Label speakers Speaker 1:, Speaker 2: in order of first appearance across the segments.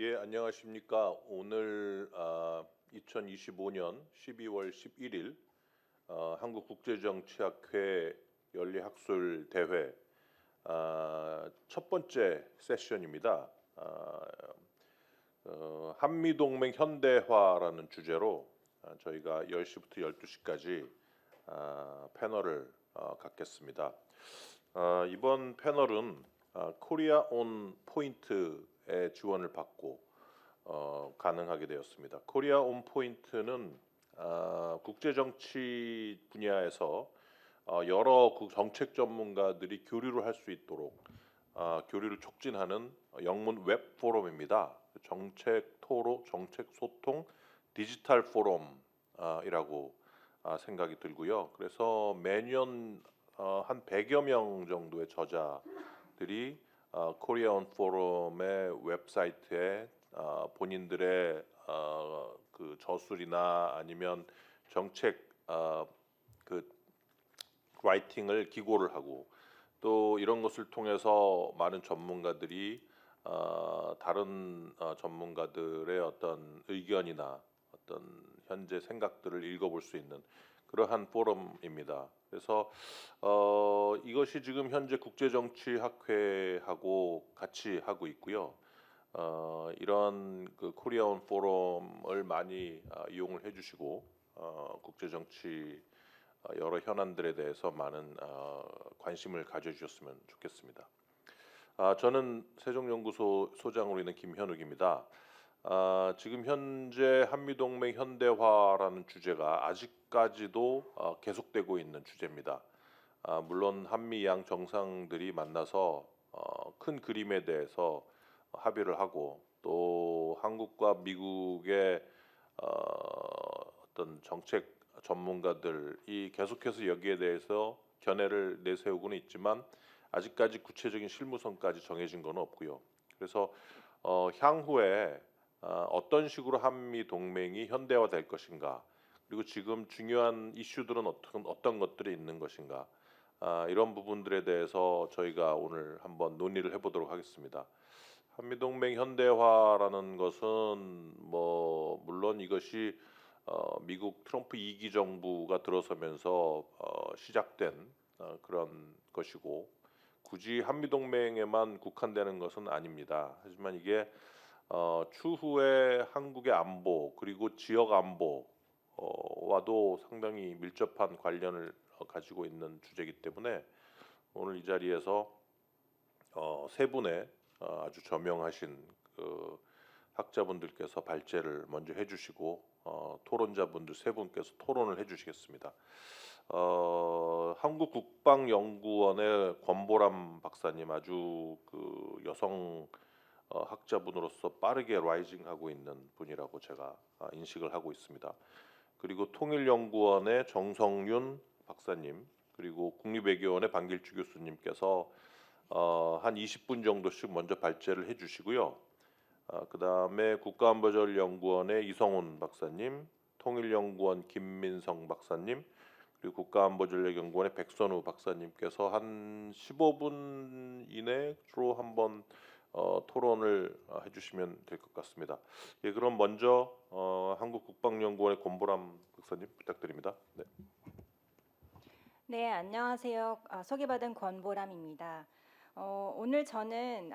Speaker 1: 예, 안녕하십니까. 오늘 2025년 12월 11일 한국국제정치학회 연리학술 대회 첫 번째 세션입니다. 한미동맹 현대화라는 주제로 저희가 10시부터 12시까지 패널을 갖겠습니다. 이번 패널은 코리아 온 포인트의 지원을 받고 가능하게 되었습니다. 코리아 온 포인트는 국제정치 분야에서 여러 정책 전문가들이 교류를 할 수 있도록 교류를 촉진하는 영문 웹 포럼입니다. 정책 토론, 정책 소통, 디지털 포럼이라고 생각이 들고요. 그래서 매년 한 100여 명 정도의 저자들이 코리아 온 포럼의 웹사이트에 본인들의 그 저술이나 아니면 정책 그 라이팅을 기고를 하고 또 이런 것을 통해서 많은 전문가들이 다른 전문가들의 어떤 의견이나 어떤 현재 생각들을 읽어볼 수 있는 그러한 포럼입니다. 그래서 이것이 지금 현재 국제정치학회하고 같이 하고 있고요. 이런 그 코리아온 포럼을 많이 이용을 해주시고 국제정치 여러 현안들에 대해서 많은 관심을 가져주셨으면 좋겠습니다. 저는 세종연구소 소장으로 있는 김현욱입니다. 지금 현재 한미동맹 현대화라는 주제가 아직까지도 계속되고 있는 주제입니다. 물론 한미 양 정상들이 만나서 큰 그림에 대해서 합의를 하고 또 한국과 미국의 어떤 정책 전문가들이 계속해서 여기에 대해서 견해를 내세우고는 있지만 아직까지 구체적인 실무선까지 정해진 건 없고요. 그래서 향후에 어떤 식으로 한미 동맹이 현대화될 것인가, 그리고 지금 중요한 이슈들은 어떤 것들이 있는 것인가, 이런 부분들에 대해서 저희가 오늘 한번 논의를 해보도록 하겠습니다. 한미동맹 현대화라는 것은 물론 이것이 미국 트럼프 2기 정부가 들어서면서 시작된 그런 것이고 굳이 한미동맹에만 국한되는 것은 아닙니다. 하지만 이게 추후에 한국의 안보 그리고 지역 안보와도 상당히 밀접한 관련을 가지고 있는 주제이기 때문에 오늘 이 자리에서 세 분의 아주 저명하신 그 학자분들께서 발제를 먼저 해주시고 토론자분들 세 분께서 토론을 해주시겠습니다. 한국국방연구원의 권보람 박사님 아주 그 여성 학자분으로서 빠르게 라이징하고 있는 분이라고 제가 인식을 하고 있습니다. 그리고 통일연구원의 정성윤 박사님 그리고 국립외교원의 방길주 교수님께서 한 20분 정도씩 먼저 발제를 해주시고요. 그 다음에 국가안보전략연구원의 이성훈 박사님, 통일연구원 김민성 박사님, 그리고 국가안보전략연구원의 백선우 박사님께서 한 15분 이내로 한번 토론을 해주시면 될 것 같습니다. 예, 그럼 먼저 한국국방연구원의 권보람 박사님 부탁드립니다. 네.
Speaker 2: 네, 안녕하세요. 소개받은 권보람입니다. 오늘 저는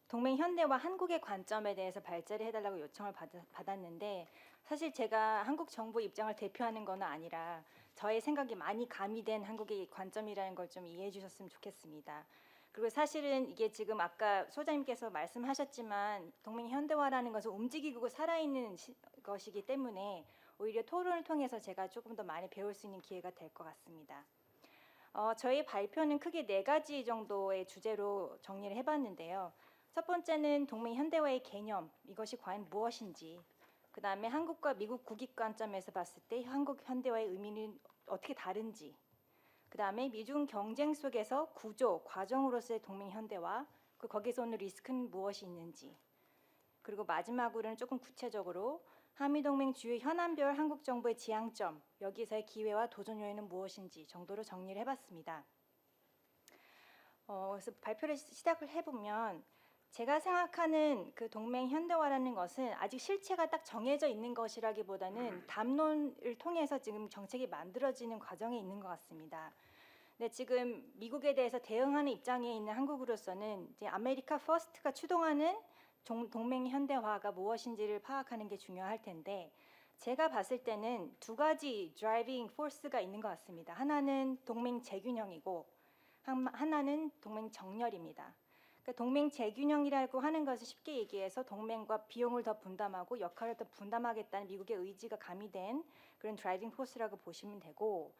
Speaker 2: 동맹 현대와 한국의 관점에 대해서 발제를 해달라고 요청을 받았는데 사실 제가 한국 정부 입장을 대표하는 건 아니라 저의 생각이 많이 가미된 한국의 관점이라는 걸 좀 이해해 주셨으면 좋겠습니다. 그리고 사실은 이게 지금 아까 소장님께서 말씀하셨지만 동맹 현대화라는 것은 움직이고 살아있는 것이기 때문에 오히려 토론을 통해서 제가 조금 더 많이 배울 수 있는 기회가 될 것 같습니다. 저희 발표는 크게 4가지 정도의 주제로 정리를 해봤는데요. 첫 번째는 동맹 현대화의 개념, 이것이 과연 무엇인지, 그 다음에 한국과 미국 국익 관점에서 봤을 때 한국 현대화의 의미는 어떻게 다른지, 그 다음에 미중 경쟁 속에서 구조, 과정으로서의 동맹 현대화, 거기서 오는 리스크는 무엇이 있는지, 그리고 마지막으로는 조금 구체적으로 한미동맹 주요 현안별 한국 정부의 지향점, 여기서의 기회와 도전 요인은 무엇인지 정도로 정리를 해봤습니다. 그래서 발표를 시작을 해보면 제가 생각하는 그 동맹 현대화라는 것은 아직 실체가 딱 정해져 있는 것이라기보다는 담론을 통해서 지금 정책이 만들어지는 과정에 있는 것 같습니다. 네, 지금 미국에 대해서 대응하는 입장에 있는 한국으로서는 이제 아메리카 퍼스트가 추동하는 동맹 현대화가 무엇인지를 파악하는 게 중요할 텐데, 제가 봤을 때는 두 가지 드라이빙 포스가 있는 것 같습니다. 하나는 동맹 재균형이고 하나는 동맹 정렬입니다. 그러니까 동맹 재균형이라고 하는 것을 쉽게 얘기해서 동맹과 비용을 더 분담하고 역할을 더 분담하겠다는 미국의 의지가 가미된 그런 드라이빙 포스라고 보시면 되고,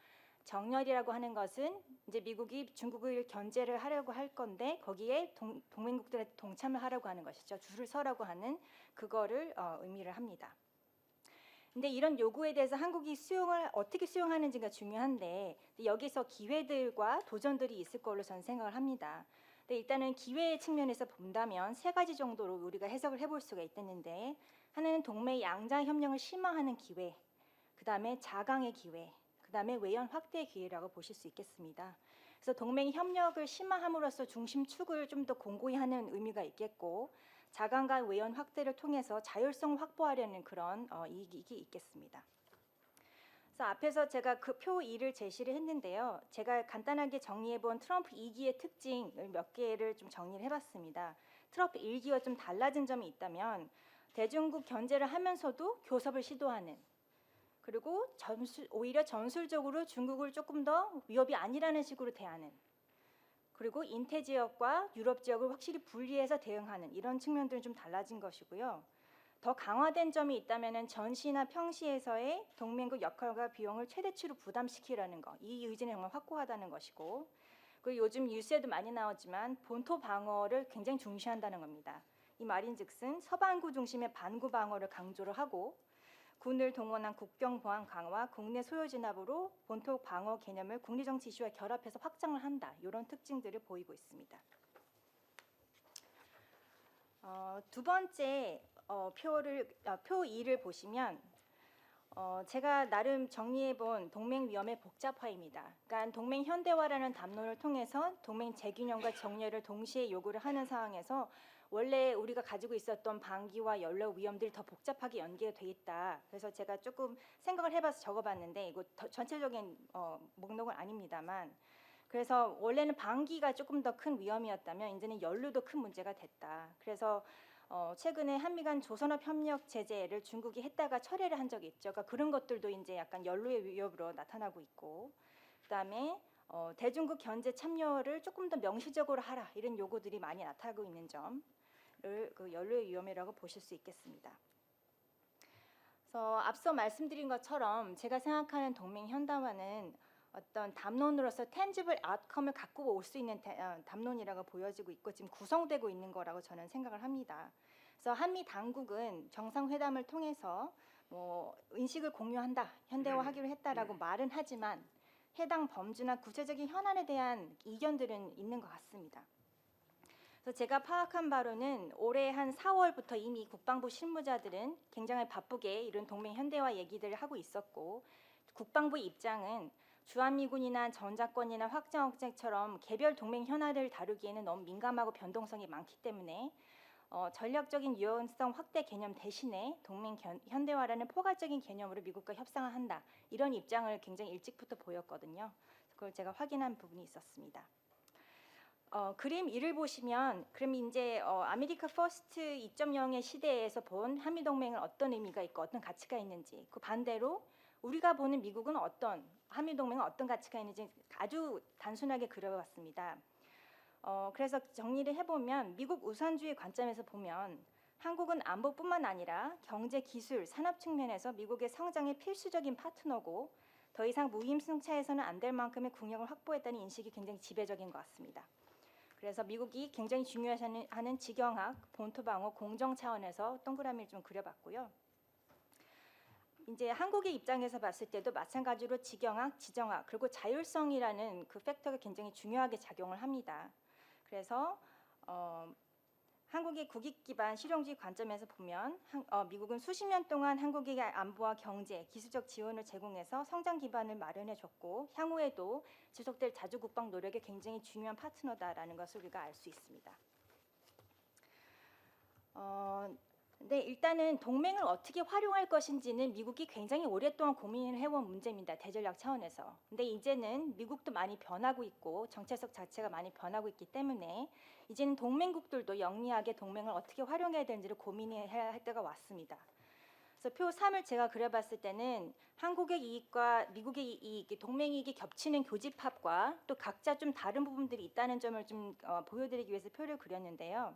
Speaker 2: 정렬이라고 하는 것은 이제 미국이 중국을 견제를 하려고 할 건데 거기에 동맹국들한테 동참을 하려고 하는 것이죠. 줄을 서라고 하는 그거를 의미를 합니다. 근데 이런 요구에 대해서 한국이 수용을 어떻게 수용하는지가 중요한데, 여기서 기회들과 도전들이 있을 걸로 저는 생각을 합니다. 근데 일단은 기회의 측면에서 본다면 세 가지 정도로 우리가 해석을 해볼 수가 있겠는데, 하나는 동맹 양자 협력을 심화하는 기회, 그 다음에 자강의 기회, 그 다음에 외연 확대의 기회라고 보실 수 있겠습니다. 그래서 동맹 협력을 심화함으로써 중심축을 좀 더 공고히 하는 의미가 있겠고, 자강과 외연 확대를 통해서 자율성을 확보하려는 그런 이익이 있겠습니다. 그래서 앞에서 제가 그 표 2를 제시를 했는데요. 제가 간단하게 정리해본 트럼프 2기의 특징을 몇 개를 좀 정리를 해봤습니다. 트럼프 1기와 좀 달라진 점이 있다면, 대중국 견제를 하면서도 교섭을 시도하는, 그리고 오히려 전술적으로 중국을 조금 더 위협이 아니라는 식으로 대하는, 그리고 인태 지역과 유럽 지역을 확실히 분리해서 대응하는 이런 측면들은 좀 달라진 것이고요. 더 강화된 점이 있다면 전시나 평시에서의 동맹국 역할과 비용을 최대치로 부담시키라는 것, 이 의지는 정말 확고하다는 것이고, 그리고 요즘 뉴스에도 많이 나오지만 본토 방어를 굉장히 중시한다는 겁니다. 이 말인즉슨 서반구 중심의 반구 방어를 강조를 하고, 군을 동원한 국경 보안 강화, 국내 소요 진압으로 본토 방어 개념을 국내 정치 이슈와 결합해서 확장을 한다. 이런 특징들을 보이고 있습니다. 두 번째 표 2를 보시면 제가 나름 정리해본 동맹 위험의 복잡화입니다. 그러니까 동맹 현대화라는 담론을 통해서 동맹 재균형과 정렬을 동시에 요구를 하는 상황에서 원래 우리가 가지고 있었던 방기와 연료 위험들이 더 복잡하게 연계가 돼 있다. 그래서 제가 조금 생각을 해봐서 적어봤는데, 이거 전체적인 목록은 아닙니다만, 그래서 원래는 방기가 조금 더 큰 위험이었다면 이제는 연료도 큰 문제가 됐다. 그래서 최근에 한미 간 조선업 협력 제재를 중국이 했다가 철회를 한 적이 있죠. 그러니까 그런 것들도 이제 약간 연료의 위협으로 나타나고 있고, 그다음에 대중국 견제 참여를 조금 더 명시적으로 하라, 이런 요구들이 많이 나타나고 있는 점을 그 연료의 위험이라고 보실 수 있겠습니다. 그래서 앞서 말씀드린 것처럼 제가 생각하는 동맹 현대화는 어떤 담론으로서 tangible outcome을 갖고 올 수 있는 담론이라고 보여지고 있고 지금 구성되고 있는 거라고 저는 생각을 합니다. 그래서 한미 당국은 정상회담을 통해서 인식을 공유한다, 현대화하기로 했다라고 말은 하지만 해당 범주나 구체적인 현안에 대한 이견들은 있는 것 같습니다. 그래서 제가 파악한 바로는 올해 한 4월부터 이미 국방부 실무자들은 굉장히 바쁘게 이런 동맹 현대화 얘기들을 하고 있었고, 국방부 입장은 주한미군이나 전자권이나 확장 억제처럼 개별 동맹 현안을 다루기에는 너무 민감하고 변동성이 많기 때문에 전략적인 유연성 확대 개념 대신에 동맹 현대화라는 포괄적인 개념으로 미국과 협상을 한다, 이런 입장을 굉장히 일찍부터 보였거든요. 그걸 제가 확인한 부분이 있었습니다. 그림 1을 보시면 그럼 이제 아메리카 퍼스트 2.0의 시대에서 본 한미 동맹은 어떤 의미가 있고 어떤 가치가 있는지, 그 반대로 우리가 보는 미국은 한미 동맹은 어떤 가치가 있는지 아주 단순하게 그려봤습니다. 그래서 정리를 해보면 미국 우선주의 관점에서 보면 한국은 안보뿐만 아니라 경제, 기술, 산업 측면에서 미국의 성장의 필수적인 파트너고 더 이상 무임승차에서는 안 될 만큼의 국력을 확보했다는 인식이 굉장히 지배적인 것 같습니다. 그래서 미국이 굉장히 중요시하는 지경학, 본토방어, 공정 차원에서 동그라미를 좀 그려봤고요. 이제 한국의 입장에서 봤을 때도 마찬가지로 지경학, 지정학, 그리고 자율성이라는 그 팩터가 굉장히 중요하게 작용을 합니다. 그래서 한국의 국익 기반 실용주의 관점에서 보면 미국은 수십 년 동안 한국에게 안보와 경제, 기술적 지원을 제공해서 성장 기반을 마련해줬고 향후에도 지속될 자주 국방 노력에 굉장히 중요한 파트너다라는 것을 우리가 알 수 있습니다. 네, 일단은 동맹을 어떻게 활용할 것인지는 미국이 굉장히 오랫동안 고민을 해온 문제입니다. 대전략 차원에서. 근데 이제는 미국도 많이 변하고 있고 정체성 자체가 많이 변하고 있기 때문에 이제는 동맹국들도 영리하게 동맹을 어떻게 활용해야 되는지를 고민해야 할 때가 왔습니다. 그래서 표 3을 제가 그려봤을 때는 한국의 이익과 미국의 이익, 동맹 이익이 겹치는 교집합과 또 각자 좀 다른 부분들이 있다는 점을 좀 보여드리기 위해서 표를 그렸는데요.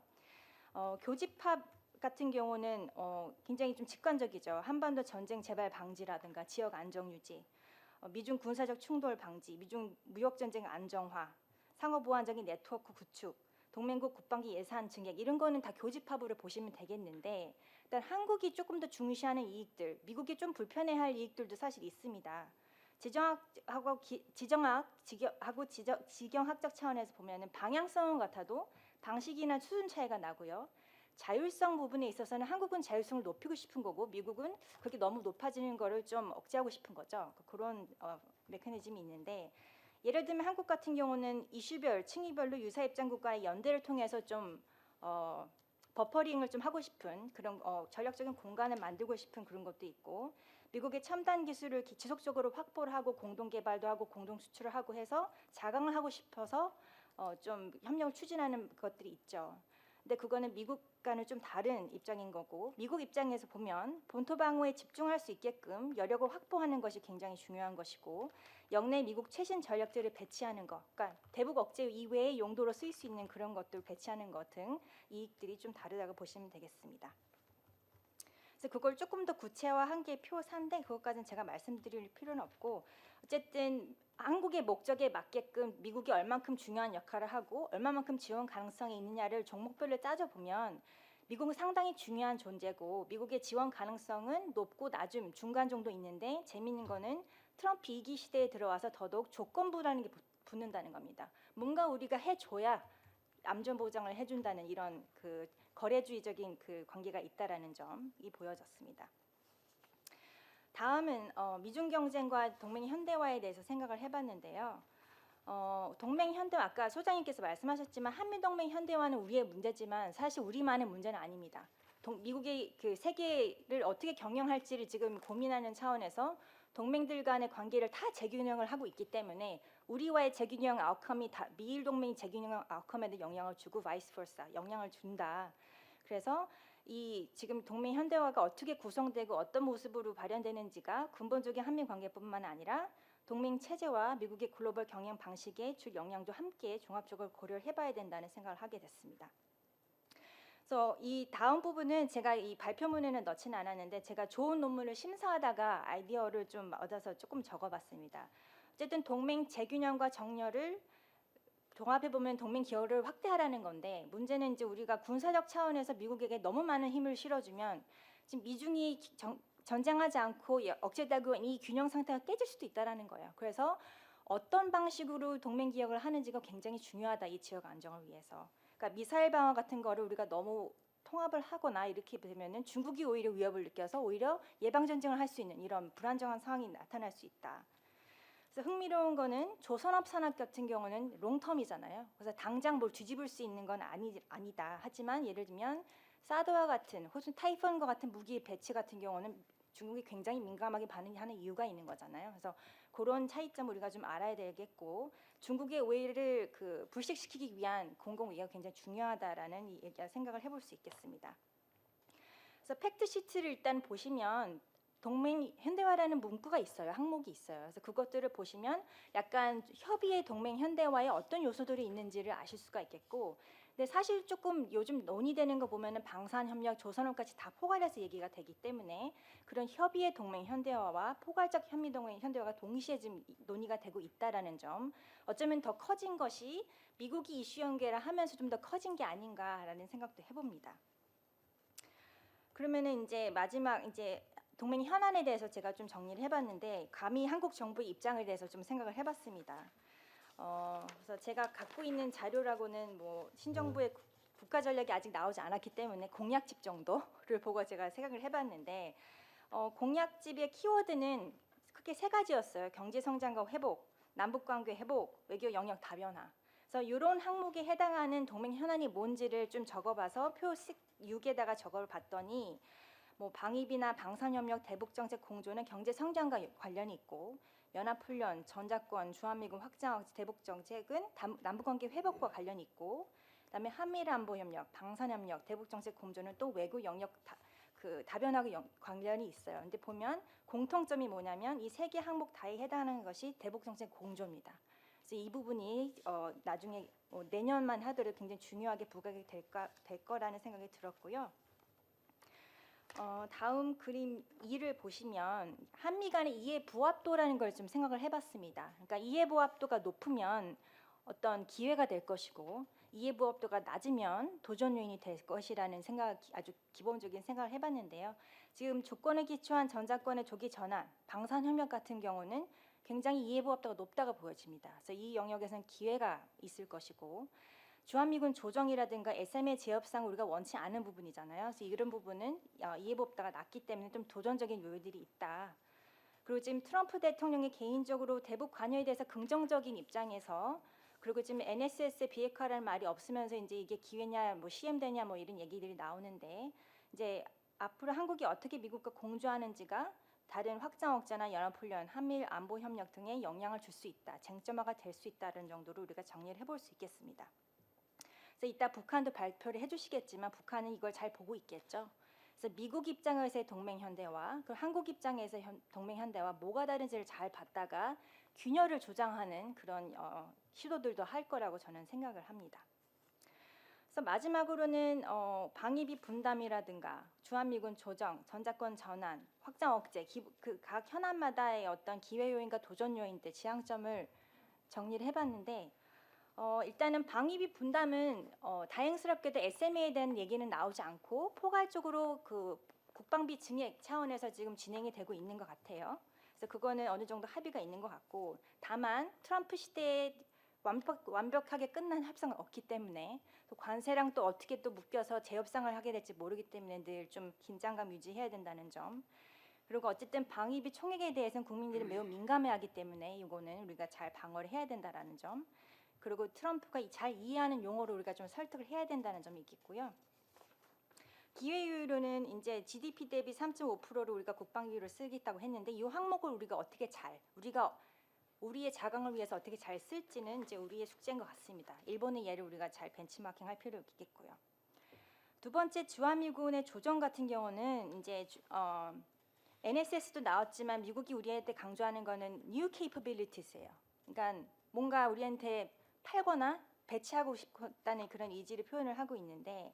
Speaker 2: 교집합 같은 경우는 굉장히 좀 직관적이죠. 한반도 전쟁 재발 방지라든가 지역 안정 유지, 미중 군사적 충돌 방지, 미중 무역 전쟁 안정화, 상호 보완적인 네트워크 구축, 동맹국 국방비 예산 증액 이런 거는 다 교집합으로 보시면 되겠는데 일단 한국이 조금 더 중시하는 이익들, 미국이 좀 불편해할 이익들도 사실 있습니다. 지정학적 차원에서 보면은 방향성은 같아도 방식이나 수준 차이가 나고요. 자율성 부분에 있어서는 한국은 자율성을 높이고 싶은 거고 미국은 그렇게 너무 높아지는 거를 좀 억제하고 싶은 거죠. 그런 메커니즘이 있는데 예를 들면 한국 같은 경우는 이슈별, 층위별로 유사 입장국과의 연대를 통해서 좀 버퍼링을 좀 하고 싶은 그런 전략적인 공간을 만들고 싶은 그런 것도 있고 미국의 첨단 기술을 지속적으로 확보를 하고 공동 개발도 하고 공동 수출을 하고 해서 자강을 하고 싶어서 좀 협력을 추진하는 것들이 있죠. 근데 그거는 미국과는 좀 다른 입장인 거고 미국 입장에서 보면 본토 방어에 집중할 수 있게끔 여력을 확보하는 것이 굉장히 중요한 것이고 영내 미국 최신 전력들을 배치하는 것, 그러니까 대북 억제 이외의 용도로 쓰일 수 있는 그런 것들을 배치하는 것 등 이익들이 좀 다르다고 보시면 되겠습니다. 그래서 그걸 조금 더 구체화한 게 표 4인데 그것까지는 제가 말씀드릴 필요는 없고 어쨌든 한국의 목적에 맞게끔 미국이 얼만큼 중요한 역할을 하고 얼마만큼 지원 가능성이 있느냐를 종목별로 따져보면 미국은 상당히 중요한 존재고 미국의 지원 가능성은 높고 낮음 중간 정도 있는데 재미있는 거는 트럼프 2기 시대에 들어와서 더더욱 조건부라는 게 붙는다는 겁니다. 뭔가 우리가 해줘야 안전 보장을 해준다는 이런 그 거래주의적인 그 관계가 있다라는 점이 보여졌습니다. 다음은 미중 경쟁과 동맹 현대화에 대해서 생각을 해봤는데요. 동맹 현대화 아까 소장님께서 말씀하셨지만 한미 동맹 현대화는 우리의 문제지만 사실 우리만의 문제는 아닙니다. 미국이 그 세계를 어떻게 경영할지를 지금 고민하는 차원에서 동맹들 간의 관계를 다 재균형을 하고 있기 때문에 우리와의 재균형 아웃컴이 다 미일 동맹 재균형 아웃컴에도 영향을 주고 바이스 버사 영향을 준다. 그래서 이 지금 동맹 현대화가 어떻게 구성되고 어떤 모습으로 발현되는지가 근본적인 한미 관계뿐만 아니라 동맹 체제와 미국의 글로벌 경영 방식에 줄 영향도 함께 종합적으로 고려를 해봐야 된다는 생각을 하게 됐습니다. 그래서 이 다음 부분은 제가 이 발표문에는 넣지는 않았는데 제가 좋은 논문을 심사하다가 아이디어를 좀 얻어서 조금 적어봤습니다. 어쨌든 동맹 재균형과 정렬을 종합해보면 동맹 기여를 확대하라는 건데 문제는 이제 우리가 군사력 차원에서 미국에게 너무 많은 힘을 실어주면 지금 미중이 전쟁하지 않고 억제되고 이 균형 상태가 깨질 수도 있다라는 거예요. 그래서 어떤 방식으로 동맹 기여를 하는지가 굉장히 중요하다. 이 지역 안정을 위해서. 그러니까 미사일 방어 같은 거를 우리가 너무 통합을 하거나 이렇게 되면은 중국이 오히려 위협을 느껴서 오히려 예방 전쟁을 할 수 있는 이런 불안정한 상황이 나타날 수 있다. 그래서 흥미로운 거는 조선업 산업 같은 경우는 롱텀이잖아요. 그래서 당장 뭘 뒤집을 수 있는 건 아니다. 하지만 예를 들면 사드와 같은 혹은 타이푼과 같은 무기 배치 같은 경우는 중국이 굉장히 민감하게 반응하는 이유가 있는 거잖아요. 그래서 그런 차이점을 우리가 좀 알아야 되겠고 중국의 오해를 그 불식시키기 위한 공공위기가 굉장히 중요하다라는 생각을 해볼 수 있겠습니다. 그래서 팩트 시트를 일단 보시면 동맹 현대화라는 문구가 있어요. 항목이 있어요. 그래서 그것들을 보시면 약간 협의의 동맹 현대화에 어떤 요소들이 있는지를 아실 수가 있겠고 근데 사실 조금 요즘 논의되는 거 보면은 방산협력, 조선업까지 다 포괄해서 얘기가 되기 때문에 그런 협의의 동맹 현대화와 포괄적 현미 동맹 현대화가 동시에 지금 논의가 되고 있다라는 점 어쩌면 더 커진 것이 미국이 이슈 연계를 하면서 좀 더 커진 게 아닌가라는 생각도 해봅니다. 그러면은 이제 마지막 이제 동맹 현안에 대해서 제가 좀 정리를 해봤는데 감히 한국 정부의 입장에 대해서 좀 생각을 해봤습니다. 그래서 제가 갖고 있는 자료라고는 뭐 신정부의 국가 전략이 아직 나오지 않았기 때문에 공약집 정도를 보고 제가 생각을 해봤는데 공약집의 키워드는 크게 세 가지였어요. 경제 성장과 회복, 남북 관계 회복, 외교 영역 다변화. 그래서 이런 항목에 해당하는 동맹 현안이 뭔지를 좀 적어봐서 표 6에다가 적어봤더니 뭐 방위비나 방산협력, 대북정책 공조는 경제 성장과 관련이 있고 연합훈련, 전자권, 주한미군 확장, 대북정책은 남북관계 회복과 관련이 있고 그다음에 한미안보협력, 방산협력, 대북정책 공조는 또 외교 영역 다변하고 관련이 있어요. 근데 보면 공통점이 뭐냐면 이 세 개 항목 다에 해당하는 것이 대북정책 공조입니다. 그래서 이 부분이 나중에 내년만 하더라도 굉장히 중요하게 부각이 될 거라는 생각이 들었고요. 다음 그림 2를 보시면 한미 간의 이해 부합도라는 걸 좀 생각을 해봤습니다. 그러니까 이해 부합도가 높으면 어떤 기회가 될 것이고 이해 부합도가 낮으면 도전 요인이 될 것이라는 생각, 아주 기본적인 생각을 해봤는데요. 지금 조건에 기초한 전자권의 조기 전환, 방산 협력 같은 경우는 굉장히 이해 부합도가 높다고 보여집니다. 그래서 이 영역에서는 기회가 있을 것이고 주한미군 조정이라든가 SM의 제협상 우리가 원치 않은 부분이잖아요. 그래서 이런 부분은 이해 부합도가 낮기 때문에 좀 도전적인 요인들이 있다. 그리고 지금 트럼프 대통령이 개인적으로 대북 관여에 대해서 긍정적인 입장에서 그리고 지금 NSS의 비핵화라는 말이 없으면서 이제 이게 기회냐, 뭐 시행되냐, 뭐 이런 얘기들이 나오는데 이제 앞으로 한국이 어떻게 미국과 공조하는지가 다른 확장 억제나 연합훈련, 한미일 안보 협력 등에 영향을 줄 수 있다, 쟁점화가 될 수 있다는 정도로 우리가 정리를 해볼 수 있겠습니다. 그래서 이따 북한도 발표를 해주시겠지만 북한은 이걸 잘 보고 있겠죠. 그래서 미국 입장에서의 동맹 현대와 그리고 한국 입장에서 동맹 현대와 뭐가 다른지를 잘 봤다가 균열을 조장하는 그런 시도들도 할 거라고 저는 생각을 합니다. 그래서 마지막으로는 방위비 분담이라든가 주한미군 조정, 전자권 전환, 확장 억제, 각 현안마다의 어떤 기회 요인과 도전 요인들 지향점을 정리를 해봤는데 일단은 방위비 분담은 다행스럽게도 SMA에 대한 얘기는 나오지 않고 포괄적으로 그 국방비 증액 차원에서 지금 진행이 되고 있는 것 같아요. 그래서 그거는 어느 정도 합의가 있는 것 같고 다만 트럼프 시대에 완벽하게 끝난 협상은 없기 때문에 또 관세랑 또 어떻게 또 묶여서 재협상을 하게 될지 모르기 때문에 늘 좀 긴장감 유지해야 된다는 점. 그리고 어쨌든 방위비 총액에 대해서는 국민들이 매우 민감해하기 때문에 이거는 우리가 잘 방어를 해야 된다라는 점. 그리고 트럼프가 잘 이해하는 용어로 우리가 좀 설득을 해야 된다는 점이 있겠고요. 기회율로는 이제 GDP 대비 3.5%를 우리가 국방비로 쓰겠다고 했는데 이 항목을 우리가 어떻게 우리가 우리의 자강을 위해서 어떻게 잘 쓸지는 이제 우리의 숙제인 것 같습니다. 일본의 예를 우리가 잘 벤치마킹할 필요가 있겠고요. 두 번째 주한미군의 조정 같은 경우는 이제 NSS도 나왔지만 미국이 우리한테 강조하는 거는 new capabilities예요. 그러니까 뭔가 우리한테 팔거나 배치하고 싶다는 그런 의지를 표현을 하고 있는데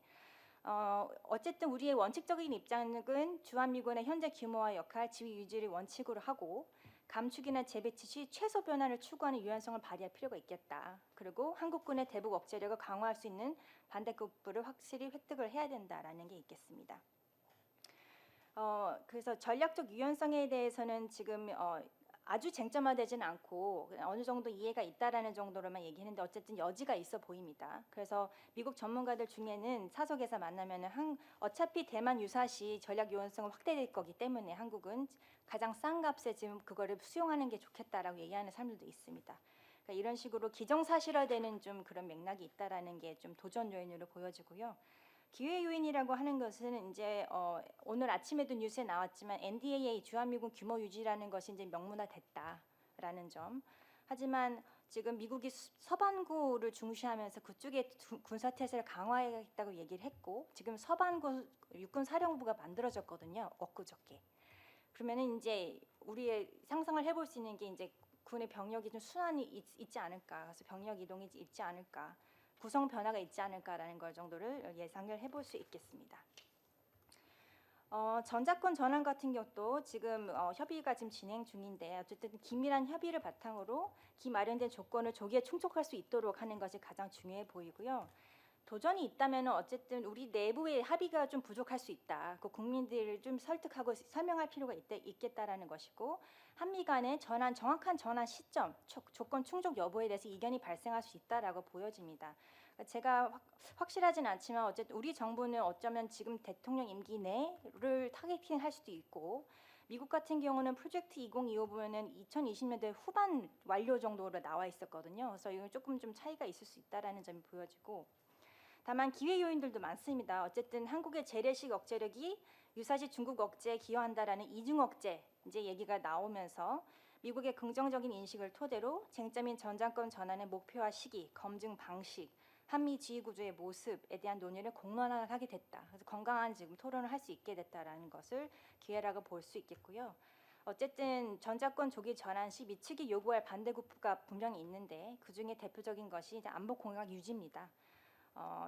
Speaker 2: 어쨌든 우리의 원칙적인 입장은 주한미군의 현재 규모와 역할, 지위 유지를 원칙으로 하고 감축이나 재배치 시 최소 변화를 추구하는 유연성을 발휘할 필요가 있겠다. 그리고 한국군의 대북 억제력을 강화할 수 있는 반대급부를 확실히 획득을 해야 된다라는 게 있겠습니다. 그래서 전략적 유연성에 대해서는 지금 아주 쟁점화되지는 않고 어느 정도 이해가 있다라는 정도로만 얘기했는데 어쨌든 여지가 있어 보입니다. 그래서 미국 전문가들 중에는 사석에서 만나면은 어차피 대만 유사시 전략 유연성은 확대될 거기 때문에 한국은 가장 싼 값에 지금 그거를 수용하는 게 좋겠다라고 얘기하는 사람들도 있습니다. 그러니까 이런 식으로 기정사실화되는 좀 그런 맥락이 있다라는 게 좀 도전 요인으로 보여지고요. 기회 요인이라고 하는 것은 이제 오늘 아침에도 뉴스에 나왔지만 NDAA 주한미군 규모 유지라는 것이 이제 명문화됐다라는 점. 하지만 지금 미국이 서반구를 중시하면서 그쪽에 군사 태세를 강화하겠다고 얘기를 했고 지금 서반구 육군 사령부가 만들어졌거든요. 엊그저께. 그러면은 이제 우리의 상상을 해볼 수 있는 게 이제 군의 병력이 좀 순환이 있지 않을까. 그래서 병력 이동이 있지 않을까. 구성 변화가 있지 않을까라는 걸 정도를 예상을 해볼 수 있겠습니다. 전자권 전환 같은 경우도 지금 협의가 지금 진행 중인데 어쨌든 긴밀한 협의를 바탕으로 기 마련된 조건을 조기에 충족할 수 있도록 하는 것이 가장 중요해 보이고요. 도전이 있다면 어쨌든 우리 내부의 합의가 좀 부족할 수 있다. 그 국민들을 좀 설득하고 설명할 필요가 있겠다라는 것이고 한미 간의 정확한 전환 시점, 조건 충족 여부에 대해서 이견이 발생할 수 있다라고 보여집니다. 제가 확실하진 않지만 어쨌든 우리 정부는 어쩌면 지금 대통령 임기 내를 타겟팅할 수도 있고 미국 같은 경우는 프로젝트 2025 보면은 2020년대 후반 완료 정도로 나와 있었거든요. 그래서 이건 조금 좀 차이가 있을 수 있다라는 점이 보여지고, 다만 기회 요인들도 많습니다. 어쨌든 한국의 재래식 억제력이 유사시 중국 억제에 기여한다라는 이중 억제 이제 얘기가 나오면서 미국의 긍정적인 인식을 토대로 쟁점인 전장권 전환의 목표와 시기, 검증 방식, 한미 지휘 구조의 모습에 대한 논의를 공론화하게 됐다. 그래서 건강한 지금 토론을 할 수 있게 됐다라는 것을 기회라고 볼 수 있겠고요. 어쨌든 전자권 조기 전환 시 미측이 요구할 반대급부가 분명히 있는데 그 중에 대표적인 것이 이제 안보 공약 유지입니다.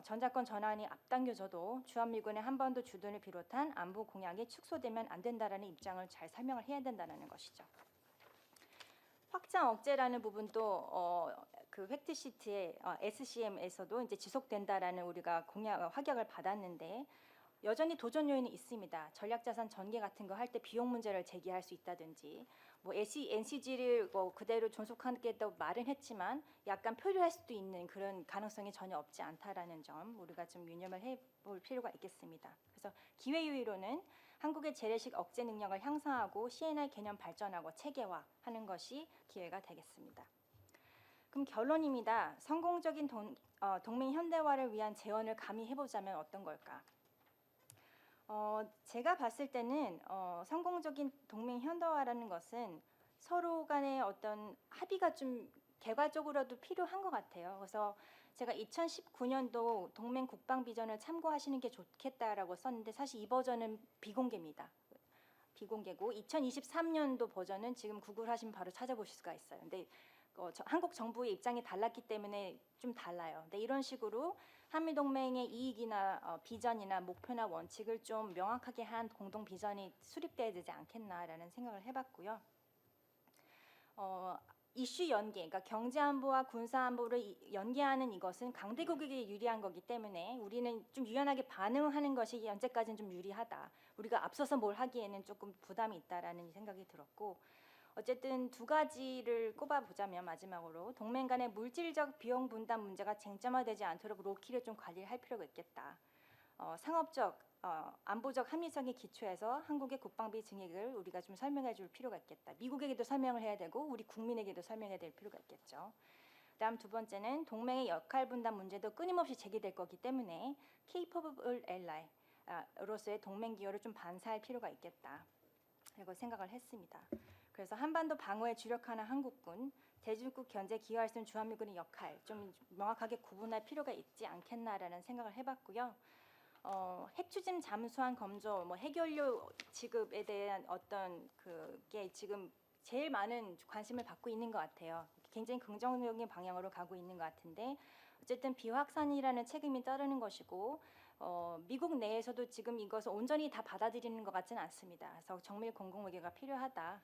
Speaker 2: 전자권 전환이 앞당겨져도 주한미군의 한반도 주둔을 비롯한 안보 공약이 축소되면 안 된다라는 입장을 잘 설명을 해야 된다는 것이죠. 확장 억제라는 부분도 그 팩트 시트의 SCM에서도 이제 지속된다라는 우리가 확약을 받았는데 여전히 도전 요인이 있습니다. 전략자산 전개 같은 거 할 때 비용 문제를 제기할 수 있다든지, 뭐 NCG를 그대로 존속하겠다고 말은 했지만 약간 표류할 수도 있는 그런 가능성이 전혀 없지 않다라는 점 우리가 좀 유념을 해볼 필요가 있겠습니다. 그래서 기회 요인으로는 한국의 재래식 억제 능력을 향상하고 CNI 개념 발전하고 체계화하는 것이 기회가 되겠습니다. 그럼 결론입니다. 성공적인 동맹 현대화를 위한 제언을 감히 해보자면 어떤 걸까? 제가 봤을 때는 성공적인 동맹 현대화라는 것은 서로 간의 어떤 합의가 좀 개괄적으로도 필요한 것 같아요. 그래서 제가 2019년도 동맹 국방 비전을 참고하시는 게 좋겠다라고 썼는데 사실 이 버전은 비공개입니다. 비공개고 2023년도 버전은 지금 구글하시면 바로 찾아보실 수가 있어요. 근데 한국 정부의 입장이 달랐기 때문에 좀 달라요. 근데 이런 식으로 한미 동맹의 이익이나 비전이나 목표나 원칙을 좀 명확하게 한 공동 비전이 수립돼야 되지 않겠나라는 생각을 해봤고요. 이슈 연계, 그러니까 경제 안보와 군사 안보를 연계하는 이것은 강대국에게 유리한 거기 때문에 우리는 좀 유연하게 반응하는 것이 현재까지는 좀 유리하다. 우리가 앞서서 뭘 하기에는 조금 부담이 있다라는 생각이 들었고, 어쨌든 두 가지를 꼽아보자면 마지막으로 동맹 간의 물질적 비용 분담 문제가 쟁점화되지 않도록 로키를 좀 관리할 필요가 있겠다. 상업적, 안보적 합리성의 기초에서 한국의 국방비 증액을 우리가 좀 설명해 줄 필요가 있겠다. 미국에게도 설명을 해야 되고 우리 국민에게도 설명해야 될 필요가 있겠죠. 다음 두 번째는 동맹의 역할 분담 문제도 끊임없이 제기될 거기 때문에 Capable Ally로서의 동맹 기여를 좀 반사할 필요가 있겠다. 라고 생각을 했습니다. 그래서 한반도 방어에 주력하는 한국군, 대중국 견제 기여할 수 있는 주한미군의 역할 좀 명확하게 구분할 필요가 있지 않겠나라는 생각을 해봤고요. 핵 추진 잠수함 검조, 뭐 핵연료 지급에 대한 어떤 그게 지금 제일 많은 관심을 받고 있는 것 같아요. 굉장히 긍정적인 방향으로 가고 있는 것 같은데 어쨌든 비확산이라는 책임이 따르는 것이고 미국 내에서도 지금 이것을 온전히 다 받아들이는 것 같지는 않습니다. 그래서 정밀 공공외교가 필요하다.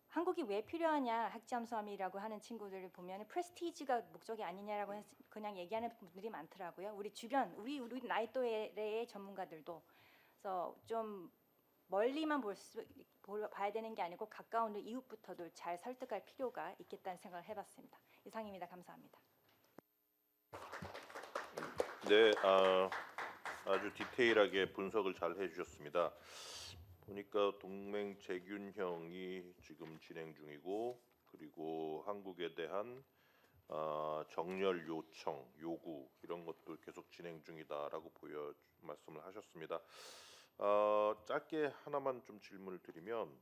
Speaker 2: 한국이 왜 필요하냐 핵잠수함이라고 하는 친구들을 보면 프레스티지가 목적이 아니냐라고 그냥 얘기하는 분들이 많더라고요. 우리 주변 우리 나이 또래의 전문가들도 그래서 좀 멀리만 봐야 되는 게 아니고 가까운 이웃부터도 잘 설득할 필요가 있겠다는 생각을 해봤습니다. 이상입니다. 감사합니다.
Speaker 1: 네, 아주 디테일하게 분석을 잘 해주셨습니다. 보니까 동맹 재균형이 지금 진행 중이고, 그리고 한국에 대한 정렬 요청, 요구 이런 것도 계속 진행 중이다라고 말씀을 하셨습니다. 짧게 하나만 좀 질문을 드리면,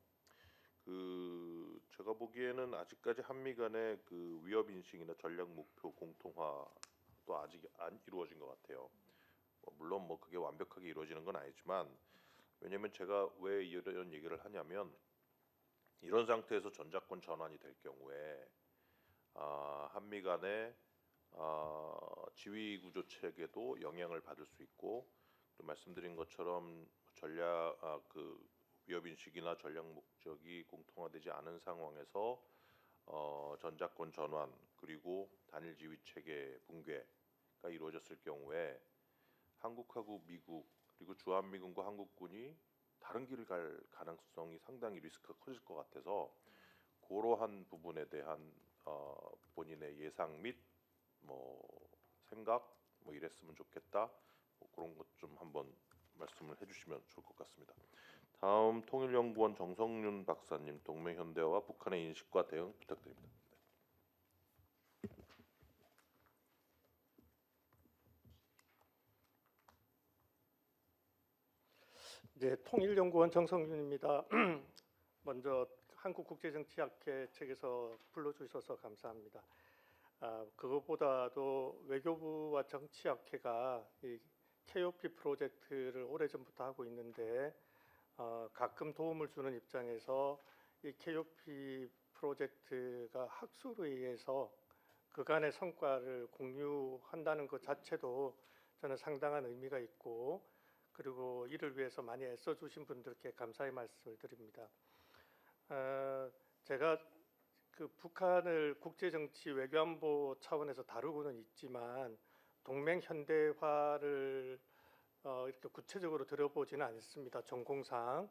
Speaker 1: 제가 보기에는 아직까지 한미 간의 그 위협 인식이나 전략 목표 공통화도 아직 안 이루어진 것 같아요. 물론 뭐 그게 완벽하게 이루어지는 건 아니지만, 왜냐면 제가 왜 이런 얘기를 하냐면 이런 상태에서 전자권 전환이 될 경우에 한미 간의 지휘 구조 체계도 영향을 받을 수 있고, 또 말씀드린 것처럼 그 위협 인식이나 전략 목적이 공통화되지 않은 상황에서 전자권 전환 그리고 단일 지휘 체계 붕괴가 이루어졌을 경우에 한국하고 미국 그리고 주한미군과 한국군이 다른 길을 갈 가능성이 상당히 리스크가 커질 것 같아서 그러한 부분에 대한 본인의 예상 및 뭐 생각 뭐 이랬으면 좋겠다 뭐 그런 것 좀 한번 말씀을 해주시면 좋을 것 같습니다. 다음 통일연구원 정성윤 박사님, 동맹현대화와 북한의 인식과 대응 부탁드립니다.
Speaker 3: 네, 통일연구원 정성윤입니다. 먼저 한국국제정치학회 측에서 불러주셔서 감사합니다. 그것보다도 외교부와 정치학회가 이 KOP 프로젝트를 오래전부터 하고 있는데 가끔 도움을 주는 입장에서 이 KOP 프로젝트가 학술에 의해서 그간의 성과를 공유한다는 것 자체도 저는 상당한 의미가 있고, 그리고 이를 위해서 많이 애써주신 분들께 감사의 말씀을 드립니다. 제가 그 북한을 국제정치 외교안보 차원에서 다루고는 있지만 동맹 현대화를 이렇게 구체적으로 들어보지는 않습니다. 전공상.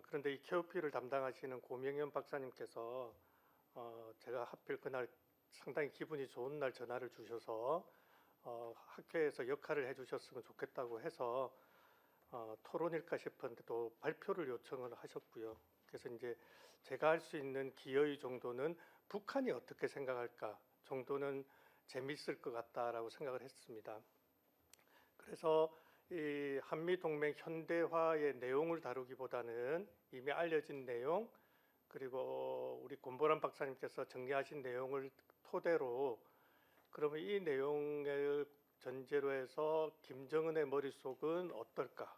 Speaker 3: 그런데 이 KOP를 담당하시는 고명현 박사님께서 제가 하필 그날 상당히 기분이 좋은 날 전화를 주셔서 학회에서 역할을 해주셨으면 좋겠다고 해서 토론일까 싶었는데 또 발표를 요청을 하셨고요. 그래서 이제 제가 할 수 있는 기여의 정도는 북한이 어떻게 생각할까 정도는 재미있을 것 같다라고 생각을 했습니다. 그래서 이 한미 동맹 현대화의 내용을 다루기보다는 이미 알려진 내용, 그리고 우리 권보람 박사님께서 정리하신 내용을 토대로, 그러면 이 내용을 전제로 해서 김정은의 머릿속은 어떨까?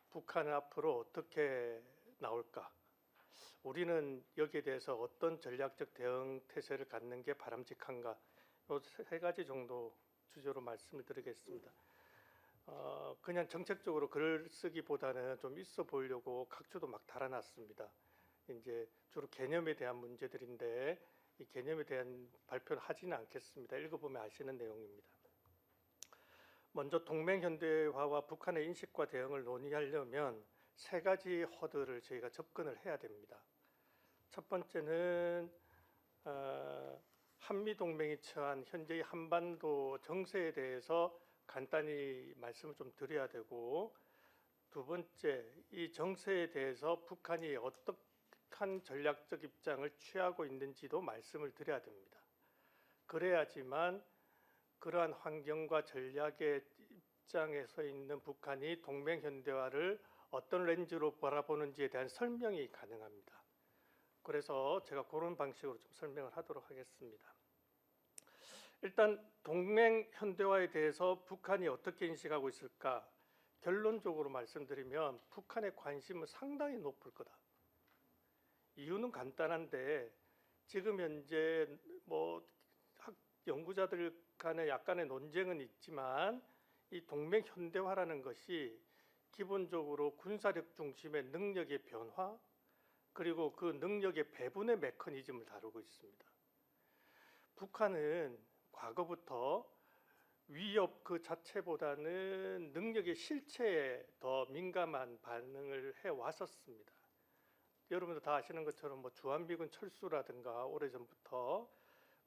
Speaker 3: 북한은 앞으로 어떻게 나올까? 우리는 여기에 대해서 어떤 전략적 대응 태세를 갖는 게 바람직한가? 이 세 가지 정도 주제로 말씀을 드리겠습니다. 그냥 정책적으로 글을 쓰기보다는 좀 있어 보이려고 각주도 막 달아놨습니다. 이제 주로 개념에 대한 문제들인데 이 개념에 대한 발표를 하지는 않겠습니다. 읽어보면 아시는 내용입니다. 먼저 동맹 현대화와 북한의 인식과 대응을 논의하려면 세 가지 허들을 저희가 접근을 해야 됩니다. 첫 번째는 한미 동맹이 처한 현재의 한반도 정세에 대해서 간단히 말씀을 좀 드려야 되고, 두 번째, 이 정세에 대해서 북한이 어떠한 전략적 입장을 취하고 있는지도 말씀을 드려야 됩니다. 그래야지만 그러한 환경과 전략의 입장에 서 있는 북한이 동맹 현대화를 어떤 렌즈로 바라보는지에 대한 설명이 가능합니다. 그래서 제가 그런 방식으로 좀 설명을 하도록 하겠습니다. 일단 동맹 현대화에 대해서 북한이 어떻게 인식하고 있을까? 결론적으로 말씀드리면 북한의 관심은 상당히 높을 거다. 이유는 간단한데, 지금 현재 연구자들 간에 약간의 논쟁은 있지만 이 동맹 현대화라는 것이 기본적으로 군사력 중심의 능력의 변화, 그리고 그 능력의 배분의 메커니즘을 다루고 있습니다. 북한은 과거부터 위협 그 자체보다는 능력의 실체에 더 민감한 반응을 해왔었습니다. 여러분도 다 아시는 것처럼 주한미군 철수라든가 오래전부터,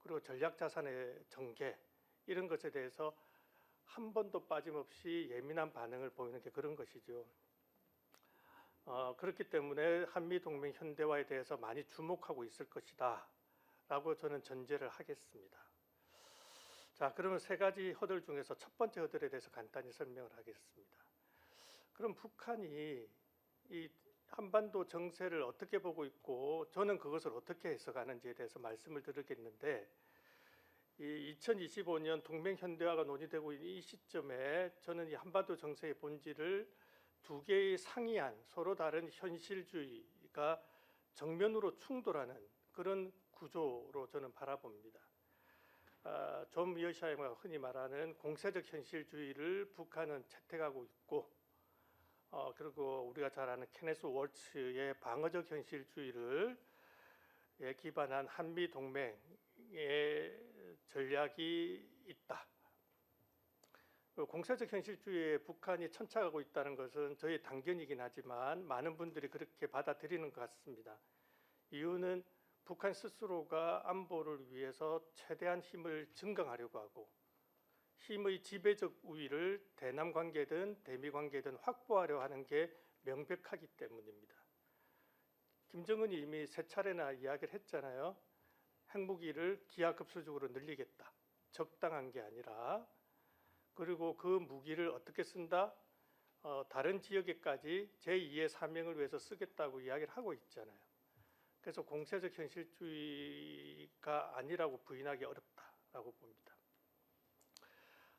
Speaker 3: 그리고 전략자산의 전개, 이런 것에 대해서 한 번도 빠짐없이 예민한 반응을 보이는 게 그런 것이죠. 그렇기 때문에 한미동맹 현대화에 대해서 많이 주목하고 있을 것이다 라고 저는 전제를 하겠습니다. 자, 그러면 세 가지 허들 중에서 첫 번째 허들에 대해서 간단히 설명을 하겠습니다. 그럼 북한이 이 한반도 정세를 어떻게 보고 있고 저는 그것을 어떻게 해석하는지에 대해서 말씀을 드리겠는데, 이 2025년 동맹 현대화가 논의되고 있는 이 시점에 저는 이 한반도 정세의 본질을 두 개의 상이한 서로 다른 현실주의가 정면으로 충돌하는 그런 구조로 저는 바라봅니다. 존 미어샤이머가 흔히 말하는 공세적 현실주의를 북한은 채택하고 있고, 그리고 우리가 잘 아는 케네스 월츠의 방어적 현실주의를 기반한 한미 동맹의 전략이 있다. 공세적 현실주의에 북한이 천착하고 있다는 것은 저의 단견이긴 하지만 많은 분들이 그렇게 받아들이는 것 같습니다. 이유는 북한 스스로가 안보를 위해서 최대한 힘을 증강하려고 하고, 힘의 지배적 우위를 대남 관계든 대미 관계든 확보하려 하는 게 명백하기 때문입니다. 김정은이 이미 세 차례나 이야기를 했잖아요. 핵무기를 기하급수적으로 늘리겠다. 적당한 게 아니라. 그리고 그 무기를 어떻게 쓴다? 다른 지역에까지 제2의 사명을 위해서 쓰겠다고 이야기를 하고 있잖아요. 그래서 공세적 현실주의가 아니라고 부인하기 어렵다라고 봅니다.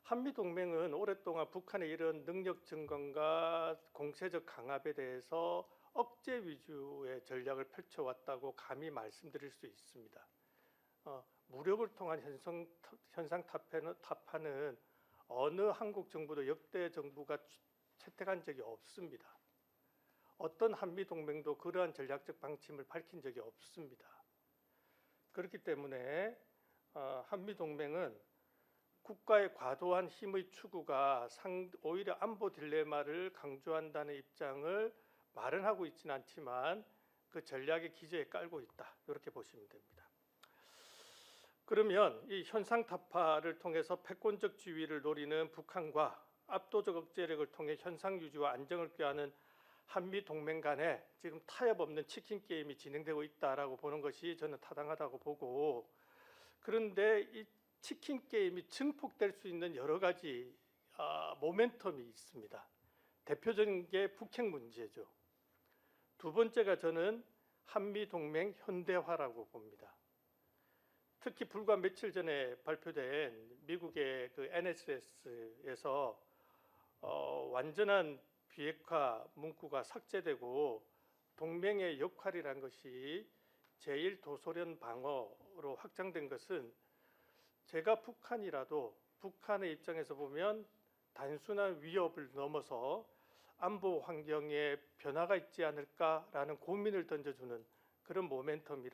Speaker 3: 한미동맹은 오랫동안 북한의 이런 능력 증강과 공세적 강압에 대해서 억제 위주의 전략을 펼쳐왔다고 감히 말씀드릴 수 있습니다. 무력을 통한 현상 타파는 어느 한국 정부도 역대 정부가 채택한 적이 없습니다. 어떤 한미동맹도 그러한 전략적 방침을 밝힌 적이 없습니다. 그렇기 때문에 한미동맹은 국가의 과도한 힘의 추구가 오히려 안보 딜레마를 강조한다는 입장을 말은 하고 있지는 않지만 그 전략의 기저에 깔고 있다. 이렇게 보시면 됩니다. 그러면 이 현상 타파를 통해서 패권적 지위를 노리는 북한과 압도적 억제력을 통해 현상 유지와 안정을 꾀하는 한미 동맹 간에 지금 타협 없는 치킨 게임이 진행되고 있다라고 보는 것이 저는 타당하다고 보고, 그런데 이 치킨 게임이 증폭될 수 있는 여러 가지 모멘텀이 있습니다. 대표적인 게 북핵 문제죠. 두 번째가 저는 한미 동맹 현대화라고 봅니다. 특히 불과 며칠 전에 발표된 미국의 그 NSS에서 완전한 비핵화 문구가 삭제되고 동맹의 역할이란 것이 제1도소련 방어로 확장된 것은 제가 북한이라도 북한의 입장에서 보면 단순한 위협을 넘어서 안보 환경에 변화가 있지 않을까라는 고민을 던져주는 그런 모멘텀이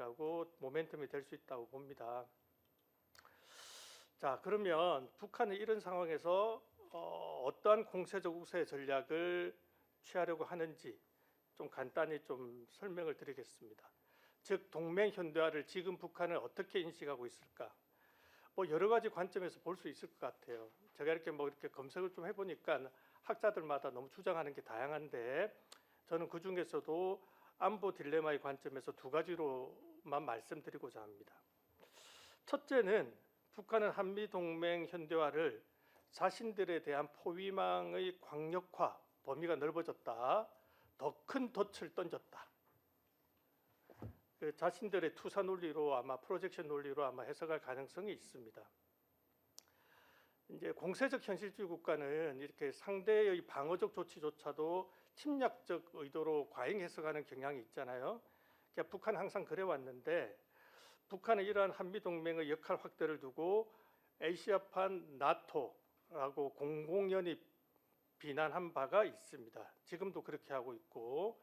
Speaker 3: 될 수 있다고 봅니다. 자, 그러면 북한은 이런 상황에서 어떠한 공세적 우세 전략을 취하려고 하는지 좀 간단히 좀 설명을 드리겠습니다. 즉 동맹 현대화를 지금 북한은 어떻게 인식하고 있을까? 뭐 여러 가지 관점에서 볼 수 있을 것 같아요. 제가 이렇게 검색을 좀 해보니까 학자들마다 너무 주장하는 게 다양한데 저는 그 중에서도 안보 딜레마의 관점에서 두 가지로만 말씀드리고자 합니다. 첫째는 북한은 한미 동맹 현대화를 자신들에 대한 포위망의 광역화 범위가 넓어졌다, 더 큰 덫을 던졌다. 그 자신들의 투사 논리로 아마 프로젝션 논리로 아마 해석할 가능성이 있습니다. 이제 공세적 현실주의 국가는 이렇게 상대의 방어적 조치조차도 침략적 의도로 과잉 해석하는 경향이 있잖아요. 그러니까 북한은 항상 그래 왔는데 북한은 이러한 한미 동맹의 역할 확대를 두고 아시아판 나토라고 공공연히 비난한 바가 있습니다. 지금도 그렇게 하고 있고,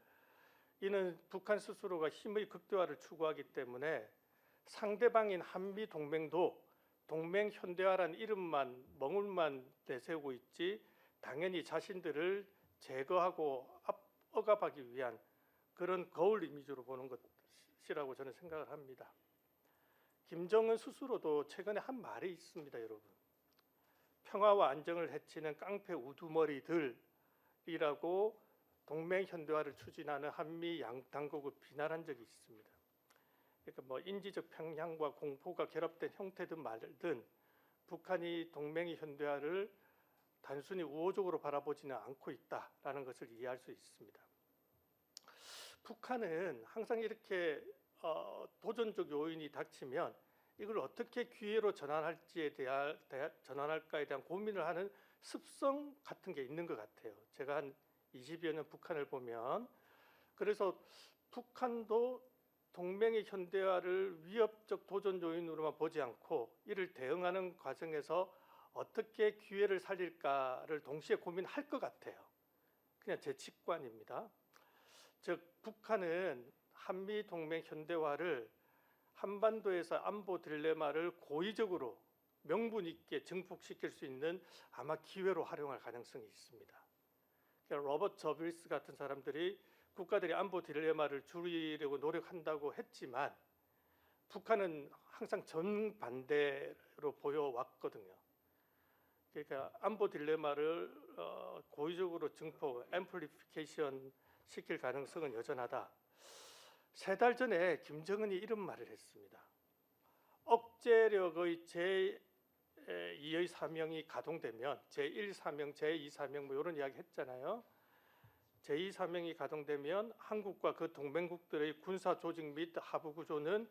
Speaker 3: 이는 북한 스스로가 힘의 극대화를 추구하기 때문에 상대방인 한미 동맹도 동맹 현대화라는 이름만 멍울만 내세우고 있지 당연히 자신들을 제거하고 억압하기 위한 그런 거울 이미지로 보는 것이라고 저는 생각을 합니다. 김정은 스스로도 최근에 한 말이 있습니다, 여러분. 평화와 안정을 해치는 깡패 우두머리들이라고 동맹 현대화를 추진하는 한미 양 당국을 비난한 적이 있습니다. 그러니까 뭐 인지적 편향과 공포가 결합된 형태든 말든 북한이 동맹의 현대화를 단순히 우호적으로 바라보지는 않고 있다라는 것을 이해할 수 있습니다. 북한은 항상 이렇게 도전적 요인이 닥치면 이걸 어떻게 기회로 전환할까에 대한 고민을 하는 습성 같은 게 있는 것 같아요. 제가 한 20여 년 북한을 보면, 그래서 북한도 동맹의 현대화를 위협적 도전 요인으로만 보지 않고 이를 대응하는 과정에서 어떻게 기회를 살릴까를 동시에 고민할 것 같아요. 그냥 제 직관입니다. 즉 북한은 한미 동맹 현대화를 한반도에서 안보 딜레마를 고의적으로 명분 있게 증폭시킬 수 있는 아마 기회로 활용할 가능성이 있습니다. 그러니까 로버트 저빌스 같은 사람들이 국가들이 안보 딜레마를 줄이려고 노력한다고 했지만 북한은 항상 정반대로 보여왔거든요. 그러니까 안보 딜레마를 고의적으로 증폭, 앰플리피케이션 시킬 가능성은 여전하다. 3달 전에 김정은이 이런 말을 했습니다. 억제력의 제2의 사명이 가동되면 제1 사명, 제2 사명 뭐 이런 이야기 했잖아요. 제2 사명이 가동되면 한국과 그 동맹국들의 군사 조직 및 하부 구조는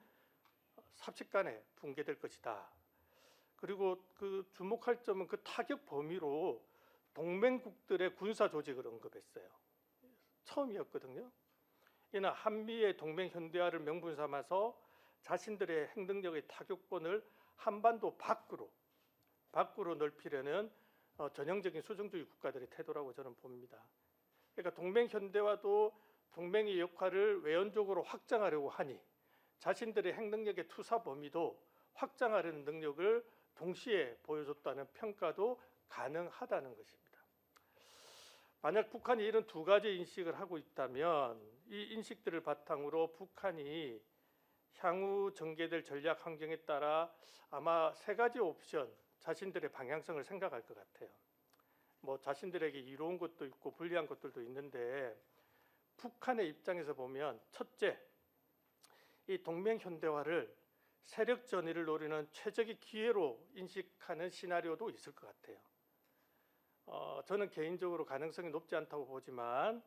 Speaker 3: 삽시간에 붕괴될 것이다. 그리고 그 주목할 점은 그 타격 범위로 동맹국들의 군사 조직을 언급했어요. 처음이었거든요. 이는 한미의 동맹 현대화를 명분 삼아서 자신들의 행동력의 타격권을 한반도 밖으로 넓히려는 전형적인 수정주의 국가들의 태도라고 저는 봅니다. 그러니까 동맹 현대화도 동맹의 역할을 외연적으로 확장하려고 하니 자신들의 행동력의 투사 범위도 확장하려는 능력을 동시에 보여줬다는 평가도 가능하다는 것입니다. 만약 북한이 이런 두 가지 인식을 하고 있다면 이 인식들을 바탕으로 북한이 향후 전개될 전략 환경에 따라 아마 3가지 옵션, 자신들의 방향성을 생각할 것 같아요. 뭐 자신들에게 이로운 것도 있고 불리한 것들도 있는데 북한의 입장에서 보면 첫째, 이 동맹 현대화를 세력 전의를 노리는 최적의 기회로 인식하는 시나리오도 있을 것 같아요. 저는 개인적으로 가능성이 높지 않다고 보지만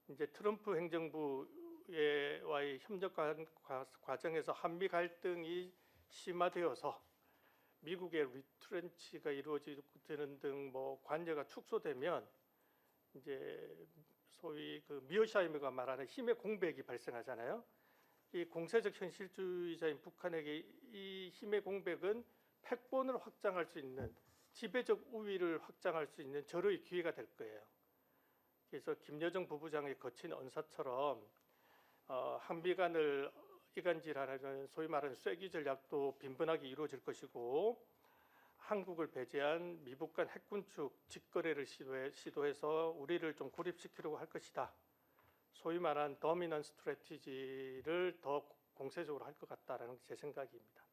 Speaker 3: 이제 트럼프 행정부와의 협력 과정에서 한미 갈등이 심화되어서 미국의 리트렌치가 이루어지는 등 뭐 관여가 축소되면 이제 소위 그 미어샤이머가 말하는 힘의 공백이 발생하잖아요. 이 공세적 현실주의자인 북한에게 이 힘의 공백은 패권을 확장할 수 있는 지배적 우위를 확장할 수 있는 절호의 기회가 될 거예요. 그래서 김여정 부부장의 거친 언사처럼 한미 간을 이간질하는 소위 말하는 쐐기 전략도 빈번하게 이루어질 것이고 한국을 배제한 미북 간 핵군축 직거래를 시도해서 우리를 좀 고립시키려고 할 것이다. 소위 말한 더미넌 스트래티지를 더 공세적으로 할 것 같다라는 게 제 생각입니다.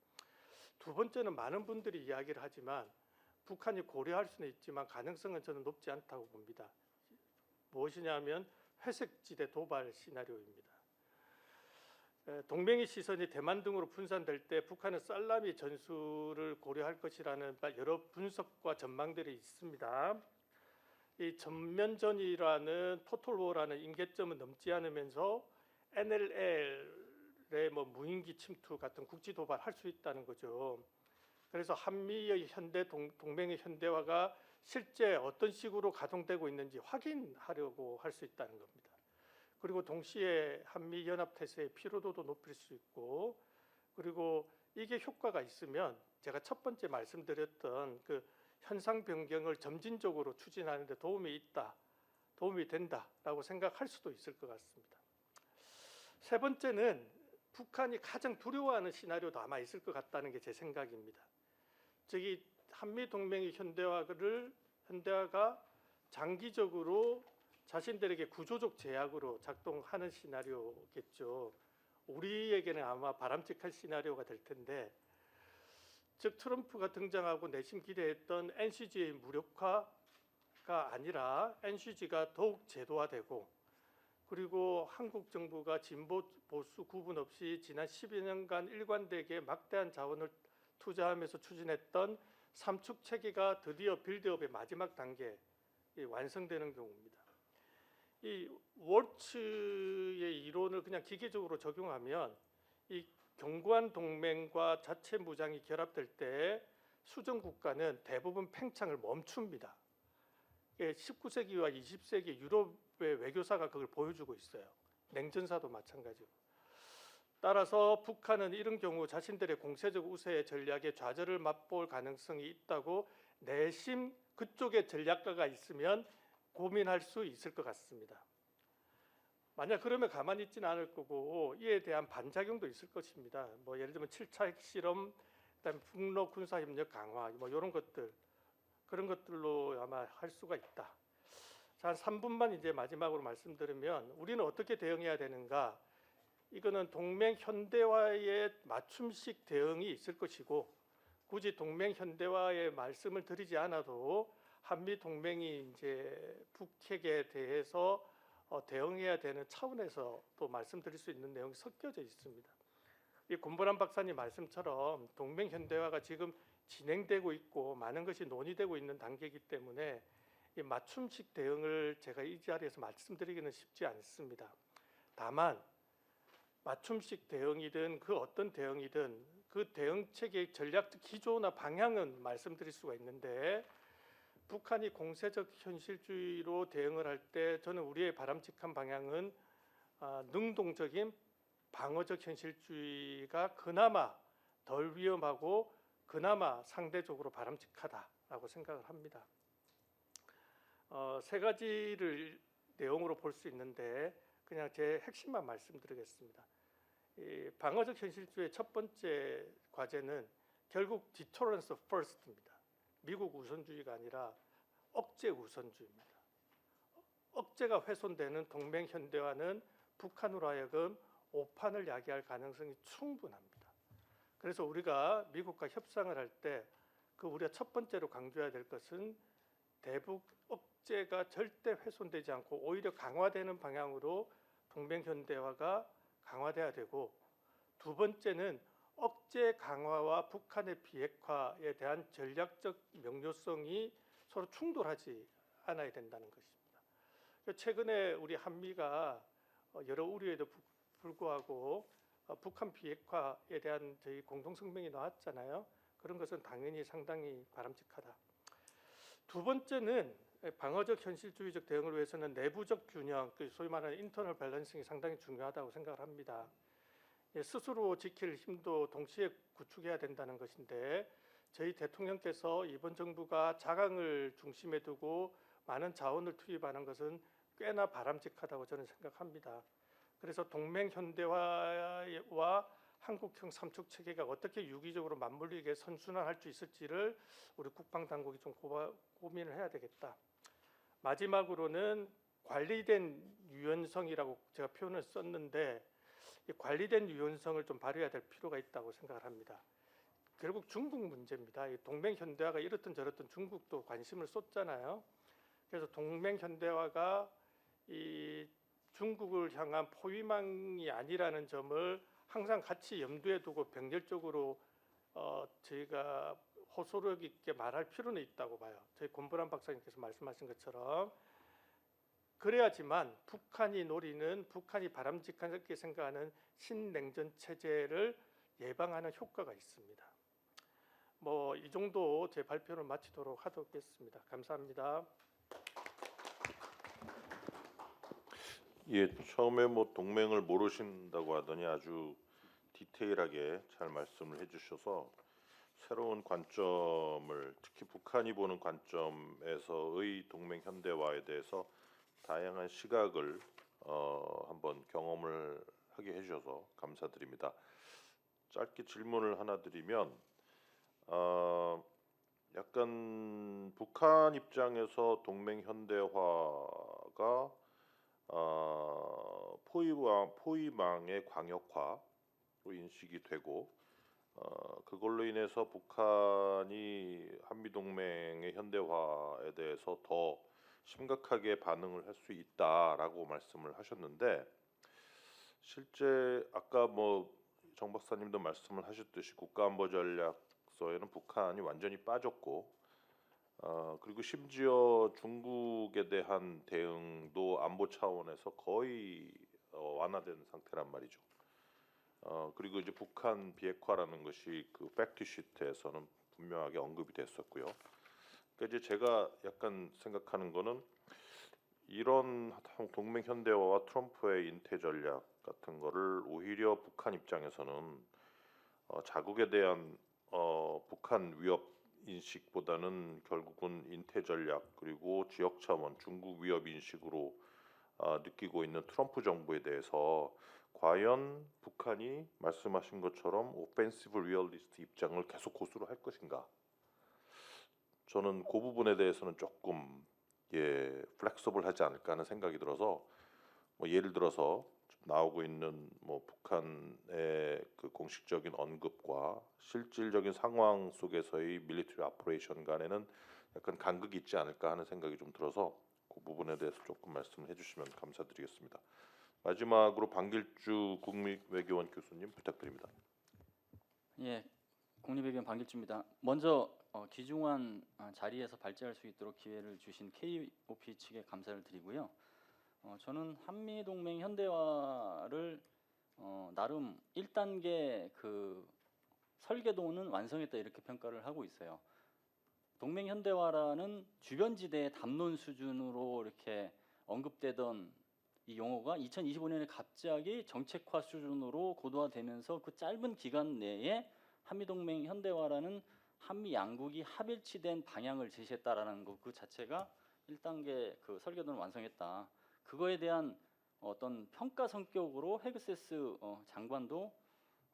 Speaker 3: 두 번째는 많은 분들이 이야기를 하지만 북한이 고려할 수는 있지만 가능성은 저는 높지 않다고 봅니다. 무엇이냐면 회색지대 도발 시나리오입니다. 동맹의 시선이 대만 등으로 분산될 때 북한은 살라미 전술을 고려할 것이라는 여러 분석과 전망들이 있습니다. 이 전면전이라는 토탈워라는 임계점은 넘지 않으면서 NLL의 뭐 무인기 침투 같은 국지 도발할 수 있다는 거죠. 그래서 한미의 동맹의 현대화가 실제 어떤 식으로 가동되고 있는지 확인하려고 할 수 있다는 겁니다. 그리고 동시에 한미 연합 태세의 피로도도 높일 수 있고, 그리고 이게 효과가 있으면 제가 첫 번째 말씀드렸던 그 현상 변경을 점진적으로 추진하는 데 도움이 된다라고 생각할 수도 있을 것 같습니다. 세 번째는 북한이 가장 두려워하는 시나리오도 아마 있을 것 같다는 게 제 생각입니다. 즉 한미 동맹의 현대화가 장기적으로 자신들에게 구조적 제약으로 작동하는 시나리오겠죠. 우리에게는 아마 바람직한 시나리오가 될 텐데, 즉 트럼프가 등장하고 내심 기대했던 NCG의 무력화가 아니라 NCG가 더욱 제도화되고, 그리고 한국 정부가 진보 보수 구분 없이 지난 10여 년간 일관되게 막대한 자원을 투자하면서 추진했던 삼축 체계가 드디어 빌드업의 마지막 단계에 완성되는 경우입니다. 이 월츠의 이론을 그냥 기계적으로 적용하면 이 견고한 동맹과 자체 무장이 결합될 때 수정 국가는 대부분 팽창을 멈춥니다. 19세기와 20세기 유럽의 외교사가 그걸 보여주고 있어요. 냉전사도 마찬가지고. 따라서 북한은 이런 경우 자신들의 공세적 우세 전략의 좌절을 맛볼 가능성이 있다고 내심 그쪽에 전략가가 있으면 고민할 수 있을 것 같습니다. 만약 그러면 가만히 있지는 않을 거고 이에 대한 반작용도 있을 것입니다. 뭐 예를 들면 7차 핵실험, 그다음에 북러 군사협력 강화, 뭐 이런 것들, 그런 것들로 아마 할 수가 있다. 자, 한 3분만 이제 마지막으로 말씀드리면 우리는 어떻게 대응해야 되는가? 이거는 동맹 현대화의 맞춤식 대응이 있을 것이고, 굳이 동맹 현대화의 말씀을 드리지 않아도 한미 동맹이 이제 북핵에 대해서 대응해야 되는 차원에서 또 말씀드릴 수 있는 내용이 섞여져 있습니다. 이 권보람 박사님 말씀처럼 동맹 현대화가 지금 진행되고 있고 많은 것이 논의되고 있는 단계이기 때문에 이 맞춤식 대응을 제가 이 자리에서 말씀드리기는 쉽지 않습니다. 다만 맞춤식 대응이든 그 어떤 대응이든 그 대응책의 전략적 기조나 방향은 말씀드릴 수가 있는데, 북한이 공세적 현실주의로 대응을 할 때 저는 우리의 바람직한 방향은 능동적인 방어적 현실주의가 그나마 덜 위험하고 그나마 상대적으로 바람직하다라고 생각을 합니다. 세 가지를 내용으로 볼 수 있는데 그냥 제 핵심만 말씀드리겠습니다. 이 방어적 현실주의의 첫 번째 과제는 결국 deterrence first입니다. 미국 우선주의가 아니라 억제 우선주의입니다. 억제가 훼손되는 동맹 현대화는 북한으로 하여금 오판을 야기할 가능성이 충분합니다. 그래서 우리가 미국과 협상을 할 때 그 우리가 첫 번째로 강조해야 될 것은 대북 억제가 절대 훼손되지 않고 오히려 강화되는 방향으로 동맹 현대화가 강화돼야 되고, 두 번째는 억제 강화와 북한의 비핵화에 대한 전략적 명료성이 서로 충돌하지 않아야 된다는 것입니다. 최근에 우리 한미가 여러 우려에도 불구하고 북한 비핵화에 대한 저희 공동성명이 나왔잖아요. 그런 것은 당연히 상당히 바람직하다. 두 번째는 방어적 현실주의적 대응을 위해서는 내부적 균형, 소위 말하는 인터널 밸런싱이 상당히 중요하다고 생각을 합니다. 스스로 지킬 힘도 동시에 구축해야 된다는 것인데, 저희 대통령께서 이번 정부가 자강을 중심에 두고 많은 자원을 투입하는 것은 꽤나 바람직하다고 저는 생각합니다. 그래서 동맹 현대화와 한국형 삼축 체계가 어떻게 유기적으로 맞물리게 선순환할 수 있을지를 우리 국방 당국이 좀 고민을 해야 되겠다. 마지막으로는 관리된 유연성이라고 제가 표현을 썼는데, 이 관리된 유연성을 좀 발휘해야 될 필요가 있다고 생각을 합니다. 결국 중국 문제입니다. 이 동맹 현대화가 이렇든 저렇든 중국도 관심을 쏟잖아요. 그래서 동맹 현대화가 이 중국을 향한 포위망이 아니라는 점을 항상 같이 염두에 두고 병렬적으로 저희가 호소력 있게 말할 필요는 있다고 봐요. 저희 권보람 박사님께서 말씀하신 것처럼 그래야지만 북한이 노리는, 북한이 바람직하게 생각하는 신냉전 체제를 예방하는 효과가 있습니다. 이 정도 제 발표를 마치도록 하겠습니다. 감사합니다.
Speaker 1: 예, 처음에 동맹을 모르신다고 하더니 아주 디테일하게 잘 말씀을 해주셔서 새로운 관점을, 특히 북한이 보는 관점에서의 동맹 현대화에 대해서 다양한 시각을 한번 경험을 하게 해주셔서 감사드립니다. 짧게 질문을 하나 드리면, 약간 북한 입장에서 동맹 현대화가 포위망의 광역화로 인식이 되고, 그걸로 인해서 북한이 한미동맹의 현대화에 대해서 더 심각하게 반응을 할 수 있다라고 말씀을 하셨는데, 실제 아까 정 박사님도 말씀을 하셨듯이 국가안보전략서에는 북한이 완전히 빠졌고, 그리고 심지어 중국에 대한 대응도 안보 차원에서 거의 완화된 상태란 말이죠. 그리고 이제 북한 비핵화라는 것이 그 팩트시트에서는 분명하게 언급이 됐었고요. 그러니까 이제 제가 약간 생각하는 거는, 이런 동맹 현대화와 트럼프의 인태 전략 같은 거를 오히려 북한 입장에서는 자국에 대한 북한 위협 인식보다는 결국은 인태 전략 그리고 지역 차원 중국 위협 인식으로 느끼고 있는 트럼프 정부에 대해서 과연 북한이 말씀하신 것처럼 오펜시브 리얼리스트 입장을 계속 고수를 할 것인가? 저는 그 부분에 대해서는 조금 플렉서블하지 않을까 하는 생각이 들어서, 예를 들어서 나오고 있는 북한의 그 공식적인 언급과 실질적인 상황 속에서의 밀리터리 오퍼레이션 간에는 약간 간극이 있지 않을까 하는 생각이 좀 들어서, 그 그 부분에 대해서 조금 말씀을 해주시면 감사드리겠습니다. 마지막으로 방길주 국립외교원 교수님 부탁드립니다.
Speaker 4: 예, 국립외교원 방길주입니다. 먼저 귀중한 자리에서 발제할 수 있도록 기회를 주신 KOP 측에 감사를 드리고요. 저는 한미동맹 현대화를 나름 1단계 그 설계도는 완성했다 이렇게 평가를 하고 있어요. 동맹 현대화라는 주변지대의 담론 수준으로 이렇게 언급되던 이 용어가 2025년에 갑자기 정책화 수준으로 고도화되면서 그 짧은 기간 내에 한미동맹 현대화라는 한미 양국이 합일치된 방향을 제시했다라는 것 그 자체가 1단계 그 설계도는 완성했다. 그거에 대한 어떤 평가 성격으로 헤그세스 장관도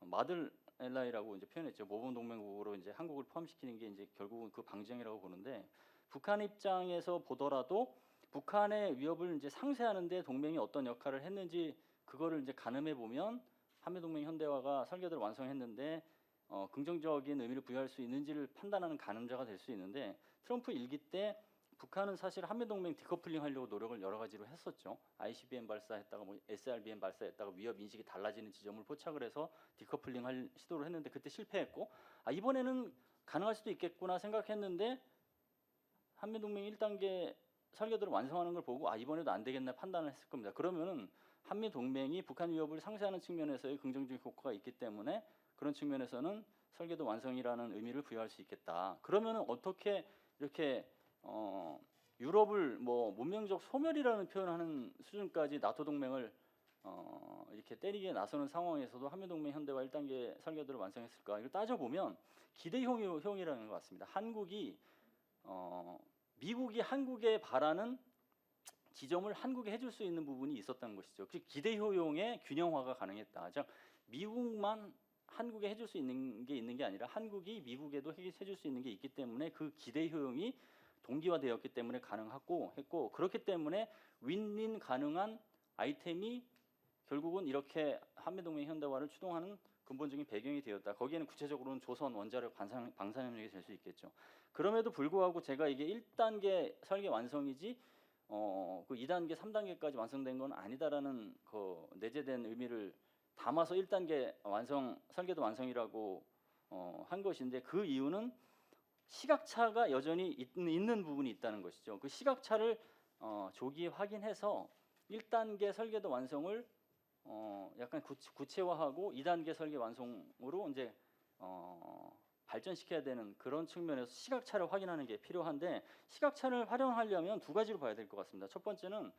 Speaker 4: 마들 엘라이라고 이제 표현했죠. 모범 동맹국으로 이제 한국을 포함시키는 게 이제 결국은 그 방증이라고 보는데 북한 입장에서 보더라도 북한의 위협을 이제 상쇄하는데 동맹이 어떤 역할을 했는지 그거를 이제 가늠해 보면 한미동맹 현대화가 설계도를 완성했는데 긍정적인 의미를 부여할 수 있는지를 판단하는 가늠자가 될 수 있는데 트럼프 일기 때 북한은 사실 한미동맹 디커플링 하려고 노력을 여러 가지로 했었죠. ICBM 발사했다가 뭐 SRBM 발사했다가 위협 인식이 달라지는 지점을 포착을 해서 디커플링 할 시도를 했는데 그때 실패했고 이번에는 가능할 수도 있겠구나 생각했는데 한미동맹 1단계 설계도를 완성하는 걸 보고 이번에도 안 되겠나 판단을 했을 겁니다. 그러면은 한미동맹이 북한 위협을 상쇄하는 측면에서의 긍정적인 효과가 있기 때문에 그런 측면에서는 설계도 완성이라는 의미를 부여할 수 있겠다. 그러면은 어떻게 이렇게 유럽을 뭐 문명적 소멸이라는 표현하는 수준까지 나토 동맹을 이렇게 때리게 나서는 상황에서도 한미동맹 현대화 1단계 설계도를 완성했을까? 이걸 따져보면 기대효용이라는 것 같습니다. 미국이 한국에 바라는 지점을 한국에 해줄 수 있는 부분이 있었다는 것이죠. 그 기대효용의 균형화가 가능했다. 즉 미국만 한국에 해줄 수 있는 게 아니라 한국이 미국에도 해줄 수 있는 게 있기 때문에 그 기대효용이 동기화되었기 때문에 가능하고 했고 그렇기 때문에 윈윈 가능한 아이템이 결국은 이렇게 한미동맹 현대화를 추동하는 근본적인 배경이 되었다. 거기에는 구체적으로는 조선 원자력 방산협력이 될 수 있겠죠. 그럼에도 불구하고 제가 이게 1단계 설계 완성이지 그 2단계, 3단계까지 완성된 건 아니다라는 그 내재된 의미를 담아서 1단계 완성 설계도 완성이라고 한 것인데 그 이유는 시각차가 여전히 있는 부분이 있다는 것이죠. 그 시각차를 조기에 확인해서 1단계 설계도 완성을 약간 구체화하고 2단계 설계 완성으로 이제 발전시켜야 되는 그런 측면에서 시각차를 확인하는 게 필요한데 시각차를 활용하려면 두 가지로 봐야 될 것 같습니다. 첫 번째는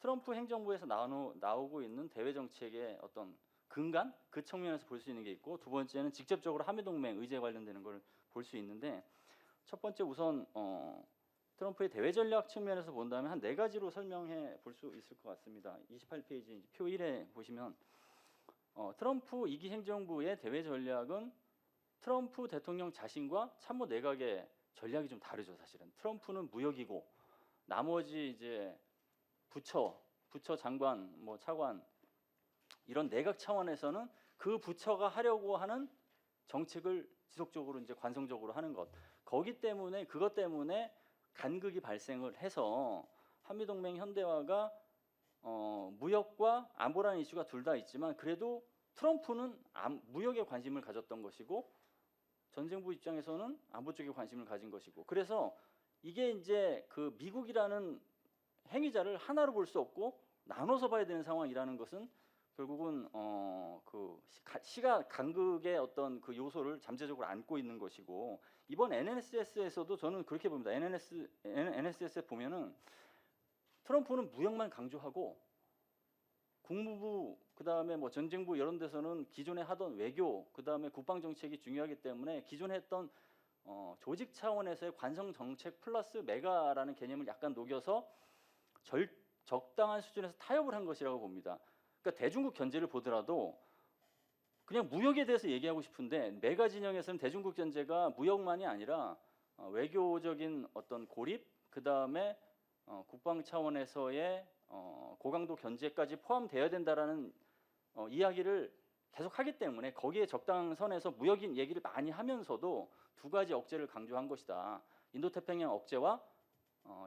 Speaker 4: 트럼프 행정부에서 나오고 있는 대외 정책의 어떤 근간 그 측면에서 볼 수 있는 게 있고 두 번째는 직접적으로 한미동맹 의제에 관련되는 걸 볼 수 있는데 첫 번째 우선 트럼프의 대외 전략 측면에서 본다면 한 네 가지로 설명해 볼 수 있을 것 같습니다. 28페이지 표 1에 보시면 트럼프 2기 행정부의 대외 전략은 트럼프 대통령 자신과 참모 내각의 전략이 좀 다르죠. 사실은 트럼프는 무역이고 나머지 이제 부처 장관 뭐 차관 이런 내각 차원에서는 그 부처가 하려고 하는 정책을 지속적으로 이제 관성적으로 하는 것 그것 때문에 간극이 발생을 해서 한미동맹 현대화가 무역과 안보라는 이슈가 둘 다 있지만 그래도 트럼프는 무역에 관심을 가졌던 것이고 전 정부 입장에서는 안보 쪽에 관심을 가진 것이고 그래서 이게 이제 그 미국이라는 행위자를 하나로 볼 수 없고 나눠서 봐야 되는 상황이라는 것은 결국은 그 시각 간극의 어떤 그 요소를 잠재적으로 안고 있는 것이고 이번 NSS에서도 저는 그렇게 봅니다. NSS에 보면은 트럼프는 무역만 강조하고 국무부 그다음에 뭐 전쟁부 이런 데서는 기존에 하던 외교 그다음에 국방 정책이 중요하기 때문에 기존에 했던 조직 차원에서의 관성 정책 플러스 메가라는 개념을 약간 녹여서 적당한 수준에서 타협을 한 것이라고 봅니다. 그러니까 대중국 견제를 보더라도 그냥 무역에 대해서 얘기하고 싶은데 메가 진영에서는 대중국 견제가 무역만이 아니라 외교적인 어떤 고립 그다음에 국방 차원에서의 고강도 견제까지 포함되어야 된다라는 이야기를 계속하기 때문에 거기에 적당한 선에서 무역인 얘기를 많이 하면서도 두 가지 억제를 강조한 것이다. 인도태평양 억제와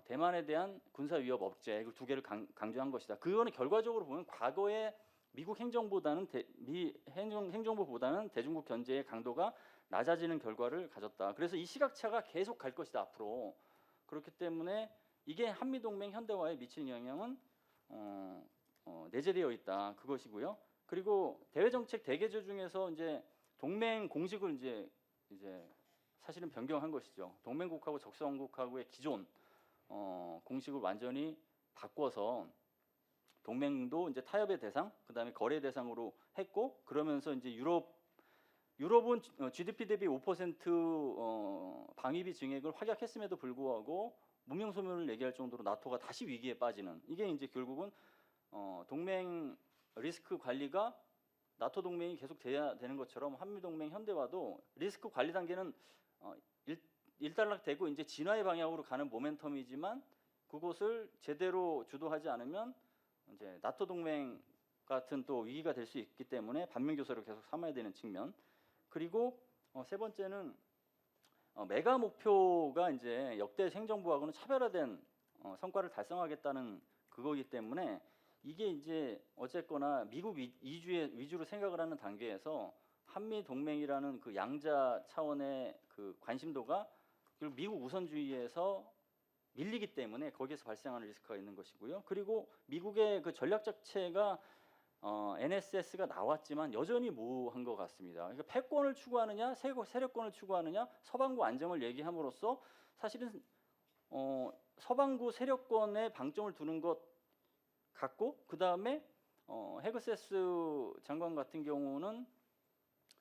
Speaker 4: 대만에 대한 군사 위협 억제 그 두 개를 강조한 것이다. 그거는 결과적으로 보면 과거에 미국 행정보다는 행정부보다는 대중국 견제의 강도가 낮아지는 결과를 가졌다. 그래서 이 시각차가 계속 갈 것이다 앞으로. 그렇기 때문에 이게 한미 동맹 현대화에 미치는 영향은 내재되어 있다. 그것이고요. 그리고 대외 정책 대개조 중에서 이제 동맹 공식을 이제 사실은 변경한 것이죠. 동맹국하고 적성국하고의 기존 공식을 완전히 바꿔서 동맹도 이제 타협의 대상, 그다음에 거래 대상으로 했고, 그러면서 이제 유럽은 GDP 대비 5% 방위비 증액을 확약했음에도 불구하고 무명 소멸을 얘기할 정도로 나토가 다시 위기에 빠지는, 이게 이제 결국은 동맹 리스크 관리가 나토 동맹이 계속 돼야 되는 것처럼 한미 동맹 현대화도 리스크 관리 단계는 일단락되고 이제 진화의 방향으로 가는 모멘텀이지만, 그것을 제대로 주도하지 않으면 이제 나토 동맹 같은 또 위기가 될 수 있기 때문에 반면 교사를 계속 삼아야 되는 측면. 그리고 세 번째는 메가 목표가 이제 역대 행정부하고는 차별화된 성과를 달성하겠다는 그거이기 때문에, 이게 이제 어쨌거나 미국 위주로 생각을 하는 단계에서 한미 동맹이라는 그 양자 차원의 그 관심도가 결국 미국 우선주의에서 밀리기 때문에 거기에서 발생하는 리스크가 있는 것이고요. 그리고 미국의 그 전략 자체가 NSS가 나왔지만 여전히 모호한 것 같습니다. 그러니까 패권을 추구하느냐, 세력권을 추구하느냐, 서방구 안정을 얘기함으로써 사실은 서방구 세력권에 방점을 두는 것 같고, 그 다음에 헤그세스 장관 같은 경우는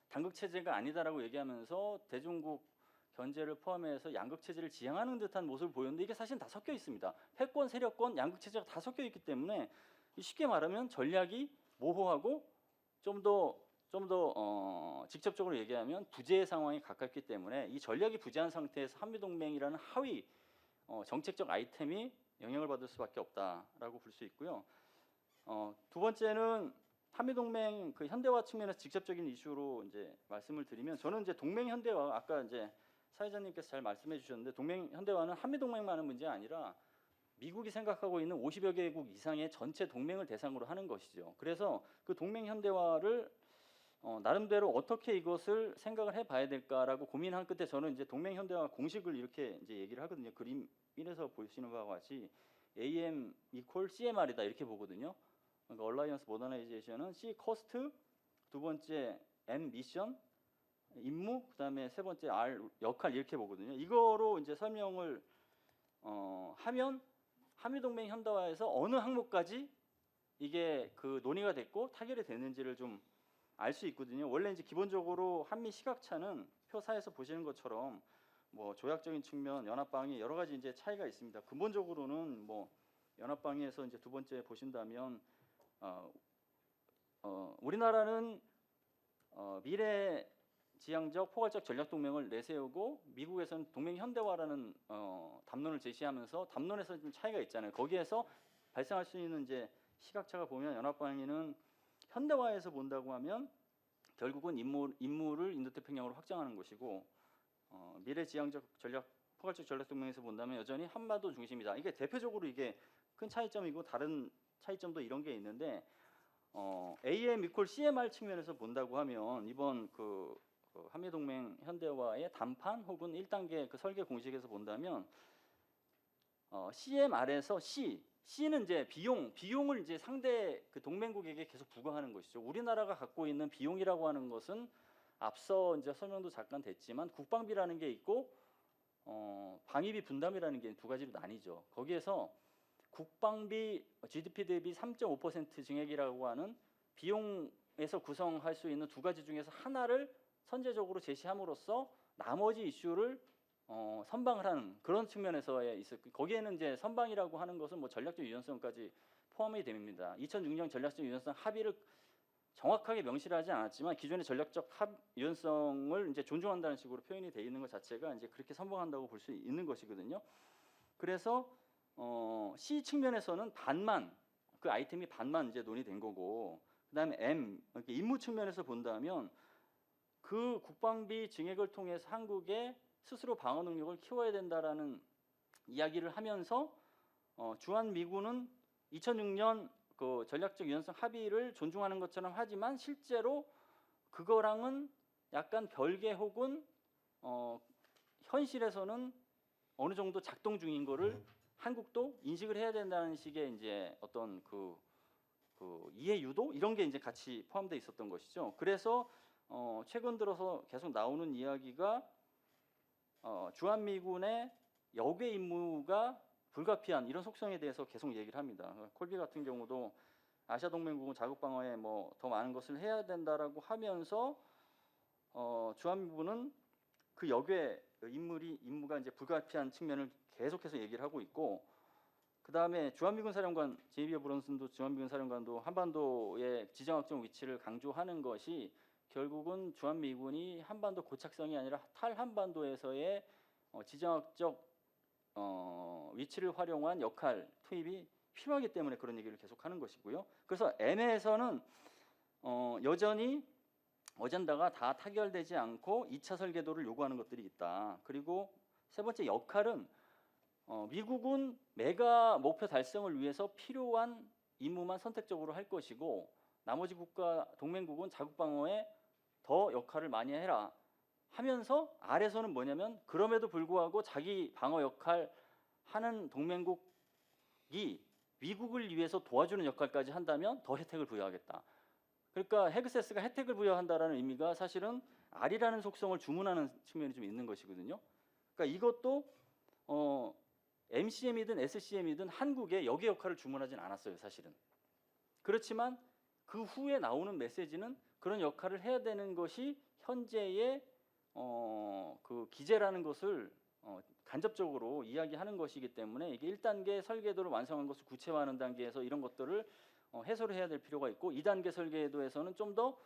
Speaker 4: 단극 체제가 아니다라고 얘기하면서 대중국 견제를 포함해서 양극 체제를 지향하는 듯한 모습을 보였는데, 이게 사실 다 섞여 있습니다. 패권, 세력권, 양극 체제가 다 섞여 있기 때문에 쉽게 말하면 전략이 모호하고 좀 더 직접적으로 얘기하면 부재 상황에 가깝기 때문에, 이 전략이 부재한 상태에서 한미 동맹이라는 하위 정책적 아이템이 영향을 받을 수밖에 없다라고 볼 수 있고요. 두 번째는 한미 동맹 그 현대화 측면에서 직접적인 이슈로 이제 말씀을 드리면, 저는 이제 동맹 현대화, 아까 이제 사회자님께서 잘 말씀해 주셨는데, 동맹 현대화는 한미 동맹만의 문제가 아니라 미국이 생각하고 있는 50여 개국 이상의 전체 동맹을 대상으로 하는 것이죠. 그래서 그 동맹 현대화를 나름대로 어떻게 이것을 생각을 해봐야 될까라고 고민한 끝에, 저는 이제 동맹 현대화 공식을 이렇게 이제 얘기를 하거든요. 그림 1에서 보시는 바와 같이 AM equal CMR이다 이렇게 보거든요. 그러니까 얼라이언스 모더나이제이션은 C 코스트, 두 번째 M 미션, 임무, 그다음에 세 번째 R 역할 이렇게 보거든요. 이거로 이제 설명을 하면 한미 동맹 현대화에서 어느 항목까지 이게 그 논의가 됐고 타결이 됐는지를 좀 알 수 있거든요. 원래 이제 기본적으로 한미 시각차는 표사에서 보시는 것처럼 뭐 조약적인 측면, 연합방위 여러 가지 이제 차이가 있습니다. 근본적으로는 뭐 연합방위에서 이제 두 번째 보신다면 우리나라는 미래 지향적 포괄적 전략 동맹을 내세우고, 미국에서는 동맹 현대화라는 담론을 제시하면서 담론에서 좀 차이가 있잖아요. 거기에서 발생할 수 있는 이제 시각차가 보면, 연합방위는 현대화에서 본다고 하면 결국은 임무를 인도태평양으로 확장하는 것이고, 미래 지향적 전략 포괄적 전략 동맹에서 본다면 여전히 한반도 중심이다. 이게 대표적으로 이게 큰 차이점이고, 다른 차이점도 이런 게 있는데, AM equal CMR 측면에서 본다고 하면 이번 그 한미 동맹 현대화의 단판 혹은 1단계 그 설계 공식에서 본다면 CMR에서 C는 이제 비용을 이제 상대 그 동맹국에게 계속 부과하는 것이죠. 우리나라가 갖고 있는 비용이라고 하는 것은 앞서 이제 설명도 잠깐 됐지만 국방비라는 게 있고 방위비 분담이라는 게 두 가지로 나뉘죠. 거기에서 국방비 GDP 대비 3.5% 증액이라고 하는 비용에서 구성할 수 있는 두 가지 중에서 하나를 선제적으로 제시함으로써 나머지 이슈를 선방을 하는 그런 측면에서의 있었고, 거기에는 이제 선방이라고 하는 것은 뭐 전략적 유연성까지 포함이 됩니다. 2006년 전략적 유연성 합의를 정확하게 명시를 하지 않았지만 기존의 전략적 유연성을 이제 존중한다는 식으로 표현이 되어 있는 것 자체가 이제 그렇게 선봉한다고 볼 수 있는 것이거든요. 그래서 C 측면에서는 반만, 그 아이템이 반만 이제 논의된 거고, 그다음에 M 이렇게 임무 측면에서 본다면 그 국방비 증액을 통해서 한국의 스스로 방어 능력을 키워야 된다라는 이야기를 하면서 주한 미군은 2006년 그 전략적 유연성 합의를 존중하는 것처럼 하지만 실제로 그거랑은 약간 별개 혹은 현실에서는 어느 정도 작동 중인 거를 한국도 인식을 해야 된다는 식의 이제 어떤 그 이해 유도 이런 게 이제 같이 포함되어 있었던 것이죠. 그래서 최근 들어서 계속 나오는 이야기가 주한미군의 역외 임무가 불가피한 이런 속성에 대해서 계속 얘기를 합니다. 콜비 같은 경우도 아시아 동맹국은 자국 방어에 뭐 더 많은 것을 해야 된다라고 하면서 주한미군은 그 역외 임무가 이제 불가피한 측면을 계속해서 얘기를 하고 있고, 그 다음에 주한미군 사령관 제이비어 브런슨도 주한미군 사령관도 한반도의 지정학적 위치를 강조하는 것이 결국은 주한미군이 한반도 고착성이 아니라 탈한반도에서의 지정학적 위치를 활용한 역할 투입이 필요하기 때문에 그런 얘기를 계속하는 것이고요. 그래서 M에서는 여전히 어젠다가 다 타결되지 않고 2차 설계도를 요구하는 것들이 있다. 그리고 세 번째 역할은 미국은 메가 목표 달성을 위해서 필요한 임무만 선택적으로 할 것이고 나머지 국가 동맹국은 자국 방어에 더 역할을 많이 해라 하면서 아래서는 뭐냐면 그럼에도 불구하고 자기 방어 역할 하는 동맹국이 미국을 위해서 도와주는 역할까지 한다면 더 혜택을 부여하겠다. 그러니까 헤그세스가 혜택을 부여한다라는 의미가 사실은 R이라는 속성을 주문하는 측면이 좀 있는 것이거든요. 그러니까 이것도 MCM이든 SCM이든 한국에 역의 역할을 주문하진 않았어요, 사실은. 그렇지만 그 후에 나오는 메시지는 그런 역할을 해야 되는 것이 현재의 그 기제라는 것을 간접적으로 이야기하는 것이기 때문에 이게 1단계 설계도를 완성한 것을 구체화하는 단계에서 이런 것들을 해소를 해야 될 필요가 있고 2단계 설계도에서는 좀 더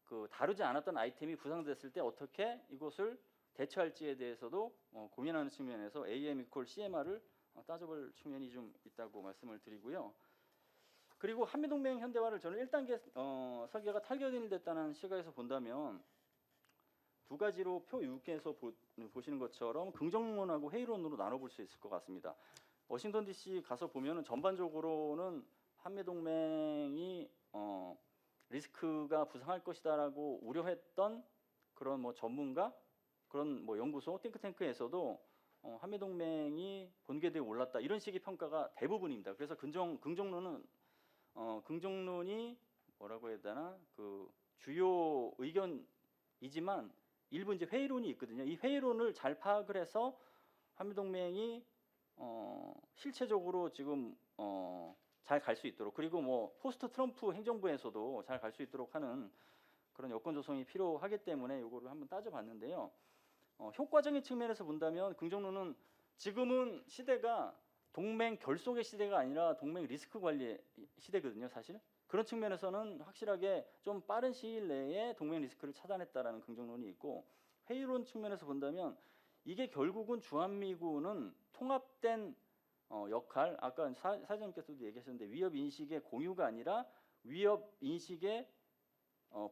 Speaker 4: 그 다루지 않았던 아이템이 부상됐을 때 어떻게 이것을 대처할지에 대해서도 고민하는 측면에서 AM 이퀄 CMR을 따져볼 측면이 좀 있다고 말씀을 드리고요. 그리고 한미동맹 현대화를 저는 1단계 설계가 타결됐다는 시각에서 본다면 두 가지로 표 6에서 보시는 것처럼 긍정론하고 회의론으로 나눠볼 수 있을 것 같습니다. 워싱턴 DC 가서 보면은 전반적으로는 한미동맹이 리스크가 부상할 것이다라고 우려했던 그런 뭐 전문가 그런 뭐 연구소 띵크탱크에서도 한미동맹이 본궤도에 올랐다 이런 식의 평가가 대부분입니다. 그래서 긍정론은 긍정론이 뭐라고 해야 되나 그 주요 의견이지만 일부 이제 회의론이 있거든요. 이 회의론을 잘 파악을 해서 한미동맹이 실체적으로 지금 잘 갈 수 있도록 그리고 뭐 포스트 트럼프 행정부에서도 잘 갈 수 있도록 하는 그런 여건 조성이 필요하기 때문에 이거를 한번 따져봤는데요. 효과적인 측면에서 본다면 긍정론은 지금은 시대가 동맹 결속의 시대가 아니라 동맹 리스크 관리의 시대거든요, 사실. 그런 측면에서는 확실하게 좀 빠른 시일 내에 동맹 리스크를 차단했다라는 긍정론이 있고 회의론 측면에서 본다면 이게 결국은 주한미군은 통합된 역할 아까 사장님께서도 얘기하셨는데 위협 인식의 공유가 아니라 위협 인식의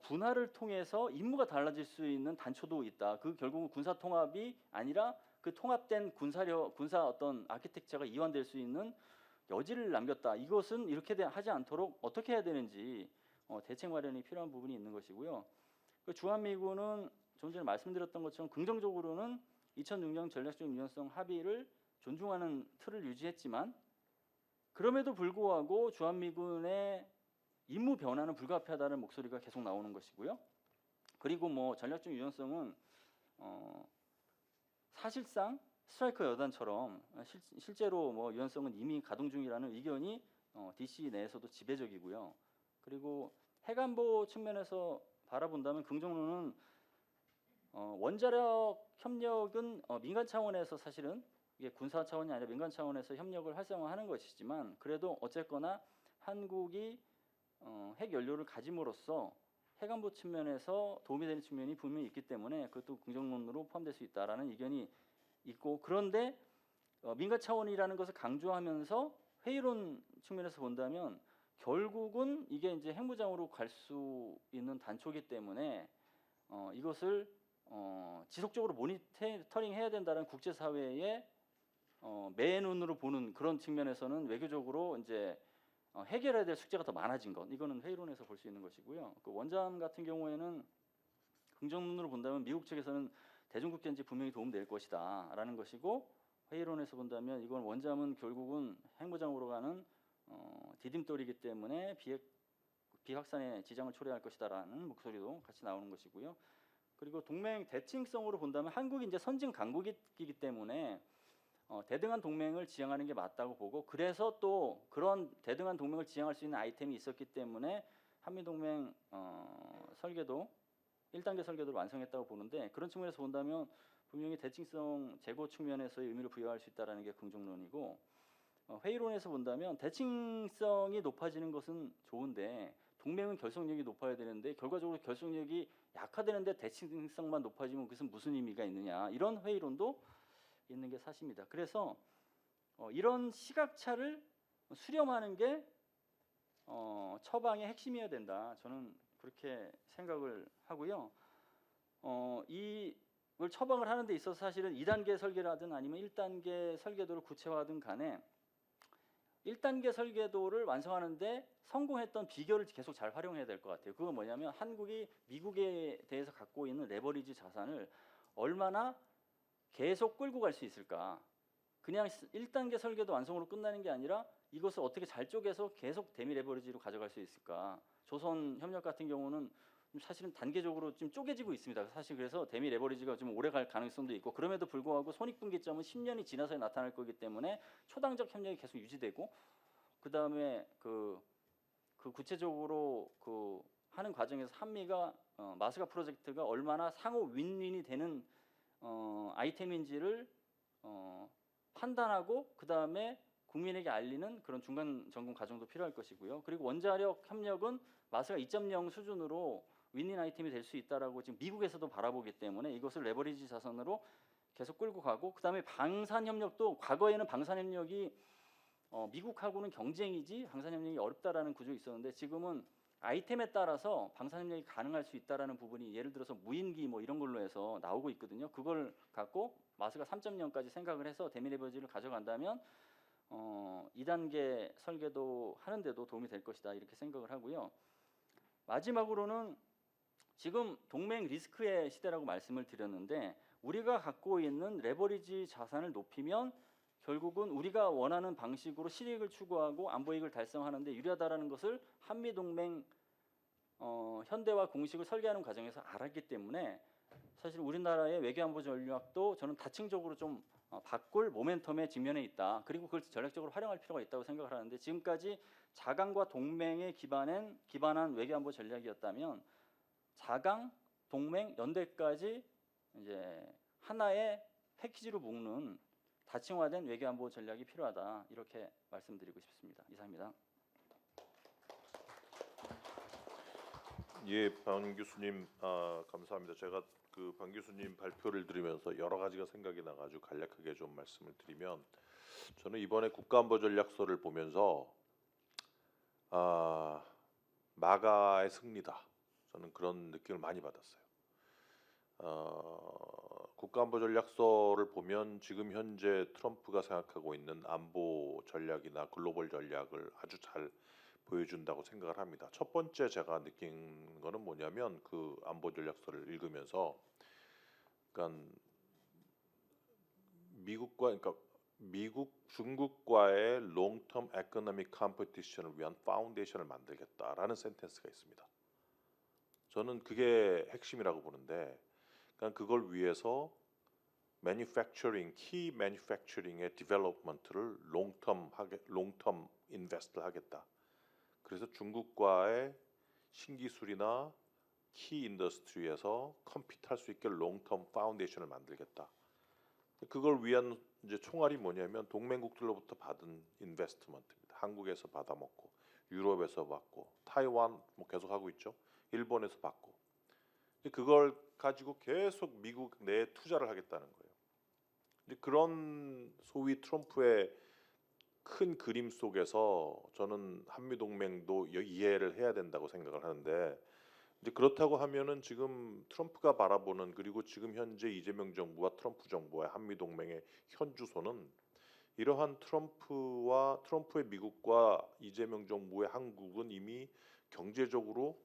Speaker 4: 분할을 통해서 임무가 달라질 수 있는 단초도 있다. 그 결국은 군사 통합이 아니라 그 통합된 군사 어떤 아키텍처가 이완될 수 있는 여지를 남겼다. 이것은 이렇게 하지 않도록 어떻게 해야 되는지 대책 마련이 필요한 부분이 있는 것이고요. 그 주한미군은 좀 전에 말씀드렸던 것처럼 긍정적으로는 2006년 전략적 유연성 합의를 존중하는 틀을 유지했지만 그럼에도 불구하고 주한미군의 임무 변화는 불가피하다는 목소리가 계속 나오는 것이고요. 그리고 뭐 전략적 유연성은 사실상 스트라이커 여단처럼 실제로 뭐 유연성은 이미 가동 중이라는 의견이 DC 내에서도 지배적이고요. 그리고 해관보 측면에서 바라본다면 긍정론은 원자력 협력은 민간 차원에서 사실은 이게 군사 차원이 아니라 민간 차원에서 협력을 활성화하는 것이지만 그래도 어쨌거나 한국이 핵 연료를 가짐으로써 해관보 측면에서 도움이 되는 측면이 분명히 있기 때문에 그것도 긍정론으로 포함될 수 있다라는 의견이 있고 그런데 민간 차원이라는 것을 강조하면서 회의론 측면에서 본다면 결국은 이게 이제 핵무장으로 갈 수 있는 단초이기 때문에 이것을 지속적으로 모니터링해야 된다는 국제사회의 맨눈으로 보는 그런 측면에서는 외교적으로 이제 해결해야 될 숙제가 더 많아진 것, 이거는 회의론에서 볼 수 있는 것이고요. 그 원잠 같은 경우에는 긍정론으로 본다면 미국 측에서는 대중국 견지 분명히 도움될 것이다라는 것이고, 회의론에서 본다면 이건 원잠은 결국은 핵무장으로 가는 디딤돌이기 때문에 비확산에 지장을 초래할 것이다라는 목소리도 같이 나오는 것이고요. 그리고 동맹 대칭성으로 본다면 한국이 이제 선진 강국이기 때문에 대등한 동맹을 지향하는 게 맞다고 보고, 그래서 또 그런 대등한 동맹을 지향할 수 있는 아이템이 있었기 때문에 한미동맹 설계도 1단계 설계도를 완성했다고 보는데, 그런 측면에서 본다면 분명히 대칭성 제고 측면에서의 의미를 부여할 수 있다는 게 긍정론이고, 회의론에서 본다면 대칭성이 높아지는 것은 좋은데 동맹은 결속력이 높아야 되는데 결과적으로 결속력이 약화되는데 대칭성만 높아지면 그것은 무슨 의미가 있느냐, 이런 회의론도 있는 게 사실입니다. 그래서 이런 시각차를 수렴하는 게 처방의 핵심이어야 된다, 저는 그렇게 생각을 하고요. 이걸 처방을 하는 데 있어서 사실은 2단계 설계라든 아니면 1단계 설계도를 구체화하든 간에 1단계 설계도를 완성하는데 성공했던 비결을 계속 잘 활용해야 될 것 같아요. 그건 뭐냐면 한국이 미국에 대해서 갖고 있는 레버리지 자산을 얼마나 계속 끌고 갈 수 있을까. 그냥 1단계 설계도 완성으로 끝나는 게 아니라 이것을 어떻게 잘 쪼개서 계속 대미 레버리지로 가져갈 수 있을까. 조선 협력 같은 경우는 사실은 단계적으로 좀 쪼개지고 있습니다. 사실 그래서 대미 레버리지가 좀 오래 갈 가능성도 있고, 그럼에도 불구하고 손익분기점은 10년이 지나서야 나타날 거기 때문에 초당적 협력이 계속 유지되고, 그 다음에 그 구체적으로 그 하는 과정에서 한미가 마스가 프로젝트가 얼마나 상호 윈윈이 되는 아이템인지를 판단하고 그 다음에 국민에게 알리는 그런 중간 점검 과정도 필요할 것이고요. 그리고 원자력 협력은 마스가 2.0 수준으로 윈윈 아이템이 될 수 있다라고 지금 미국에서도 바라보기 때문에 이것을 레버리지 자산으로 계속 끌고 가고, 그 다음에 방산 협력도 과거에는 방산 협력이 미국하고는 경쟁이지 방산 협력이 어렵다라는 구조가 있었는데, 지금은 아이템에 따라서 방산 협력이 가능할 수 있다라는 부분이 예를 들어서 무인기 뭐 이런 걸로 해서 나오고 있거든요. 그걸 갖고 마스가 3.0까지 생각을 해서 대미 레버리지를 가져간다면 2단계 설계도 하는데도 도움이 될 것이다, 이렇게 생각을 하고요. 마지막으로는 지금 동맹 리스크의 시대라고 말씀을 드렸는데, 우리가 갖고 있는 레버리지 자산을 높이면 결국은 우리가 원하는 방식으로 실익을 추구하고 안보이익을 달성하는 데 유리하다라는 것을 한미동맹 현대화 공식을 설계하는 과정에서 알았기 때문에 사실 우리나라의 외교안보 전략도 저는 다층적으로 좀 바꿀 모멘텀에 직면해 있다. 그리고 그걸 전략적으로 활용할 필요가 있다고 생각을 하는데, 지금까지 자강과 동맹에 기반한 외교안보 전략이었다면 자강, 동맹, 연대까지 이제 하나의 패키지로 묶는 다층화된 외교안보 전략이 필요하다, 이렇게 말씀드리고 싶습니다. 이상입니다.
Speaker 1: 예, 방 교수님 감사합니다. 제가 그 방 교수님 발표를 들으면서 여러 가지가 생각이 나가지고 간략하게 좀 말씀을 드리면, 저는 이번에 국가안보전략서를 보면서 마가의 승리다, 저는 그런 느낌을 많이 받았어요. 국가안보전략서를 보면 지금 현재 트럼프가 생각하고 있는 안보 전략이나 글로벌 전략을 아주 잘 보여준다고 생각을 합니다. 첫 번째 제가 느낀 거는 뭐냐면, 그 안보 전략서를 읽으면서, 그러니까 미국 중국과의 롱텀 에코노믹 컴피티션을 위한 파운데이션을 만들겠다라는 센텐스가 있습니다. 저는 그게 핵심이라고 보는데, 그러니까 그걸 위해서 키 매니팩처링의 디벨롭먼트를 롱텀 인베스트를 하겠다. 그래서 중국과의 신기술이나 키 인더스트리에서 컴피트할 수 있게 롱텀 파운데이션을 만들겠다. 그걸 위한 이제 총알이 뭐냐면 동맹국들로부터 받은 인베스트먼트입니다. 한국에서 받아먹고, 유럽에서 받고, 타이완 뭐 계속 하고 있죠. 일본에서 받고. 그걸 가지고 계속 미국 내에 투자를 하겠다는 거예요. 이제 그런 소위 트럼프의 큰 그림 속에서 저는 한미 동맹도 이해를 해야 된다고 생각을 하는데, 이제 그렇다고 하면은 지금 트럼프가 바라보는, 그리고 지금 현재 이재명 정부와 트럼프 정부의 한미 동맹의 현 주소는 이러한 트럼프의 미국과 이재명 정부의 한국은 이미 경제적으로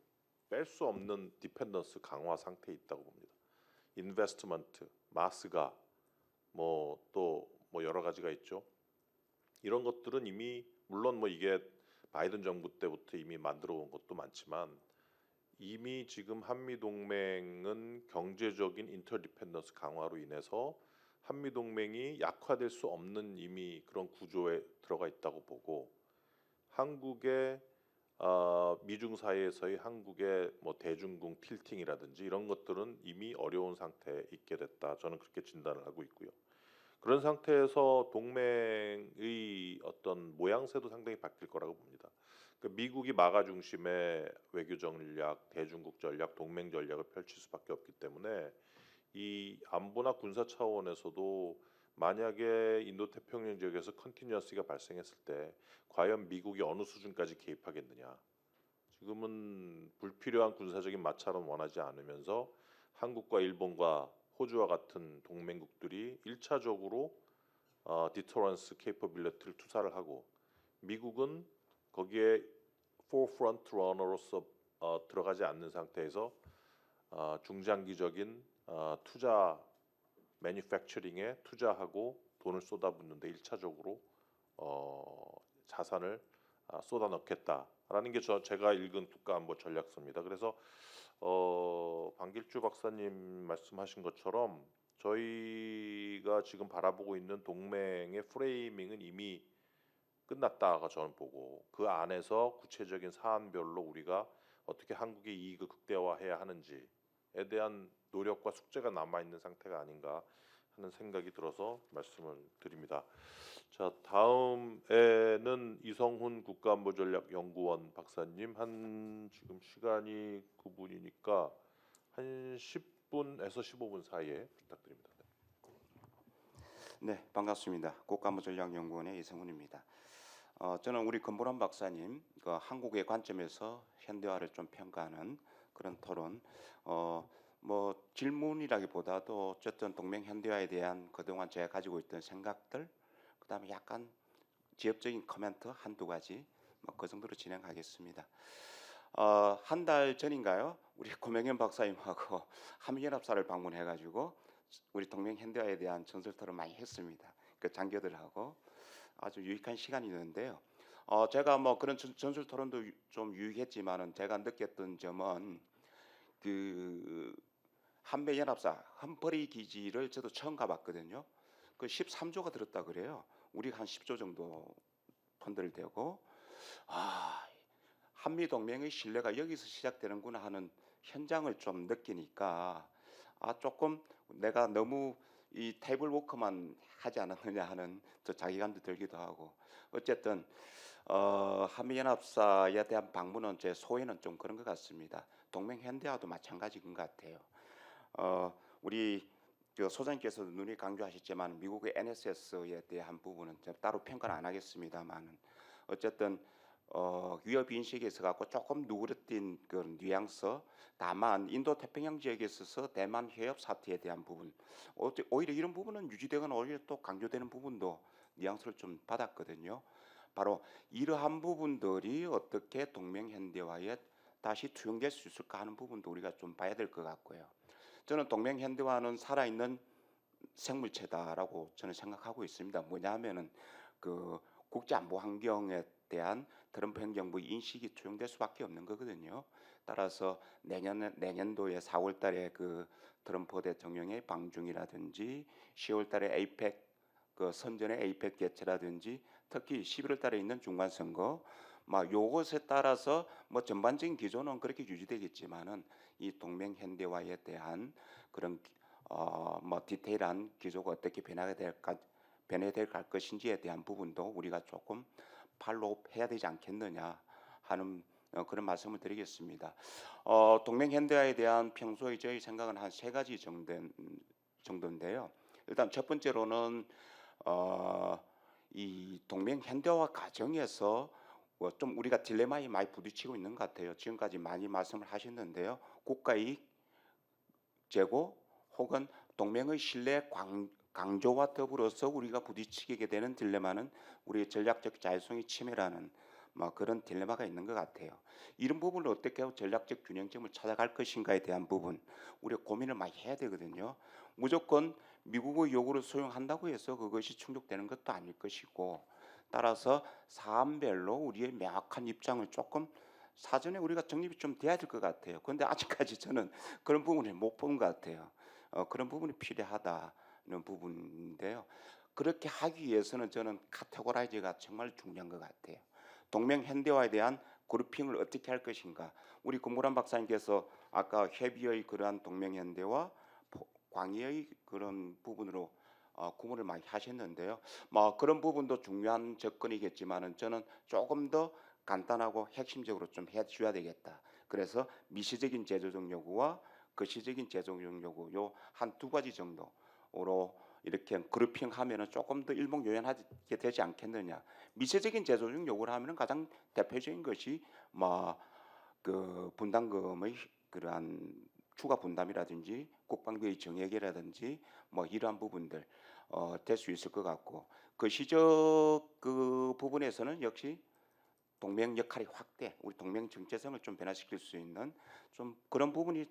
Speaker 1: 뺄 수 없는 디펜던스 강화 상태에 있다고 봅니다. 인베스트먼트, 마스가 또 여러 가지가 있죠. 이런 것들은 이미 물론 이게 바이든 정부 때부터 이미 만들어 온 것도 많지만 이미 지금 한미 동맹은 경제적인 인터디펜던스 강화로 인해서 한미 동맹이 약화될 수 없는 이미 그런 구조에 들어가 있다고 보고 한국의 미중 사이에서의 한국의 대중궁 틸팅이라든지 이런 것들은 이미 어려운 상태에 있게 됐다. 저는 그렇게 진단을 하고 있고요. 그런 상태에서 동맹의 어떤 모양새도 상당히 바뀔 거라고 봅니다. 미국이 마가 중심의 외교 전략, 대중국 전략, 동맹 전략을 펼칠 수밖에 없기 때문에 이 안보나 군사 차원에서도 만약에 인도태평양 지역에서 컨티뉴어스가 발생했을 때 과연 미국이 어느 수준까지 개입하겠느냐. 지금은 불필요한 군사적인 마찰은 원하지 않으면서 한국과 일본과 호주와 같은 동맹국들이 1차적으로 디터런스 케이퍼빌리티를 투사를 하고 미국은 거기에 포프런트 러너로서 들어가지 않는 상태에서 중장기적인 투자 매니팩처링에 투자하고 돈을 쏟아붓는데 1차적으로 자산을 쏟아넣겠다라는 게 제가 읽은 국가안보 전략서입니다. 그래서 방길주 박사님 말씀하신 것처럼 저희가 지금 바라보고 있는 동맹의 프레이밍은 이미 끝났다가 저는 보고 그 안에서 구체적인 사안별로 우리가 어떻게 한국의 이익을 극대화해야 하는지에 대한 노력과 숙제가 남아있는 상태가 아닌가 하는 생각이 들어서 말씀을 드립니다. 자, 다음에는 이성훈 국가안보전략연구원 박사님 지금 시간이 9분이니까 한 10분에서 15분 사이에 부탁드립니다.
Speaker 5: 네, 반갑습니다. 국가안보전략연구원의 이성훈입니다. 저는 우리 권보람 박사님 한국의 관점에서 현대화를 좀 평가하는 그런 토론, 질문이라기보다도 어쨌든 동맹 현대화에 대한 그동안 제가 가지고 있던 생각들, 그다음에 약간 지엽적인 코멘트 한두 가지 그 정도로 진행하겠습니다. 한 달 전인가요? 우리 고명현 박사님하고 한미연합사를 방문해가지고 우리 동맹 현대화에 대한 전설 토론 많이 했습니다. 그 장교들하고 아주 유익한 시간이었는데요. 제가 그런 전술 토론도 좀 유익했지만은 제가 느꼈던 점은 그 한미연합사 한퍼리 기지를 저도 처음 가봤거든요. 그 13조가 들었다 그래요. 우리가 한 10조 정도 펀드를 대고 한미 동맹의 신뢰가 여기서 시작되는구나 하는 현장을 좀 느끼니까 조금 내가 너무 이 테이블 워크만 하지 않았느냐 하는 저 자기감도 들기도 하고 어쨌든 한미연합사에 대한 방문은 제 소회는 좀 그런 것 같습니다. 동맹 현대화도 마찬가지인 것 같아요. 우리 소장님께서도 눈이 강조하셨지만 미국의 NSS에 대한 부분은 따로 평가는 안 하겠습니다만 어쨌든 위협 인식에서 갖고 조금 누그러뜨린 그런 뉘앙스. 다만 인도 태평양 지역에 있어서 대만 해협 사태에 대한 부분, 오히려 이런 부분은 유지되거나 오히려 또 강조되는 부분도 뉘앙스를 좀 받았거든요. 바로 이러한 부분들이 어떻게 동맹 현대화에 다시 투영될 수 있을까 하는 부분도 우리가 좀 봐야 될 것 같고요. 저는 동맹 현대화는 살아있는 생물체다라고 저는 생각하고 있습니다. 뭐냐면은 그 국제 안보 환경에 대한 트럼프 행정부의 인식이 투영될 수밖에 없는 거거든요. 따라서 내년도에 4월달에 그 트럼프 대통령의 방중이라든지 10월달에 에이펙 선전의 에이펙 개최라든지 특히 11월달에 있는 중간 선거, 요것에 따라서 전반적인 기조는 그렇게 유지되겠지만은 이 동맹 현대화에 대한 그런 디테일한 기조가 어떻게 변화될 것인지에 대한 부분도 우리가 조금 팔로우해야 되지 않겠느냐 하는 그런 말씀을 드리겠습니다. 동맹 현대화에 대한 평소에 저희 생각은 한 세 가지 정도인데요. 일단 첫 번째로는 이 동맹 현대화 과정에서 좀 우리가 딜레마에 많이 부딪히고 있는 것 같아요. 지금까지 많이 말씀을 하셨는데요. 국가이익 제고 혹은 동맹의 신뢰 강조와 더불어서 우리가 부딪히게 되는 딜레마는 우리의 전략적 자율성의 침해라는 그런 딜레마가 있는 것 같아요. 이런 부분을 어떻게 하고 전략적 균형점을 찾아갈 것인가에 대한 부분 우리가 고민을 많이 해야 되거든요. 무조건 미국의 요구를 수용한다고 해서 그것이 충족되는 것도 아닐 것이고, 따라서 사안별로 우리의 명확한 입장을 조금 사전에 우리가 정립이 좀 돼야 될 것 같아요. 그런데 아직까지 저는 그런 부분을 못 본 것 같아요. 그런 부분이 필요하다는 부분인데요. 그렇게 하기 위해서는 저는 카테고라이즈가 정말 중요한 것 같아요. 동맹 현대화에 대한 그룹핑을 어떻게 할 것인가. 우리 금무란 박사님께서 아까 회비의 그러한 동맹 현대화, 광의의 그런 부분으로 구분을 많이 하셨는데요. 그런 부분도 중요한 접근이겠지만은 저는 조금 더 간단하고 핵심적으로 좀 해줘야 되겠다. 그래서 미시적인 제조적 요구와 거시적인 제조적 요구 요 한 두 가지 정도로 이렇게 그룹핑하면은 조금 더 일목요연하게 되지 않겠느냐. 미세적인 제조적 요구를 하면은 가장 대표적인 것이 그 분담금의 그러한 추가 분담이라든지 국방비의 정액이라든지 이러한 부분들 될 수 있을 것 같고, 거시적 그 부분에서는 역시 동맹 역할의 확대, 우리 동맹 정체성을 좀 변화시킬 수 있는 좀 그런 부분으로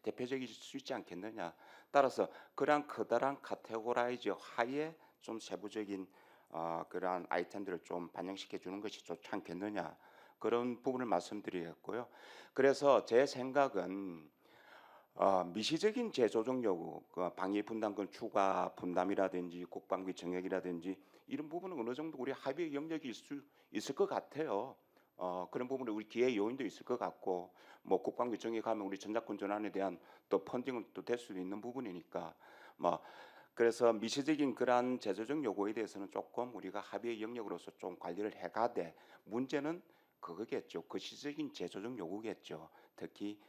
Speaker 5: 대표적일 수 있지 않겠느냐. 따라서 그러한 커다란 카테고라이즈 하에 좀 세부적인 그러한 아이템들을 좀 반영시켜 주는 것이 좋지 않겠느냐, 그런 부분을 말씀드리겠고요. 그래서 제 생각은 미시적인 재조정 요구, 그 방위 분담금 추가 분담이라든지 국방비 정액이라든지 이런 부분은 어느 정도 우리 합의 영역이 있을 것 같아요. 그런 부분에 우리 기회 요인도 있을 것 같고, 국방비 정액하면 우리 전작권 전환에 대한 또 펀딩은 또 될 수도 있는 부분이니까 그래서 미시적인 그러한 재조정 요구에 대해서는 조금 우리가 합의의 영역으로서 좀 관리를 해가되, 문제는 그거겠죠. 거시적인 재조정 요구겠죠. 특히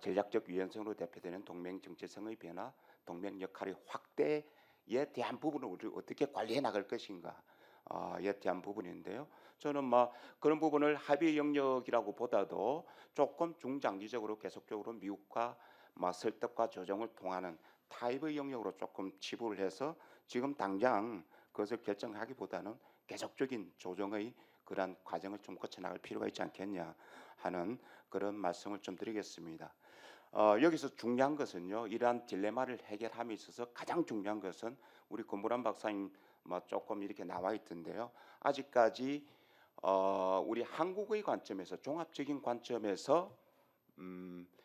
Speaker 5: 전략적 유연성으로 대표되는 동맹 정체성의 변화, 동맹 역할의 확대에 대한 부분을 우리 어떻게 관리해 나갈 것인가에 대한 부분인데요. 저는 그런 부분을 합의 영역이라고 보다도 조금 중장기적으로 계속적으로 미국과 설득과 조정을 통하는 타입의 영역으로 조금 치부를 해서 지금 당장 그것을 결정하기보다는 계속적인 조정의 그러한 과정을 좀 거쳐 나갈 필요가 있지 않겠냐 하는 그런 말씀을 좀 드리겠습니다. 여기서 중요한 것은요, 이러한 딜레마를 해결함에 있어서 가장 중요한 것은 우리 권보람 박사님 조금 이렇게 나와 있던데요. 아직까지 우리 한국의 관점에서, 종합적인 관점에서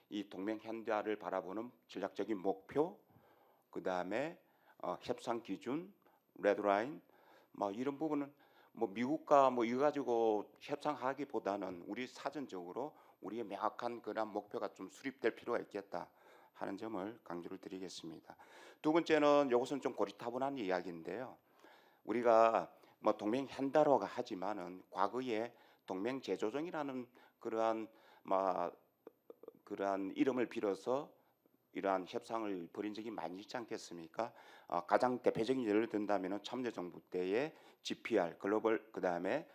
Speaker 5: 이 동맹 현대화를 바라보는 전략적인 목표, 그 다음에 협상 기준, 레드라인, 이런 부분은 미국과 이거 가지고 협상하기보다는 우리 사전적으로 우리의 명확한 그런 목표가 좀 수립될 필요가 있겠다 하는 점을 강조를 드리겠습니다. 두 번째는 이것은 좀 고리타분한 이야기인데요. 우리가 동맹 현대화가 하지만은 과거에 동맹 재조정이라는 그러한 이름을 빌어서 이러한 협상을 벌인 적이 많이 있지 않겠습니까? 가장 대표적인 예를 든다면은 참여정부 때의 GPR 글로벌, 그 다음에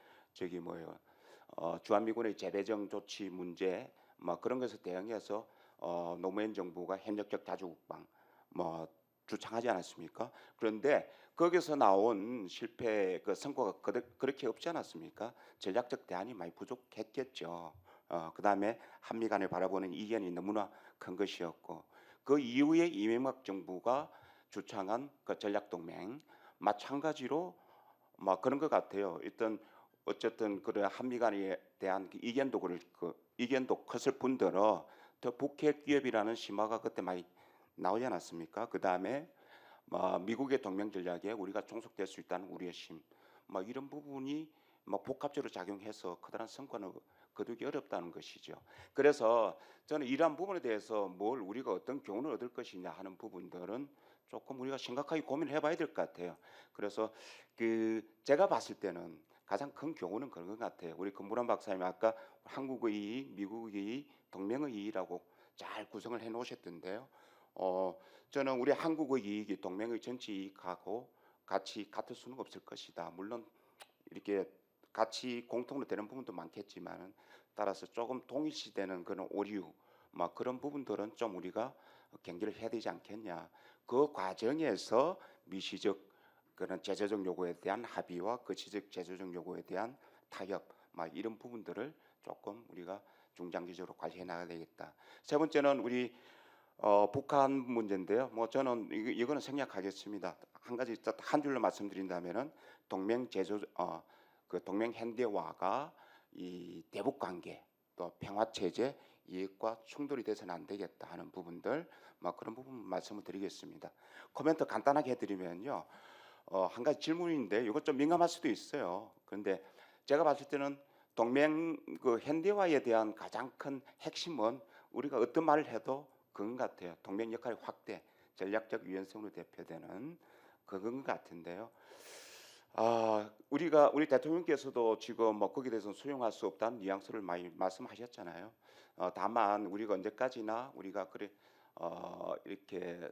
Speaker 5: 주한미군의 재배정 조치 문제 그런 것에 대응해서 노무현 정부가 협력적 자주국방 주창하지 않았습니까? 그런데 거기서 나온 실패 그 성과가 그렇게 없지 않았습니까? 전략적 대안이 많이 부족했겠죠. 그 다음에 한미 간을 바라보는 이견이 너무나 큰 것이었고, 그 이후에 이명박 정부가 주창한 그 전략동맹 마찬가지로 그런 것 같아요. 어쨌든 그런 한미 간에 대한 이견도 컸을 뿐더러 더 북핵 위협이라는 심화가 그때 많이 나오지 않았습니까? 그 다음에 미국의 동맹 전략에 우리가 종속될 수 있다는 우려심, 이런 부분이 복합적으로 작용해서 커다란 성과는 거두기 어렵다는 것이죠. 그래서 저는 이러한 부분에 대해서 우리가 어떤 교훈을 얻을 것이냐 하는 부분들은 조금 우리가 심각하게 고민을 해봐야 될 것 같아요. 그래서 제가 봤을 때는 가장 큰 교훈은 그런 것 같아요. 우리 권보람 박사님 아까 한국의 이익, 미국의 이익, 동맹의 이익이라고 잘 구성을 해놓으셨던데요. 저는 우리 한국의 이익이 동맹의 전체 이익하고 같을 수는 없을 것이다. 물론 이렇게 같이 공통으로 되는 부분도 많겠지만, 따라서 조금 동일시되는 그런 오류, 막 그런 부분들은 좀 우리가 경계를 해야 되지 않겠냐. 그 과정에서 미시적 그런 제재적 요구에 대한 합의와 거시적 제재적 요구에 대한 타협, 막 이런 부분들을 조금 우리가 중장기적으로 관리해 나가야 되겠다. 세 번째는 우리 북한 문제인데요. 뭐 저는 이거는 생략하겠습니다. 한 가지 한 줄로 말씀드린다면은 동맹 제조 그 동맹 현대화가 이 대북 관계 또 평화 체제 이익과 충돌이 돼서는 안 되겠다 하는 부분들, 막 그런 부분 말씀을 드리겠습니다. 코멘트 간단하게 해드리면요. 한 가지 질문인데 이것 좀 민감할 수도 있어요. 그런데 제가 봤을 때는 동맹 그 현대화에 대한 가장 큰 핵심은 우리가 어떤 말을 해도 그건 같아요. 동맹 역할의 확대, 전략적 유연성으로 대표되는 그건 같은데요. 우리 대통령께서도 지금 뭐 거기에 대해서는 수용할 수 없다는 뉘앙스를 많이 말씀하셨잖아요. 다만 우리가 언제까지나 우리가 그래 이렇게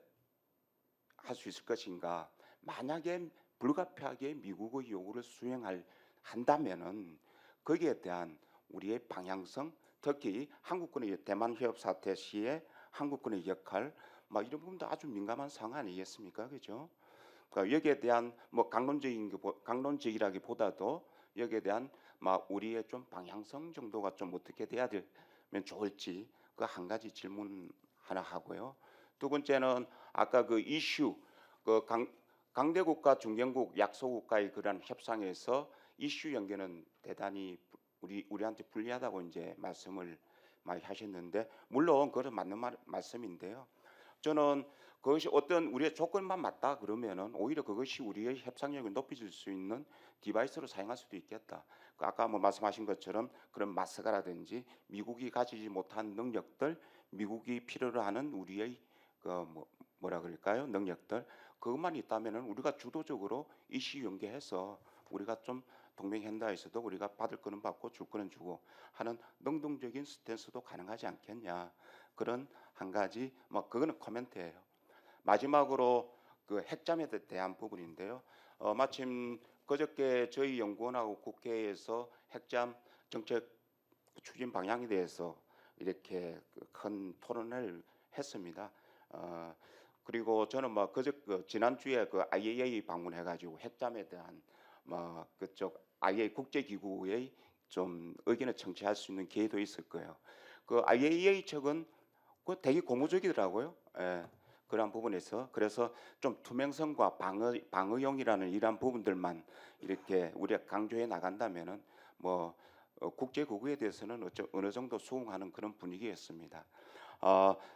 Speaker 5: 할 수 있을 것인가? 만약에 불가피하게 미국의 요구를 한다면은 거기에 대한 우리의 방향성, 특히 한국군의 대만 휴업 사태 시에 한국군의 역할, 막 이런 부분도 아주 민감한 상황 아니겠습니까, 그죠? 그러니까 여기에 대한 뭐 강론적이라기보다도 여기에 대한 막 우리의 좀 방향성 정도가 좀 어떻게 돼야 되면 좋을지 그 한 가지 질문 하나 하고요. 두 번째는 아까 그 이슈 그 강대국과 중견국 약소국가의 그런 협상에서 이슈 연계는 대단히 우리한테 불리하다고 이제 말씀을 많이 하셨는데 물론 그것은 맞는 말씀인데요. 저는 그것이 어떤 우리의 조건만 맞다 그러면은 오히려 그것이 우리의 협상력을 높여줄 수 있는 디바이스로 사용할 수도 있겠다. 그 아까 뭐 말씀하신 것처럼 그런 마스가라든지 미국이 가지지 못한 능력들, 미국이 필요로 하는 우리의 그 뭐라 그럴까요? 능력들 그것만 있다면은 우리가 주도적으로 이슈 연계해서 우리가 좀 동맹 현대화에서도 우리가 받을 거는 받고 줄 거는 주고 하는 능동적인 스탠스도 가능하지 않겠냐. 그런 한 가지 뭐 그거는 코멘트예요. 마지막으로 그 핵잠에 대한 부분인데요. 마침 그저께 저희 연구원하고 국회에서 핵잠 정책 추진 방향에 대해서 이렇게 큰 토론을 했습니다. 그리고 저는 뭐 지난주에 그 IAEA 방문해가지고 핵잠에 대한 뭐 그쪽 IAEA 국제기구의 좀 의견을 청취할 수 있는 기회도 있을 거예요. 그 IAEA 측은 그 되게 고무적이더라고요. 예, 그런 부분에서 그래서 좀 투명성과 방어용이라는 이러한 부분들만 이렇게 우리가 강조해 나간다면은 뭐 국제기구에 대해서는 어느 정도 수긍하는 그런 분위기였습니다.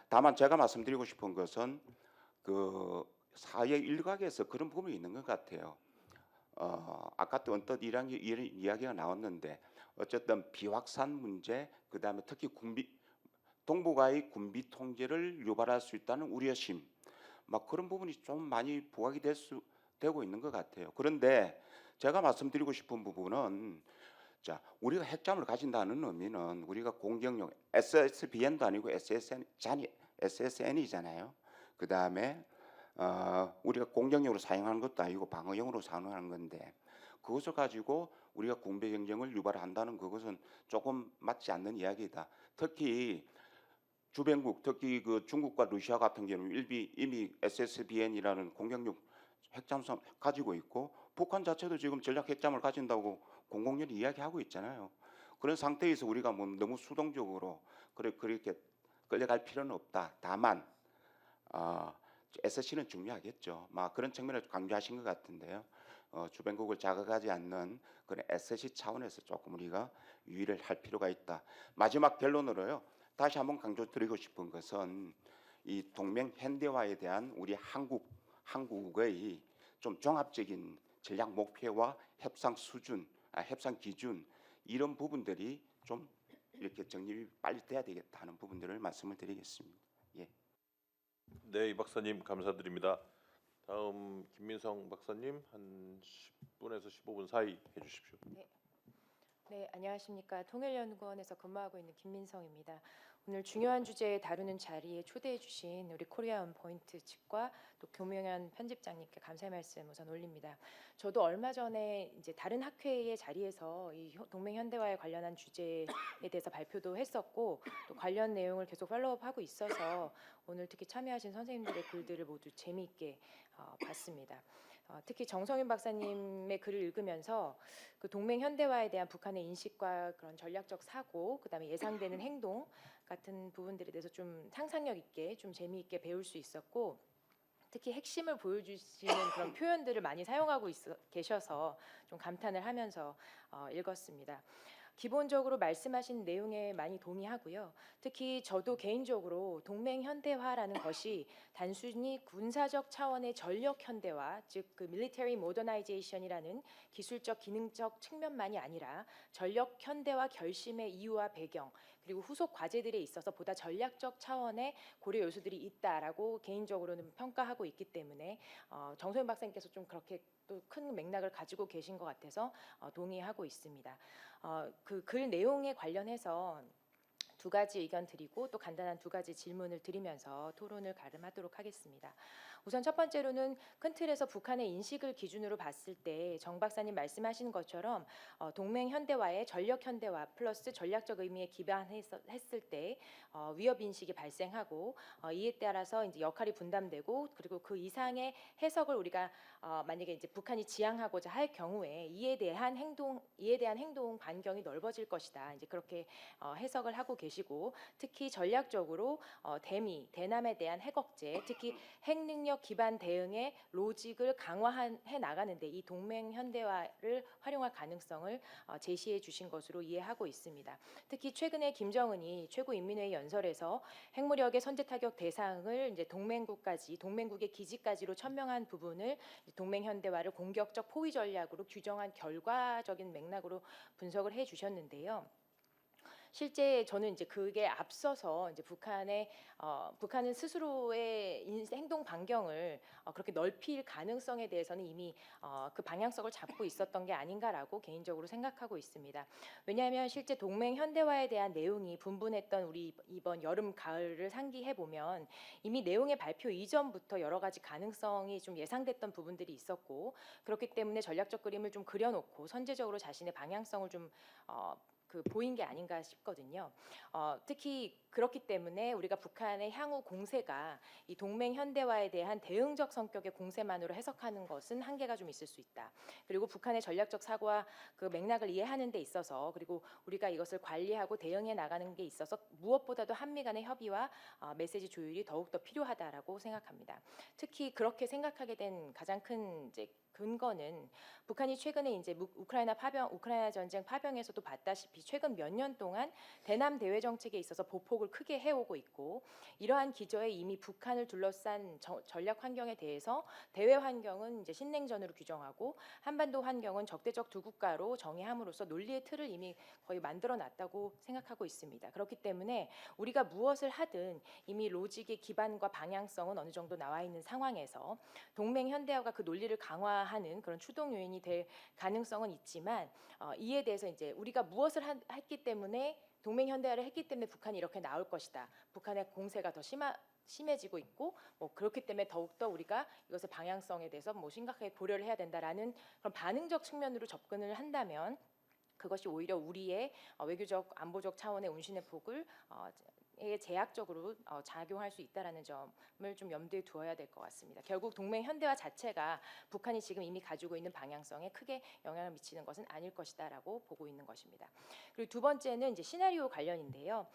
Speaker 5: 다만 제가 말씀드리고 싶은 것은 그 사회 일각에서 그런 부분이 있는 것 같아요. 아까도 언뜻 이런 이야기가 나왔는데 어쨌든 비확산 문제, 그 다음에 특히 동북아의 군비 통제를 유발할 수 있다는 우려심, 막 그런 부분이 좀 많이 부각이 되고 있는 것 같아요. 그런데 제가 말씀드리고 싶은 부분은 자, 우리가 핵잠을 가진다는 의미는 우리가 공격용 SSBN도 아니고 SSN이잖아요. 그 다음에 우리가 공격용으로 사용하는 것도 아니고 방어용으로 사용하는 건데 그것을 가지고 우리가 군비 경쟁을 유발한다는 그것은 조금 맞지 않는 이야기다. 특히 주변국, 특히 그 중국과 러시아 같은 경우는 이미 SSBN이라는 공격용 핵잠수함 가지고 있고 북한 자체도 지금 전략 핵잠을 가진다고 공공연히 이야기하고 있잖아요. 그런 상태에서 우리가 뭐 너무 수동적으로 그렇게 끌려갈 필요는 없다. 다만 SC는 중요하겠죠. 막 그런 측면을 강조하신 것 같은데요. 주변국을 자극하지 않는 그런 SC 차원에서 조금 우리가 유의를 할 필요가 있다. 마지막 결론으로요. 다시 한번 강조드리고 싶은 것은 이 동맹 현대화에 대한 우리 한국의 좀 종합적인 전략 목표와 협상 수준, 협상 기준 이런 부분들이 좀 이렇게 정립이 빨리 돼야 되겠다 하는 부분들을 말씀을 드리겠습니다. 예.
Speaker 1: 네, 이 박사님 감사드립니다. 다음 김민성 박사님 한 10분에서 15분 사이 해주십시오.
Speaker 6: 네, 안녕하십니까. 통일연구원에서 근무하고 있는 김민성입니다. 오늘 중요한 주제 다루는 자리에 초대해 주신 우리 코리아 원포인트 측과 또 교명현 편집장님께 감사의 말씀 우선 올립니다. 저도 얼마 전에 이제 다른 학회의 자리에서 이 동맹 현대화에 관련한 주제에 대해서 발표도 했었고 또 관련 내용을 계속 팔로우업하고 있어서 오늘 특히 참여하신 선생님들의 글들을 모두 재미있게 봤습니다. 특히 정성윤 박사님의 글을 읽으면서 그 동맹 현대화에 대한 북한의 인식과 그런 전략적 사고, 그다음에 예상되는 행동 같은 부분들에 대해서 좀 상상력 있게 좀 재미있게 배울 수 있었고, 특히 핵심을 보여주시는 그런 표현들을 많이 사용하고 계셔서 좀 감탄을 하면서 읽었습니다. 기본적으로 말씀하신 내용에 많이 동의하고요. 특히 저도 개인적으로 동맹 현대화라는 것이 단순히 군사적 차원의 전력 현대화, 즉 그 military modernization이라는 기술적 기능적 측면만이 아니라 전력 현대화 결심의 이유와 배경, 그리고 후속 과제들에 있어서 보다 전략적 차원의 고려 요소들이 있다라고 개인적으로는 평가하고 있기 때문에 정소연 박사님께서 좀 그렇게 또 큰 맥락을 가지고 계신 것 같아서 동의하고 있습니다. 그 글 내용에 관련해서 두 가지 의견 드리고 또 간단한 두 가지 질문을 드리면서 토론을 가름하도록 하겠습니다. 우선 첫 번째로는 큰 틀에서 북한의 인식을 기준으로 봤을 때 정 박사님 말씀하신 것처럼 동맹 현대화의 전력 현대화 플러스 전략적 의미에 기반했을 때 위협 인식이 발생하고 이에 따라서 이제 역할이 분담되고 그리고 그 이상의 해석을 우리가 만약에 이제 북한이 지향하고자 할 경우에 이에 대한 행동 반경이 넓어질 것이다. 이제 그렇게 해석을 하고 계시고 특히 전략적으로 대남에 대한 핵 억제, 특히 핵 능력 기반 대응의 로직을 강화해 나가는데 이 동맹 현대화를 활용할 가능성을 제시해 주신 것으로 이해하고 있습니다. 특히 최근에 김정은이 최고인민회의 연설에서 핵무력의 선제 타격 대상을 이제 동맹국의 기지까지로 천명한 부분을 동맹 현대화를 공격적 포위 전략으로 규정한 결과적인 맥락으로 분석을 해 주셨는데요. 실제 저는 이제 그게 앞서서 이제 북한은 스스로의 행동 반경을 그렇게 넓힐 가능성에 대해서는 이미 그 방향성을 잡고 있었던 게 아닌가라고 개인적으로 생각하고 있습니다. 왜냐하면 실제 동맹 현대화에 대한 내용이 분분했던 우리 이번 여름 가을을 상기해 보면 이미 내용의 발표 이전부터 여러 가지 가능성이 좀 예상됐던 부분들이 있었고 그렇기 때문에 전략적 그림을 좀 그려놓고 선제적으로 자신의 방향성을 좀 보인 게 아닌가 싶거든요. 특히 그렇기 때문에 우리가 북한의 향후 공세가 이 동맹 현대화에 대한 대응적 성격의 공세만으로 해석하는 것은 한계가 좀 있을 수 있다. 그리고 북한의 전략적 사고와 그 맥락을 이해하는 데 있어서 그리고 우리가 이것을 관리하고 대응해 나가는 게 있어서 무엇보다도 한미 간의 협의와 메시지 조율이 더욱더 필요하다라고 생각합니다. 특히 그렇게 생각하게 된 가장 큰 이제 근거는 북한이 최근에 이제 우크라이나 전쟁 파병에서도 봤다시피 최근 몇 년 동안 대남 대외 정책에 있어서 보폭을 크게 해오고 있고 이러한 기저에 이미 북한을 둘러싼 전략 환경에 대해서 대외 환경은 이제 신냉전으로 규정하고 한반도 환경은 적대적 두 국가로 정의함으로써 논리의 틀을 이미 거의 만들어 놨다고 생각하고 있습니다. 그렇기 때문에 우리가 무엇을 하든 이미 로직의 기반과 방향성은 어느 정도 나와 있는 상황에서 동맹 현대화가 그 논리를 강화하는 그런 추동 요인이 될 가능성은 있지만 이에 대해서 이제 우리가 무엇을 했기 때문에 동맹 현대화를 했기 때문에 북한이 이렇게 나올 것이다. 북한의 공세가 더 심해지고 있고 그렇기 때문에 더욱더 우리가 이것의 방향성에 대해서 심각하게 고려를 해야 된다라는 그런 반응적 측면으로 접근을 한다면 그것이 오히려 우리의 외교적 안보적 차원의 운신의 폭을 제약적으로 작용할 수 있다라는 점을 좀 염두에 두어야 될 것 같습니다. 결국 동맹 현대화 자체가 북한이 지금 이미 가지고 있는 방향성에 크게 영향을 미치는 것은 아닐 것이다라고 보고 있는 것입니다. 그리고 두 번째는 이제 시나리오 관련인데요.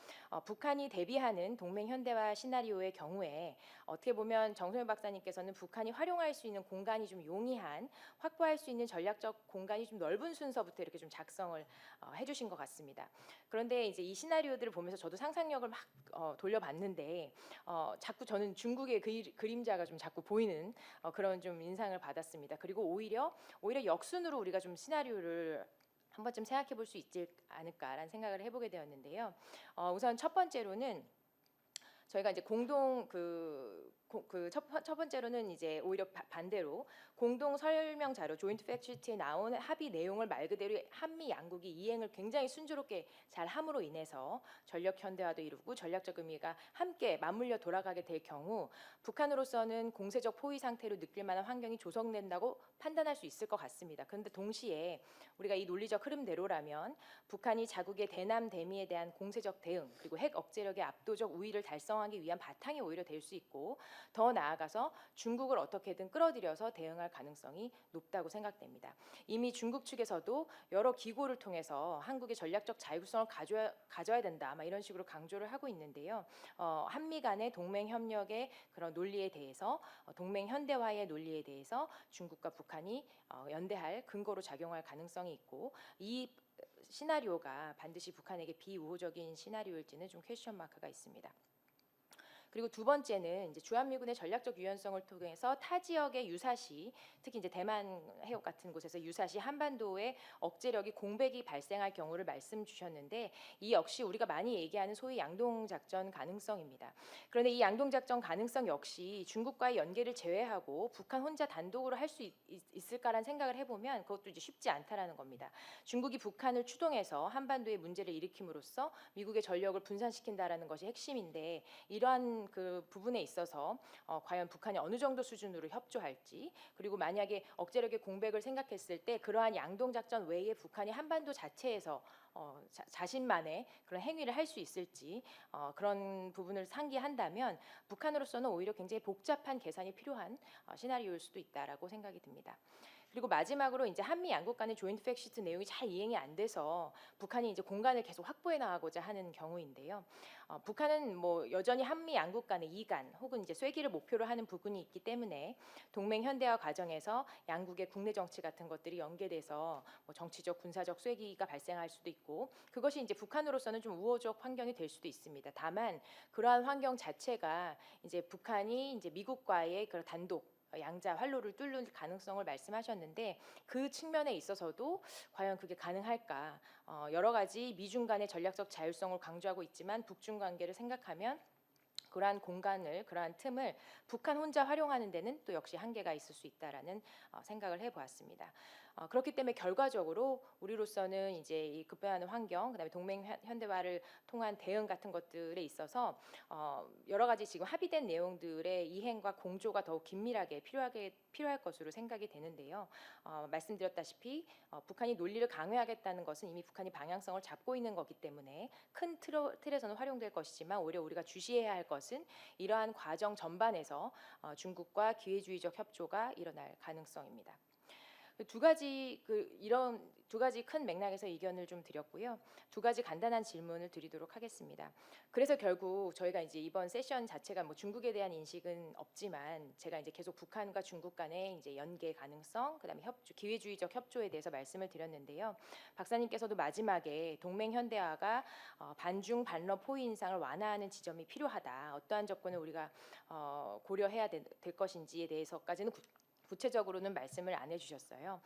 Speaker 6: 북한이 대비하는 동맹 현대화 시나리오의 경우에 어떻게 보면 정소연 박사님께서는 북한이 활용할 수 있는 공간이 좀 용이한 확보할 수 있는 전략적 공간이 좀 넓은 순서부터 이렇게 좀 작성을 해주신 것 같습니다. 그런데 이제 이 시나리오들을 보면서 저도 상상력을 막 돌려봤는데 자꾸 저는 중국의 그림자가 좀 자꾸 보이는 그런 좀 인상을 받았습니다. 그리고 오히려 역순으로 우리가 좀 시나리오를 한 번쯤 생각해 볼 수 있지 않을까라는 생각을 해보게 되었는데요. 우선 첫 번째로는 저희가 이제 공동 첫 번째로는 이제 오히려 반대로 공동 설명 자료 조인트 팩트시트에 나온 합의 내용을 말 그대로 한미 양국이 이행을 굉장히 순조롭게 잘 함으로 인해서 전력 현대화도 이루고 전략적 의미가 함께 맞물려 돌아가게 될 경우 북한으로서는 공세적 포위 상태로 느낄 만한 환경이 조성된다고 판단할 수 있을 것 같습니다. 그런데 동시에 우리가 이 논리적 흐름대로라면 북한이 자국의 대남 대미에 대한 공세적 대응 그리고 핵 억제력의 압도적 우위를 달성하기 위한 바탕이 오히려 될 수 있고 더 나아가서 중국을 어떻게든 끌어들여서 대응할 가능성이 높다고 생각됩니다. 이미 중국 측에서도 여러 기고를 통해서 한국의 전략적 자율성을 가져야 된다, 아마 이런 식으로 강조를 하고 있는데요. 한미 간의 동맹 협력의 그런 논리에 대해서 동맹 현대화의 논리에 대해서 중국과 북한이 연대할 근거로 작용할 가능성이 있고 이 시나리오가 반드시 북한에게 비우호적인 시나리오일지는 좀 퀘스천 마크가 있습니다. 그리고 두 번째는 이제 주한미군의 전략적 유연성을 통해서 타 지역의 유사시, 특히 이제 대만 해역 같은 곳에서 유사시 한반도에 억제력이 공백이 발생할 경우를 말씀 주셨는데 이 역시 우리가 많이 얘기하는 소위 양동 작전 가능성입니다. 그런데 이 양동 작전 가능성 역시 중국과의 연계를 제외하고 북한 혼자 단독으로 할 수 있을까라는 생각을 해보면 그것도 이제 쉽지 않다라는 겁니다. 중국이 북한을 추동해서 한반도에 문제를 일으킴으로써 미국의 전력을 분산시킨다라는 것이 핵심인데 이러한 그 부분에 있어서 과연 북한이 어느 정도 수준으로 협조할지 그리고 만약에 억제력의 공백을 생각했을 때 그러한 양동 작전 외에 북한이 한반도 자체에서 자신만의 그런 행위를 할 수 있을지 그런 부분을 상기한다면 북한으로서는 오히려 굉장히 복잡한 계산이 필요한 시나리오일 수도 있다라고 생각이 듭니다. 그리고 마지막으로 이제 한미 양국 간의 조인트 팩트시트 내용이 잘 이행이 안 돼서 북한이 이제 공간을 계속 확보해 나가고자 하는 경우인데요. 북한은 뭐 여전히 한미 양국 간의 이간 혹은 이제 쐐기를 목표로 하는 부분이 있기 때문에 동맹 현대화 과정에서 양국의 국내 정치 같은 것들이 연계돼서 뭐 정치적 군사적 쐐기가 발생할 수도 있고 그것이 이제 북한으로서는 좀 우호적 환경이 될 수도 있습니다. 다만 그러한 환경 자체가 이제 북한이 이제 미국과의 그런 단독 양자 활로를 뚫는 가능성을 말씀하셨는데 그 측면에 있어서도 과연 그게 가능할까? 여러 가지 미중 간의 전략적 자율성을 강조하고 있지만 북중 관계를 생각하면 그러한 공간을, 그러한 틈을 북한 혼자 활용하는 데는 또 역시 한계가 있을 수 있다라는 생각을 해보았습니다. 그렇기 때문에 결과적으로 우리로서는 이제 이 급변하는 환경, 그다음에 동맹 현대화를 통한 대응 같은 것들에 있어서 여러 가지 지금 합의된 내용들의 이행과 공조가 더욱 긴밀하게 필요할 것으로 생각이 되는데요. 말씀드렸다시피 북한이 논리를 강요하겠다는 것은 이미 북한이 방향성을 잡고 있는 거기 때문에 큰 틀에서는 활용될 것이지만 오히려 우리가 주시해야 할 것은 이러한 과정 전반에서 중국과 기회주의적 협조가 일어날 가능성입니다. 이런 두 가지 큰 맥락에서 의견을 좀 드렸고요. 두 가지 간단한 질문을 드리도록 하겠습니다. 그래서 결국 저희가 이제 이번 세션 자체가 뭐 중국에 대한 인식은 없지만 제가 이제 계속 북한과 중국 간의 이제 연계 가능성, 그다음에 기회주의적 협조에 대해서 말씀을 드렸는데요. 박사님께서도 마지막에 동맹 현대화가 반중 반러 포위 인상을 완화하는 지점이 필요하다. 어떠한 조건을 우리가 고려해야 될 것인지에 대해서까지는 구체적으로는 말씀을 안 해주셨어요.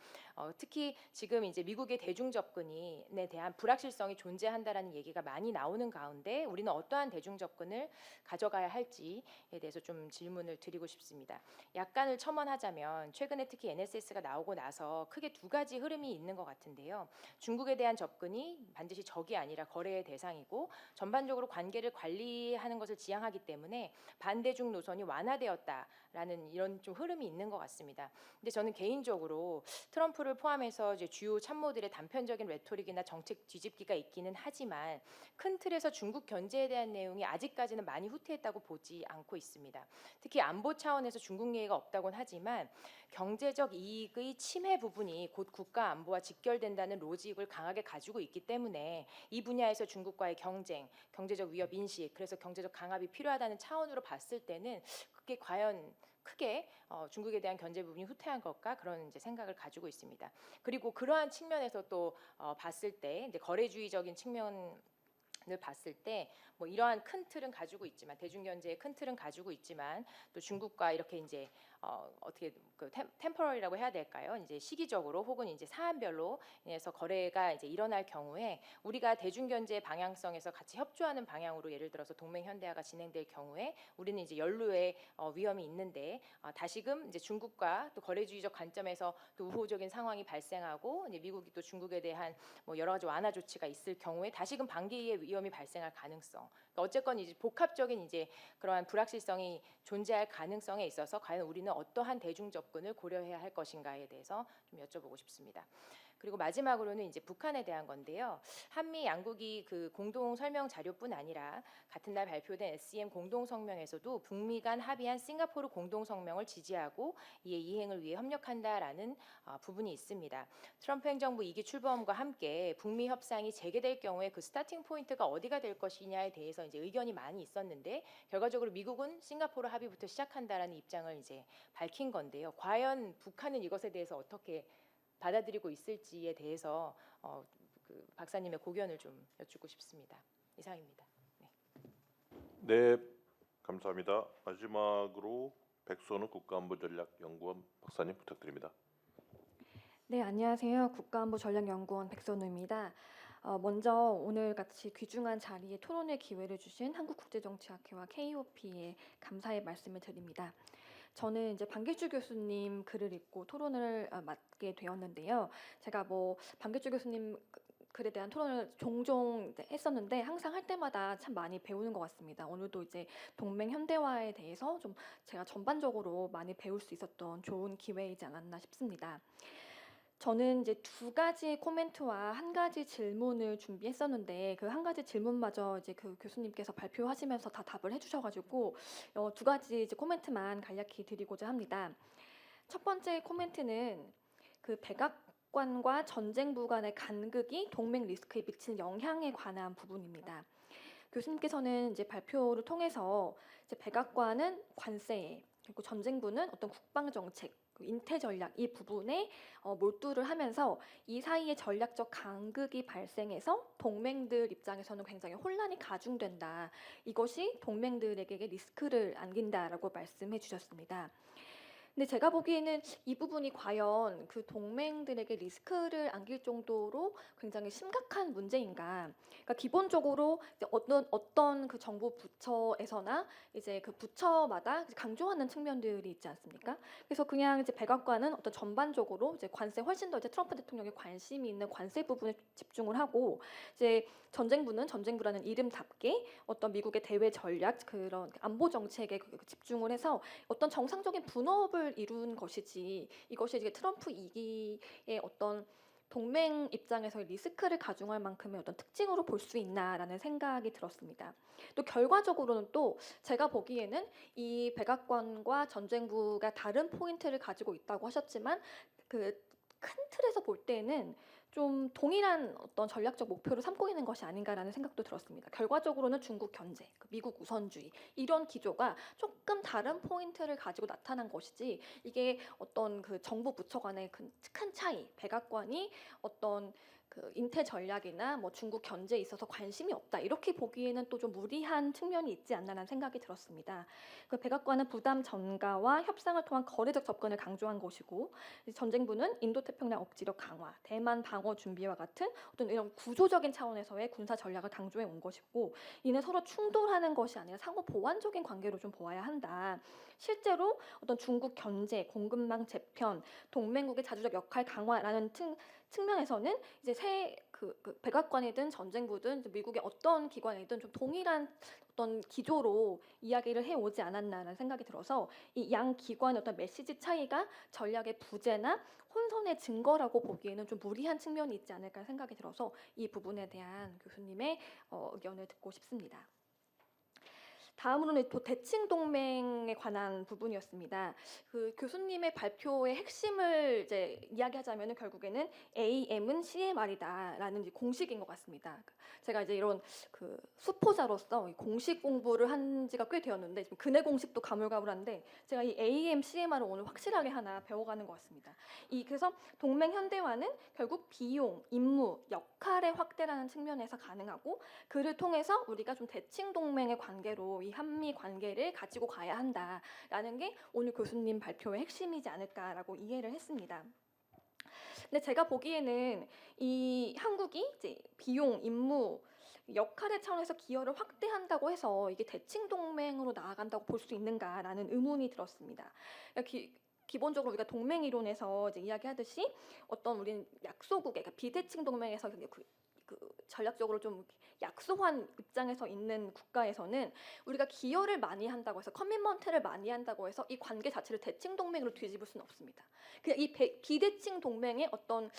Speaker 6: 특히 지금 이제 미국의 대중 접근에 대한 불확실성이 존재한다라는 얘기가 많이 나오는 가운데 우리는 어떠한 대중 접근을 가져가야 할지에 대해서 좀 질문을 드리고 싶습니다. 약간을 첨언하자면 최근에 특히 NSS가 나오고 나서 크게 두 가지 흐름이 있는 것 같은데요. 중국에 대한 접근이 반드시 적이 아니라 거래의 대상이고 전반적으로 관계를 관리하는 것을 지향하기 때문에 반대중 노선이 완화되었다라는 이런 좀 흐름이 있는 것 같습니다. 근데 저는 개인적으로 트럼프를 포함해서 이제 주요 참모들의 단편적인 레토릭이나 정책 뒤집기가 있기는 하지만 큰 틀에서 중국 견제에 대한 내용이 아직까지는 많이 후퇴했다고 보지 않고 있습니다. 특히 안보 차원에서 중국 얘기가 없다고는 하지만 경제적 이익의 침해 부분이 곧 국가 안보와 직결된다는 로직을 강하게 가지고 있기 때문에 이 분야에서 중국과의 경쟁, 경제적 위협 인식, 그래서 경제적 강압이 필요하다는 차원으로 봤을 때는 그게 과연 크게 중국에 대한 견제 부분이 후퇴한 것과 그런 이제 생각을 가지고 있습니다. 그리고 그러한 측면에서 또 봤을 때 이제 거래주의적인 측면을 봤을 때 뭐 이러한 큰 틀은 가지고 있지만 대중 견제의 큰 틀은 가지고 있지만 또 중국과 이렇게 이제 어떻게 그 템포럴이라고 해야 될까요? 이제 시기적으로 혹은 이제 사안별로 인해서 거래가 이제 일어날 경우에 우리가 대중경제 방향성에서 같이 협조하는 방향으로 예를 들어서 동맹현대화가 진행될 경우에 우리는 이제 연루의 위험이 있는데 다시금 이제 중국과 또 거래주의적 관점에서 또 우호적인 상황이 발생하고 이제 미국이 또 중국에 대한 뭐 여러 가지 완화 조치가 있을 경우에 다시금 반기의 위험이 발생할 가능성. 그러니까 어쨌건 이제 복합적인 이제 그러한 불확실성이 존재할 가능성에 있어서 과연 우리는 어떠한 대중 접근을 고려해야 할 것인가에 대해서 좀 여쭤보고 싶습니다. 그리고 마지막으로는 이제 북한에 대한 건데요. 한미 양국이 그 공동 설명 자료뿐 아니라 같은 날 발표된 SCM 공동 성명에서도 북미 간 합의한 싱가포르 공동 성명을 지지하고 이에 이행을 위해 협력한다라는 부분이 있습니다. 트럼프 행정부 2기 출범과 함께 북미 협상이 재개될 경우에 그 스타팅 포인트가 어디가 될 것이냐에 대해서 이제 의견이 많이 있었는데 결과적으로 미국은 싱가포르 합의부터 시작한다라는 입장을 이제 밝힌 건데요. 과연 북한은 이것에 대해서 어떻게 받아들이고 있을지에 대해서 그 박사님의 고견을 좀 여쭙고 싶습니다. 이상입니다.
Speaker 1: 네, 감사합니다. 마지막으로 백선우 국가안보전략연구원 박사님 부탁드립니다.
Speaker 7: 네, 안녕하세요. 국가안보전략연구원 백선우입니다. 먼저 오늘 같이 귀중한 자리에 토론의 기회를 주신 한국국제정치학회와 KOP에 감사의 말씀을 드립니다. 저는 이제 방길주 교수님 글을 읽고 토론을 맡게 되었는데요. 제가 뭐 방길주 교수님 글에 대한 토론을 종종 했었는데 항상 할 때마다 참 많이 배우는 것 같습니다. 오늘도 이제 동맹 현대화에 대해서 좀 제가 전반적으로 많이 배울 수 있었던 좋은 기회이지 않았나 싶습니다. 저는 이제 두 가지 코멘트와 한 가지 질문을 준비했었는데 그 한 가지 질문마저 이제 그 교수님께서 발표하시면서 다 답을 해주셔가지고 두 가지 이제 코멘트만 간략히 드리고자 합니다. 첫 번째 코멘트는 그 백악관과 전쟁부 간의 간극이 동맹 리스크에 미치는 영향에 관한 부분입니다. 교수님께서는 이제 발표를 통해서 이제 백악관은 관세에 그리고 전쟁부는 어떤 국방 정책 인태 전략 이 부분에 몰두를 하면서 이 사이에 전략적 간극이 발생해서 동맹들 입장에서는 굉장히 혼란이 가중된다. 이것이 동맹들에게 리스크를 안긴다라고 말씀해 주셨습니다. 근데 제가 보기에는 이 부분이 과연 그 동맹들에게 리스크를 안길 정도로 굉장히 심각한 문제인가? 그러니까 기본적으로 이제 어떤 그 정부 부처에서나 이제 그 부처마다 강조하는 측면들이 있지 않습니까? 그래서 그냥 이제 백악관은 어떤 전반적으로 이제 관세 훨씬 더 이제 트럼프 대통령이 관심이 있는 관세 부분에 집중을 하고 이제 전쟁부는 전쟁부라는 이름답게 어떤 미국의 대외 전략 그런 안보 정책에 집중을 해서 어떤 정상적인 분업을 이룬 것이지 이것이 이제 트럼프 2기의 어떤 동맹 입장에서의 리스크를 가중할 만큼의 어떤 특징으로 볼 수 있나라는 생각이 들었습니다. 또 결과적으로는 또 제가 보기에는 이 백악관과 전쟁부가 다른 포인트를 가지고 있다고 하셨지만 그 큰 틀에서 볼 때는 좀 동일한 어떤 전략적 목표를 삼고 있는 것이 아닌가라는 생각도 들었습니다. 결과적으로는 중국 견제, 미국 우선주의 이런 기조가 조금 다른 포인트를 가지고 나타난 것이지 이게 어떤 그 정부 부처 간의 큰 차이, 백악관이 어떤 그 인태 전략이나 뭐 중국 견제에 있어서 관심이 없다 이렇게 보기에는 또 좀 무리한 측면이 있지 않나라는 생각이 들었습니다. 그 백악관은 부담 전가와 협상을 통한 거래적 접근을 강조한 것이고 전쟁부는 인도태평양 억지력 강화, 대만 방어 준비와 같은 어떤 이런 구조적인 차원에서의 군사 전략을 강조해 온 것이고 이는 서로 충돌하는 것이 아니라 상호 보완적인 관계로 좀 보아야 한다. 실제로 어떤 중국 견제, 공급망 재편, 동맹국의 자주적 역할 강화라는 측면에서는 이제 그 백악관이든 전쟁부든 미국의 어떤 기관이든 좀 동일한 어떤 기조로 이야기를 해오지 않았나라는 생각이 들어서 이 양 기관의 어떤 메시지 차이가 전략의 부재나 혼선의 증거라고 보기에는 좀 무리한 측면이 있지 않을까 생각이 들어서 이 부분에 대한 교수님의 의견을 듣고 싶습니다. 다음으로는 또 대칭 동맹에 관한 부분이었습니다. 그 교수님의 발표의 핵심을 이제 이야기하자면은 결국에는 AM은 CMR이다라는 이제 공식인 것 같습니다. 제가 이제 이런 그 수포자로서 공식 공부를 한 지가 꽤 되었는데 지금 근해 공식도 가물가물한데 제가 이 AM, CMR을 오늘 확실하게 하나 배워가는 것 같습니다. 그래서 동맹 현대화는 결국 비용, 임무, 역할의 확대라는 측면에서 가능하고 그를 통해서 우리가 좀 대칭 동맹의 관계로 이 한미 관계를 가지고 가야 한다라는 게 오늘 교수님 발표의 핵심이지 않을까라고 이해를 했습니다. 근데 제가 보기에는 이 한국이 이제 비용, 임무, 역할의 차원에서 기여를 확대한다고 해서 이게 대칭 동맹으로 나아간다고 볼 수 있는가라는 의문이 들었습니다. 기본적으로 우리가 동맹 이론에서 이제 이야기하듯이 어떤 우리는 약소국에, 그러니까 비대칭 동맹에서 전략적으로 좀 약소한 입장에서 있는 국가에서는 우리가 기여를 많이 한다고 해서 커미먼트를 많이 한다고 해서 이 관계 자체를 대칭 동맹으로 뒤집을 수는 없습니다. 그냥 이 비대칭 동맹의 어떤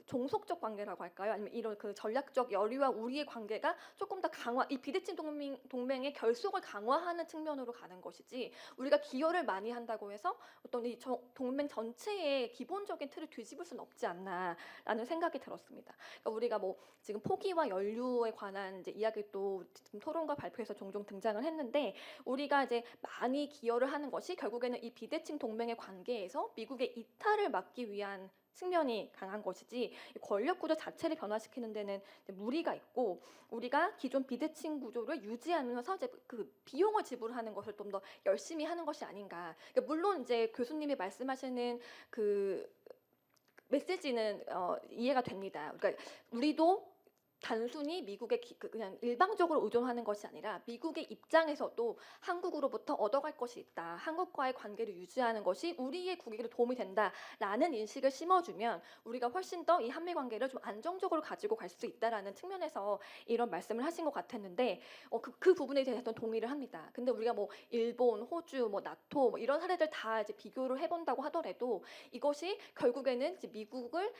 Speaker 7: 종속적 관계라고 할까요? 아니면 이런 그 전략적 여리와 우리의 관계가 조금 더 강화, 이 비대칭 동맹의 결속을 강화하는 측면으로 가는 것이지 우리가 기여를 많이 한다고 해서 어떤 이 동맹 전체의 기본적인 틀을 뒤집을 수는 없지 않나라는 생각이 들었습니다. 그러니까 우리가 뭐 지금 포기와 연료에 관한 이제 이야기도 지금 토론과 발표에서 종종 등장을 했는데 우리가 이제 많이 기여를 하는 것이 결국에는 이 비대칭 동맹의 관계에서 미국의 이탈을 막기 위한 측면이 강한 것이지 권력 구조 자체를 변화시키는 데는 무리가 있고 우리가 기존 비대칭 구조를 유지하면서 이제 그 비용을 지불하는 것을 좀 더 열심히 하는 것이 아닌가. 그러니까 물론 이제 교수님이 말씀하시는 그 메시지는 이해가 됩니다. 그러니까 우리도 단순히 미국에 그냥 일방적으로 의존하는 것이 아니라 미국의 입장에서도 한국으로부터 얻어갈 것이 있다. 한국과의 관계를 유지하는 것이 우리의 국익에 도움이 된다라는 인식을 심어주면 우리가 훨씬 더 이 한미 관계를 좀 안정적으로 가지고 갈 수 있다라는 측면에서 이런 말씀을 하신 것 같았는데 그 부분에 대해서는 동의를 합니다. 근데 우리가 뭐 일본, 호주, 뭐 나토 뭐 이런 사례들 다 이제 비교를 해본다고 하더라도 이것이 결국에는 이제 미국을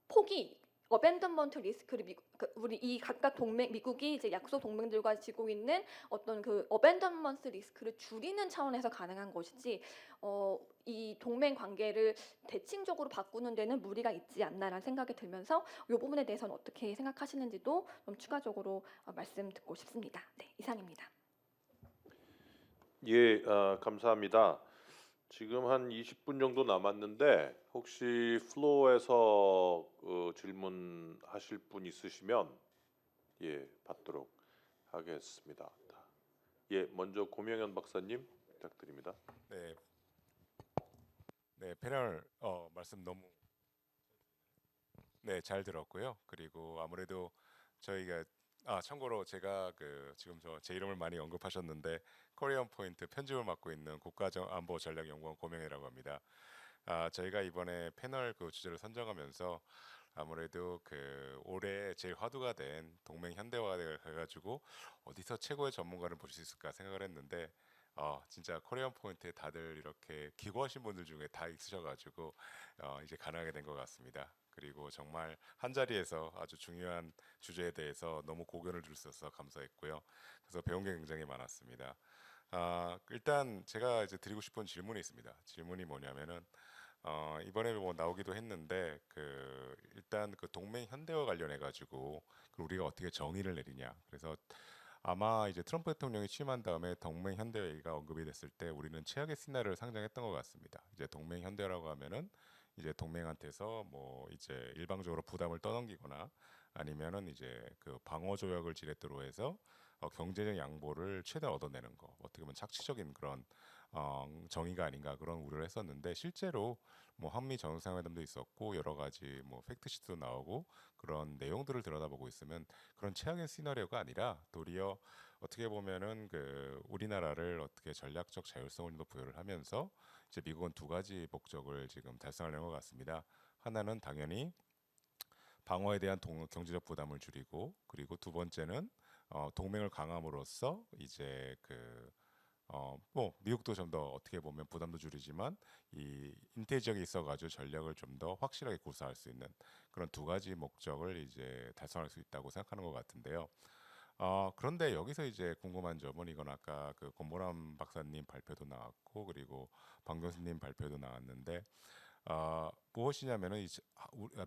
Speaker 7: 포기 어벤던먼트 리스크를 우리 이 각각 동맹 미국이 이제 약소 동맹들과 지고 있는 어떤 그 어벤던먼트 리스크를 줄이는 차원에서 가능한 것이지 이 동맹 관계를 대칭적으로 바꾸는 데는 무리가 있지 않나라는 생각이 들면서 이 부분에 대해서는 어떻게 생각하시는지도 좀 추가적으로 말씀 듣고 싶습니다. 네, 이상입니다.
Speaker 1: 예, 감사합니다. 지금 한 20분 정도 남았는데 혹시 플로어에서 질문하실 분 있으시면 받도록 하겠습니다. 먼저 고명현 박사님 부탁드립니다.
Speaker 8: 네, 패널 말씀 너무 잘 들었고요. 그리고 아무래도 저희가 참고로 제가 지금 제 이름을 많이 언급하셨는데 코리안 포인트 편집을 맡고 있는 국가안보전략연구원 고명혜라고 합니다. 저희가 이번에 패널 주제를 선정하면서 아무래도 올해 제일 화두가 된 동맹 현대화를 해가지고 어디서 최고의 전문가를 볼 수 있을까 생각을 했는데 진짜 코리안 포인트에 다들 이렇게 기고하신 분들 중에 다 있으셔가지고 이제 가능하게 된 것 같습니다. 그리고 정말 한 자리에서 아주 중요한 주제에 대해서 너무 고견을 줄 수 있어서 감사했고요. 그래서 배운 게 굉장히 많았습니다. 일단 제가 이제 드리고 싶은 질문이 있습니다. 질문이 뭐냐면은 이번에 뭐 나오기도 했는데 일단 동맹 현대화 관련해 가지고 우리가 어떻게 정의를 내리냐. 그래서 아마 이제 트럼프 대통령이 취임한 다음에 동맹 현대화가 언급이 됐을 때 우리는 최악의 시나리오를 상정했던 것 같습니다. 이제 동맹 현대화라고 하면은 이제 동맹한테서 뭐 이제 일방적으로 부담을 떠넘기거나 아니면은 이제 방어 조약을 지렛대로 해서 경제적 양보를 최대한 얻어내는 거, 어떻게 보면 착취적인 그런 정의가 아닌가 그런 우려를 했었는데 실제로 뭐 한미 정상회담도 있었고 여러 가지 뭐 팩트시트도 나오고 그런 내용들을 들여다보고 있으면 그런 최악의 시나리오가 아니라 도리어 어떻게 보면은 우리나라를 어떻게 전략적 자율성을 더 부여를 하면서 이제 미국은 두 가지 목적을 지금 달성하려는 것 같습니다. 하나는 당연히 방어에 대한 경제적 부담을 줄이고 그리고 두 번째는 동맹을 강함으로써 이제 뭐 미국도 좀 더 어떻게 보면 부담도 줄이지만 이 인태 지역에 있어가지고 전략을 좀 더 확실하게 구사할 수 있는 그런 두 가지 목적을 이제 달성할 수 있다고 생각하는 것 같은데요. 그런데 여기서 이제 궁금한 점은 이건 아까 권보람 박사님 발표도 나왔고 그리고 방 교수님 발표도 나왔는데 무엇이냐면은 이제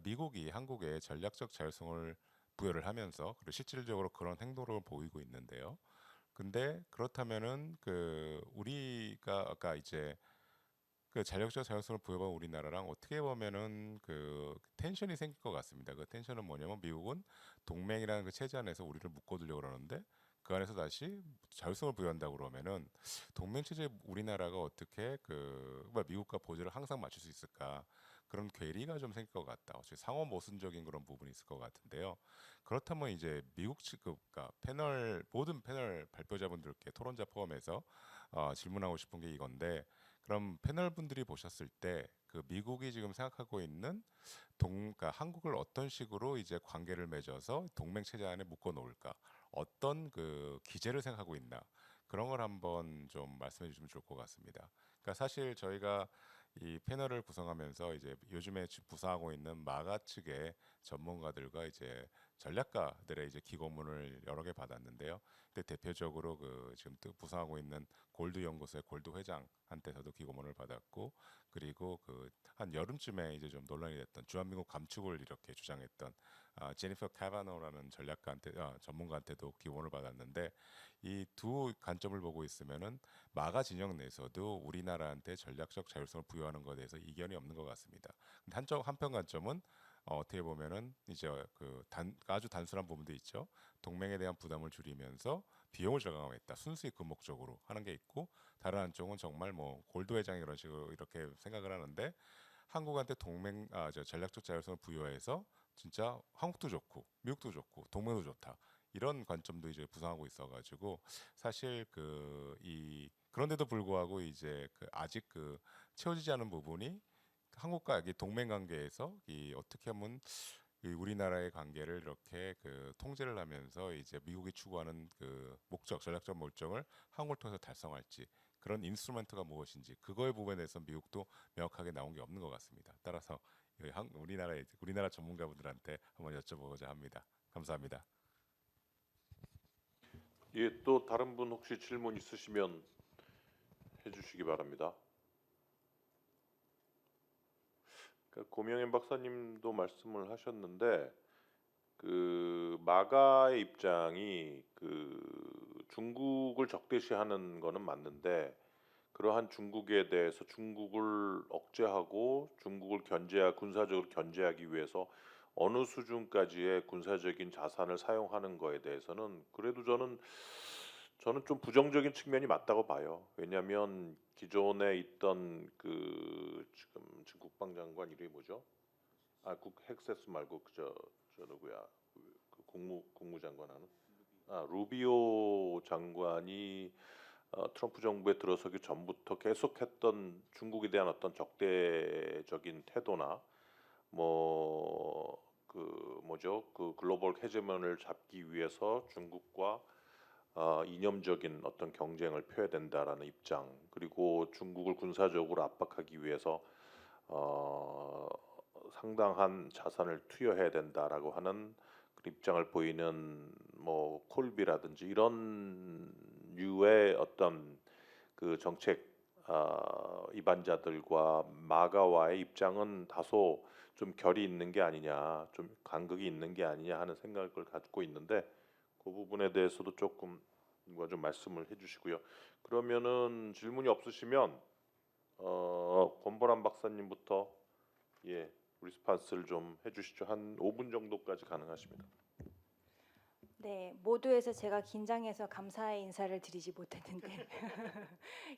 Speaker 8: 미국이 한국에 전략적 자율성을 부여를 하면서 그리고 실질적으로 그런 행동을 보이고 있는데요. 근데 그렇다면은 우리가 아까 이제 전략적 자율성을 부여받은 우리나라랑 어떻게 보면은 텐션이 생길 것 같습니다. 그 텐션은 뭐냐면 미국은 동맹이라는 체제 안에서 우리를 묶어두려고 그러는데 그 안에서 다시 자율성을 부여한다고 그러면은 동맹 체제 우리나라가 어떻게 미국과 보조를 항상 맞출 수 있을까? 그런 괴리가 좀 생길 것 같다. 어차피 상호 모순적인 그런 부분이 있을 것 같은데요. 그렇다면 이제 미국 측, 그러니까 모든 패널 발표자분들께 토론자 포함해서 질문하고 싶은 게 이건데, 그럼 패널 분들이 보셨을 때 그 미국이 지금 생각하고 있는 그러니까 한국을 어떤 식으로 이제 관계를 맺어서 동맹 체제 안에 묶어 놓을까? 어떤 그 기제를 생각하고 있나? 그런 걸 한번 좀 말씀해 주시면 좋을 것 같습니다. 그러니까 사실 저희가 이 패널을 구성하면서 이제 요즘에 구성하고 있는 마가 측의 전문가들과 이제 전략가들의 이제 기고문을 여러 개 받았는데요. 근데 대표적으로 그 지금 또 구성하고 있는 골드 연구소의 골드 회장한테서도 기고문을 받았고, 그리고 그 한 여름쯤에 이제 좀 논란이 됐던 주한미국 감축을 이렇게 주장했던 제니퍼 카바노라는 전문가한테도 기원을 받았는데, 이 두 관점을 보고 있으면은 마가 진영 내에서도 우리나라한테 전략적 자율성을 부여하는 것에 대해서 이견이 없는 것 같습니다. 근데 한편 관점은 어떻게 보면은 이제 아주 단순한 부분도 있죠. 동맹에 대한 부담을 줄이면서 비용을 절감하겠다. 순수히 그 목적으로 하는 게 있고, 다른 한쪽은 정말 뭐 골드 회장이 이런 식으로 이렇게 생각을 하는데, 한국한테 전략적 자율성을 부여해서 진짜 한국도 좋고 미국도 좋고 동맹도 좋다, 이런 관점도 이제 구성하고 있어가지고, 사실 그런데도 불구하고 이제 아직 채워지지 않은 부분이 한국과 이 동맹 관계에서 어떻게 하면 이 우리나라의 관계를 이렇게 통제를 하면서 이제 미국이 추구하는 전략적 목적을 한국을 통해서 달성할지, 그런 인스트루먼트가 무엇인지, 그거의 부분에 대해서 미국도 명확하게 나온 게 없는 것 같습니다. 따라서 우리나라 전문가분들한테 한번 여쭤보고자 합니다. 감사합니다.
Speaker 1: 예, 또 다른 분 혹시 질문 있으시면 해주시기 바랍니다. 고명현 박사님도 말씀을 하셨는데, 마가의 입장이 중국을 적대시하는 거는 맞는데, 그러한 중국에 대해서 중국을 억제하고 중국을 군사적으로 견제하기 위해서 어느 수준까지의 군사적인 자산을 사용하는 거에 대해서는 그래도 저는 좀 부정적인 측면이 맞다고 봐요. 왜냐하면 기존에 있던 지금 국방장관 이름이 뭐죠? 국 헥세스 말고 저 누구야? 국무장관 하는 루비오 장관이 트럼프 정부에 들어서기 전부터 계속했던 중국에 대한 어떤 적대적인 태도나 글로벌 헤제몬을 잡기 위해서 중국과 이념적인 어떤 경쟁을 펴야 된다라는 입장, 그리고 중국을 군사적으로 압박하기 위해서 상당한 자산을 투여해야 된다라고 하는 그 입장을 보이는 콜비라든지 이런 류의 어떤 정책 입안자들과 마가와의 입장은 다소 좀 결이 있는 게 아니냐, 좀 간극이 있는 게 아니냐 하는 생각을 갖고 있는데, 그 부분에 대해서도 조금 좀 말씀을 해주시고요. 그러면은 질문이 없으시면 권보람 박사님부터 리스판스를 좀 해주시죠. 한 5분 정도까지 가능하십니다.
Speaker 2: 네, 모두에서 제가 긴장해서 감사의 인사를 드리지 못했는데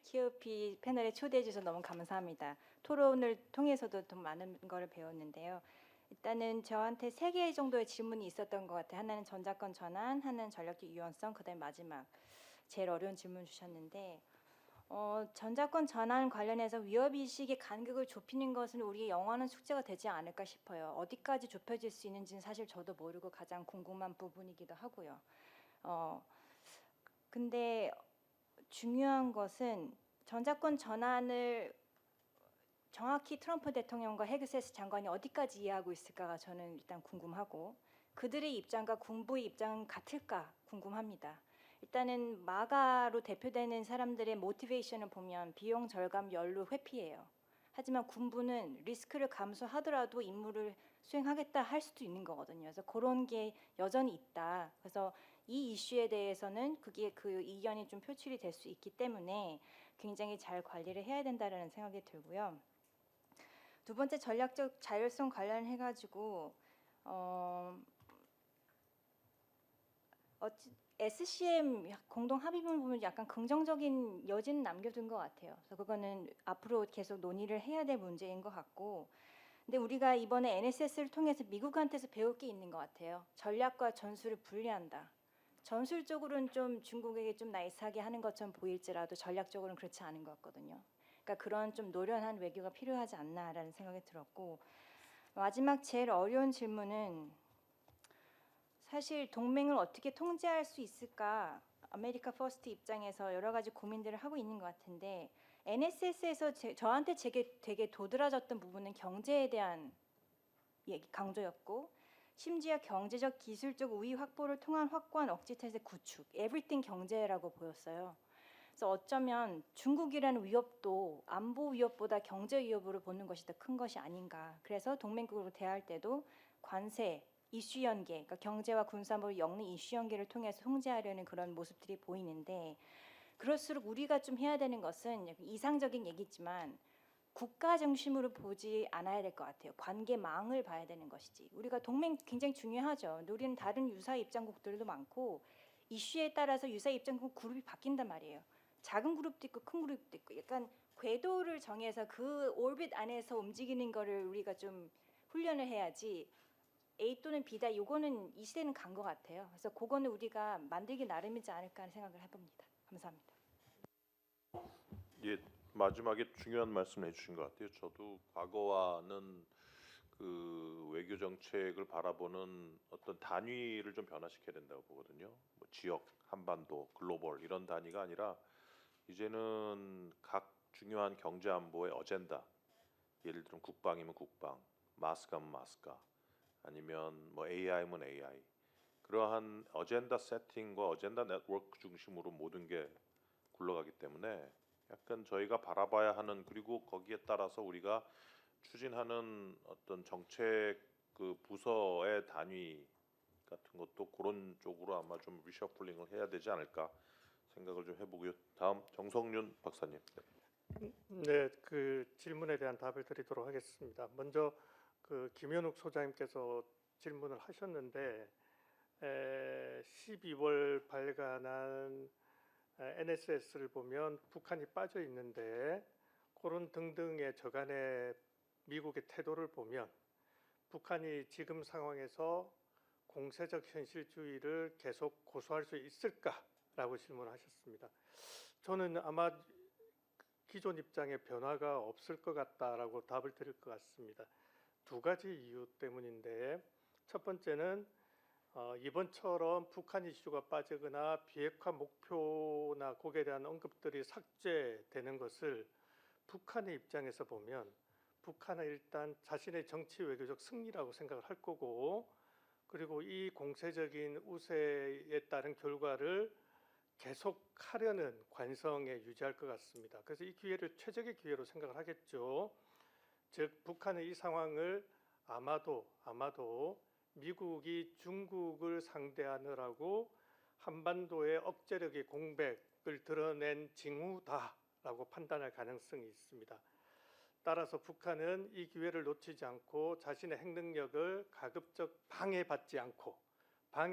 Speaker 2: KOP 패널에 초대해 주셔서 너무 감사합니다. 토론을 통해서도 좀 많은 걸 배웠는데요. 일단은 저한테 3개 정도의 질문이 있었던 것 같아요. 하나는 전자권 전환, 하나는 전략적 유연성, 그다음에 마지막 제일 어려운 질문 주셨는데, 전자권 전환 관련해서 위협의식의 간극을 좁히는 것은 우리의 영원한 숙제가 되지 않을까 싶어요. 어디까지 좁혀질 수 있는지는 사실 저도 모르고 가장 궁금한 부분이기도 하고요. 근데 중요한 것은 전자권 전환을 정확히 트럼프 대통령과 헤그세스 장관이 어디까지 이해하고 있을까가 저는 일단 궁금하고, 그들의 입장과 군부의 입장은 같을까 궁금합니다. 일단은 마가로 대표되는 사람들의 모티베이션을 보면 비용 절감, 연루, 회피예요. 하지만 군부는 리스크를 감수하더라도 임무를 수행하겠다 할 수도 있는 거거든요. 그래서 그런 게 여전히 있다. 그래서 이 이슈에 대해서는 그게 그 이견이 좀 표출이 될 수 있기 때문에 굉장히 잘 관리를 해야 된다는 생각이 들고요. 두 번째, 전략적 자율성 관련해가지고 SCM 공동 합의문을 보면 약간 긍정적인 여지는 남겨둔 것 같아요. 그래서 그거는 앞으로 계속 논의를 해야 될 문제인 것 같고, 근데 우리가 이번에 NSS를 통해서 미국한테서 배울 게 있는 것 같아요. 전략과 전술을 분리한다. 전술적으로는 좀 중국에게 좀 나이스하게 하는 것처럼 보일지라도 전략적으로는 그렇지 않은 것 같거든요. 그러니까 그런 좀 노련한 외교가 필요하지 않나라는 생각이 들었고, 마지막 제일 어려운 질문은 사실 동맹을 어떻게 통제할 수 있을까? 아메리카 퍼스트 입장에서 여러 가지 고민들을 하고 있는 것 같은데, NSS에서 저한테 되게 도드라졌던 부분은 경제에 대한 강조였고, 심지어 경제적 기술적 우위 확보를 통한 확고한 억지 태세 구축, everything 경제라고 보였어요. 그래서 어쩌면 중국이라는 위협도 안보 위협보다 경제 위협으로 보는 것이 더 큰 것이 아닌가. 그래서 동맹국으로 대할 때도 관세, 이슈 연계, 그러니까 경제와 군사안보를 엮는 이슈 연계를 통해서 통제하려는 그런 모습들이 보이는데, 그럴수록 우리가 좀 해야 되는 것은 이상적인 얘기지만 국가 중심으로 보지 않아야 될 것 같아요. 관계망을 봐야 되는 것이지. 우리가 동맹 굉장히 중요하죠. 우리는 다른 유사 입장국들도 많고 이슈에 따라서 유사 입장국 그룹이 바뀐단 말이에요. 작은 그룹도 있고 큰 그룹도 있고, 약간 궤도를 정해서 그 오rbit 안에서 움직이는 거를 우리가 좀 훈련을 해야지 A 또는 B다 이거는 이 시대는 간 것 같아요. 그래서 그거는 우리가 만들기 나름이지 않을까 하는 생각을 해봅니다. 감사합니다.
Speaker 1: 예, 마지막에 중요한 말씀을 해주신 것 같아요. 저도 과거와는 그 외교 정책을 바라보는 어떤 단위를 좀 변화시켜야 된다고 보거든요. 뭐 지역, 한반도, 글로벌 이런 단위가 아니라 이제는 각 중요한 경제 안보의 어젠다, 예를 들면 국방이면 국방, 마스가면 마스가, 아니면 뭐 AI면 AI, 그러한 어젠다 세팅과 어젠다 네트워크 중심으로 모든 게 굴러가기 때문에 약간 저희가 바라봐야 하는, 그리고 거기에 따라서 우리가 추진하는 어떤 정책 그 부서의 단위 같은 것도 그런 쪽으로 아마 좀 리셔플링을 해야 되지 않을까 생각을 좀 해보고요. 다음 정성윤 박사님.
Speaker 3: 네, 그 질문에 대한 답을 드리도록 하겠습니다. 먼저 그 김현욱 소장님께서 질문을 하셨는데 12월 발간한 NSS를 보면 북한이 빠져 있는데, 그런 등등의 저간의 미국의 태도를 보면 북한이 지금 상황에서 공세적 현실주의를 계속 고수할 수 있을까라고 질문하셨습니다. 저는 아마 기존 입장에 변화가 없을 것 같다라고 답을 드릴 것 같습니다. 두 가지 이유 때문인데, 첫 번째는 이번처럼 북한 이슈가 빠지거나 비핵화 목표나 거기에 대한 언급들이 삭제되는 것을 북한의 입장에서 보면 북한은 일단 자신의 정치 외교적 승리라고 생각을 할 거고, 그리고 이 공세적인 우세에 따른 결과를 계속하려는 관성에 유지할 것 같습니다. 그래서 이 기회를 최적의 기회로 생각을 하겠죠. 즉 북한의 이 상황을 아마도 미국이 중국을 상대하느라고 한반도의 억제력의 공백을 드러낸 징후다라고 판단할 가능성이 있습니다. 따라서 북한은 이 기회를 놓치지 않고 자신의 핵능력을 가급적 방해받지 않고,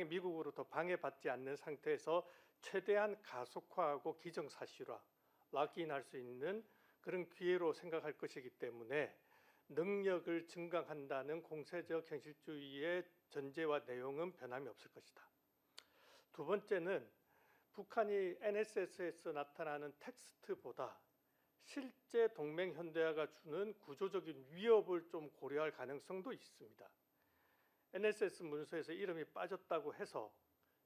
Speaker 3: 미국으로부터 방해받지 않는 상태에서 최대한 가속화하고 기정사실화, 락인할 수 있는 그런 기회로 생각할 것이기 때문에 능력을 증강한다는 공세적 현실주의의 전제와 내용은 변함이 없을 것이다. 두 번째는 북한이 NSS에서 나타나는 텍스트보다 실제 동맹 현대화가 주는 구조적인 위협을 좀 고려할 가능성도 있습니다. NSS 문서에서 이름이 빠졌다고 해서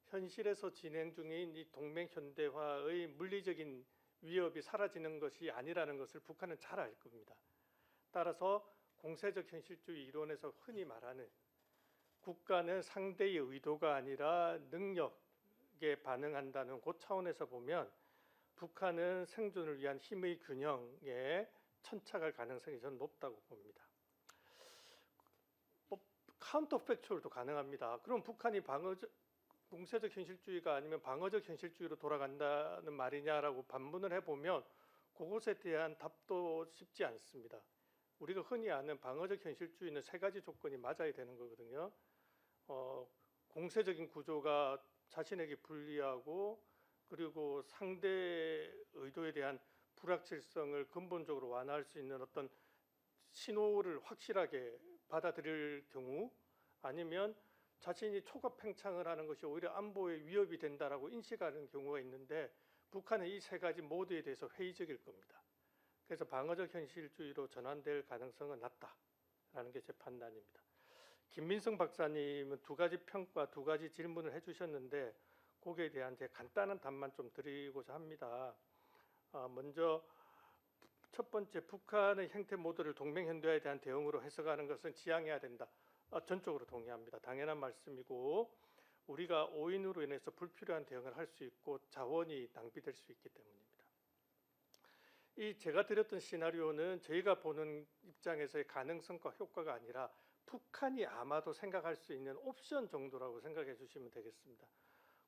Speaker 3: 현실에서 진행 중인 이 동맹 현대화의 물리적인 위협이 사라지는 것이 아니라는 것을 북한은 잘 알 겁니다. 따라서 공세적 현실주의 이론에서 흔히 말하는 국가는 상대의 의도가 아니라 능력에 반응한다는 그 차원에서 보면 북한은 생존을 위한 힘의 균형에 천착할 가능성이 저는 높다고 봅니다. 카운터 팩추얼도 가능합니다. 그럼 북한이 공세적 현실주의가 아니면 방어적 현실주의로 돌아간다는 말이냐라고 반문을 해보면 그것에 대한 답도 쉽지 않습니다. 우리가 흔히 아는 방어적 현실주의는 세 가지 조건이 맞아야 되는 거거든요. 공세적인 구조가 자신에게 불리하고 그리고 상대 의도에 대한 불확실성을 근본적으로 완화할 수 있는 어떤 신호를 확실하게 받아들일 경우, 아니면 자신이 초과팽창을 하는 것이 오히려 안보에 위협이 된다라고 인식하는 경우가 있는데, 북한은 이 세 가지 모두에 대해서 회의적일 겁니다. 그래서 방어적 현실주의로 전환될 가능성은 낮다라는 게 제 판단입니다. 김민성 박사님은 두 가지 평가, 두 가지 질문을 해주셨는데 거기에 대한 제 간단한 답만 좀 드리고자 합니다. 먼저 첫 번째, 북한의 행태 모델을 동맹 현대화에 대한 대응으로 해석하는 것은 지양해야 된다. 전적으로 동의합니다. 당연한 말씀이고, 우리가 오인으로 인해서 불필요한 대응을 할 수 있고 자원이 낭비될 수 있기 때문입니다. 이 제가 드렸던 시나리오는 저희가 보는 입장에서의 가능성과 효과가 아니라 북한이 아마도 생각할 수 있는 옵션 정도라고 생각해 주시면 되겠습니다.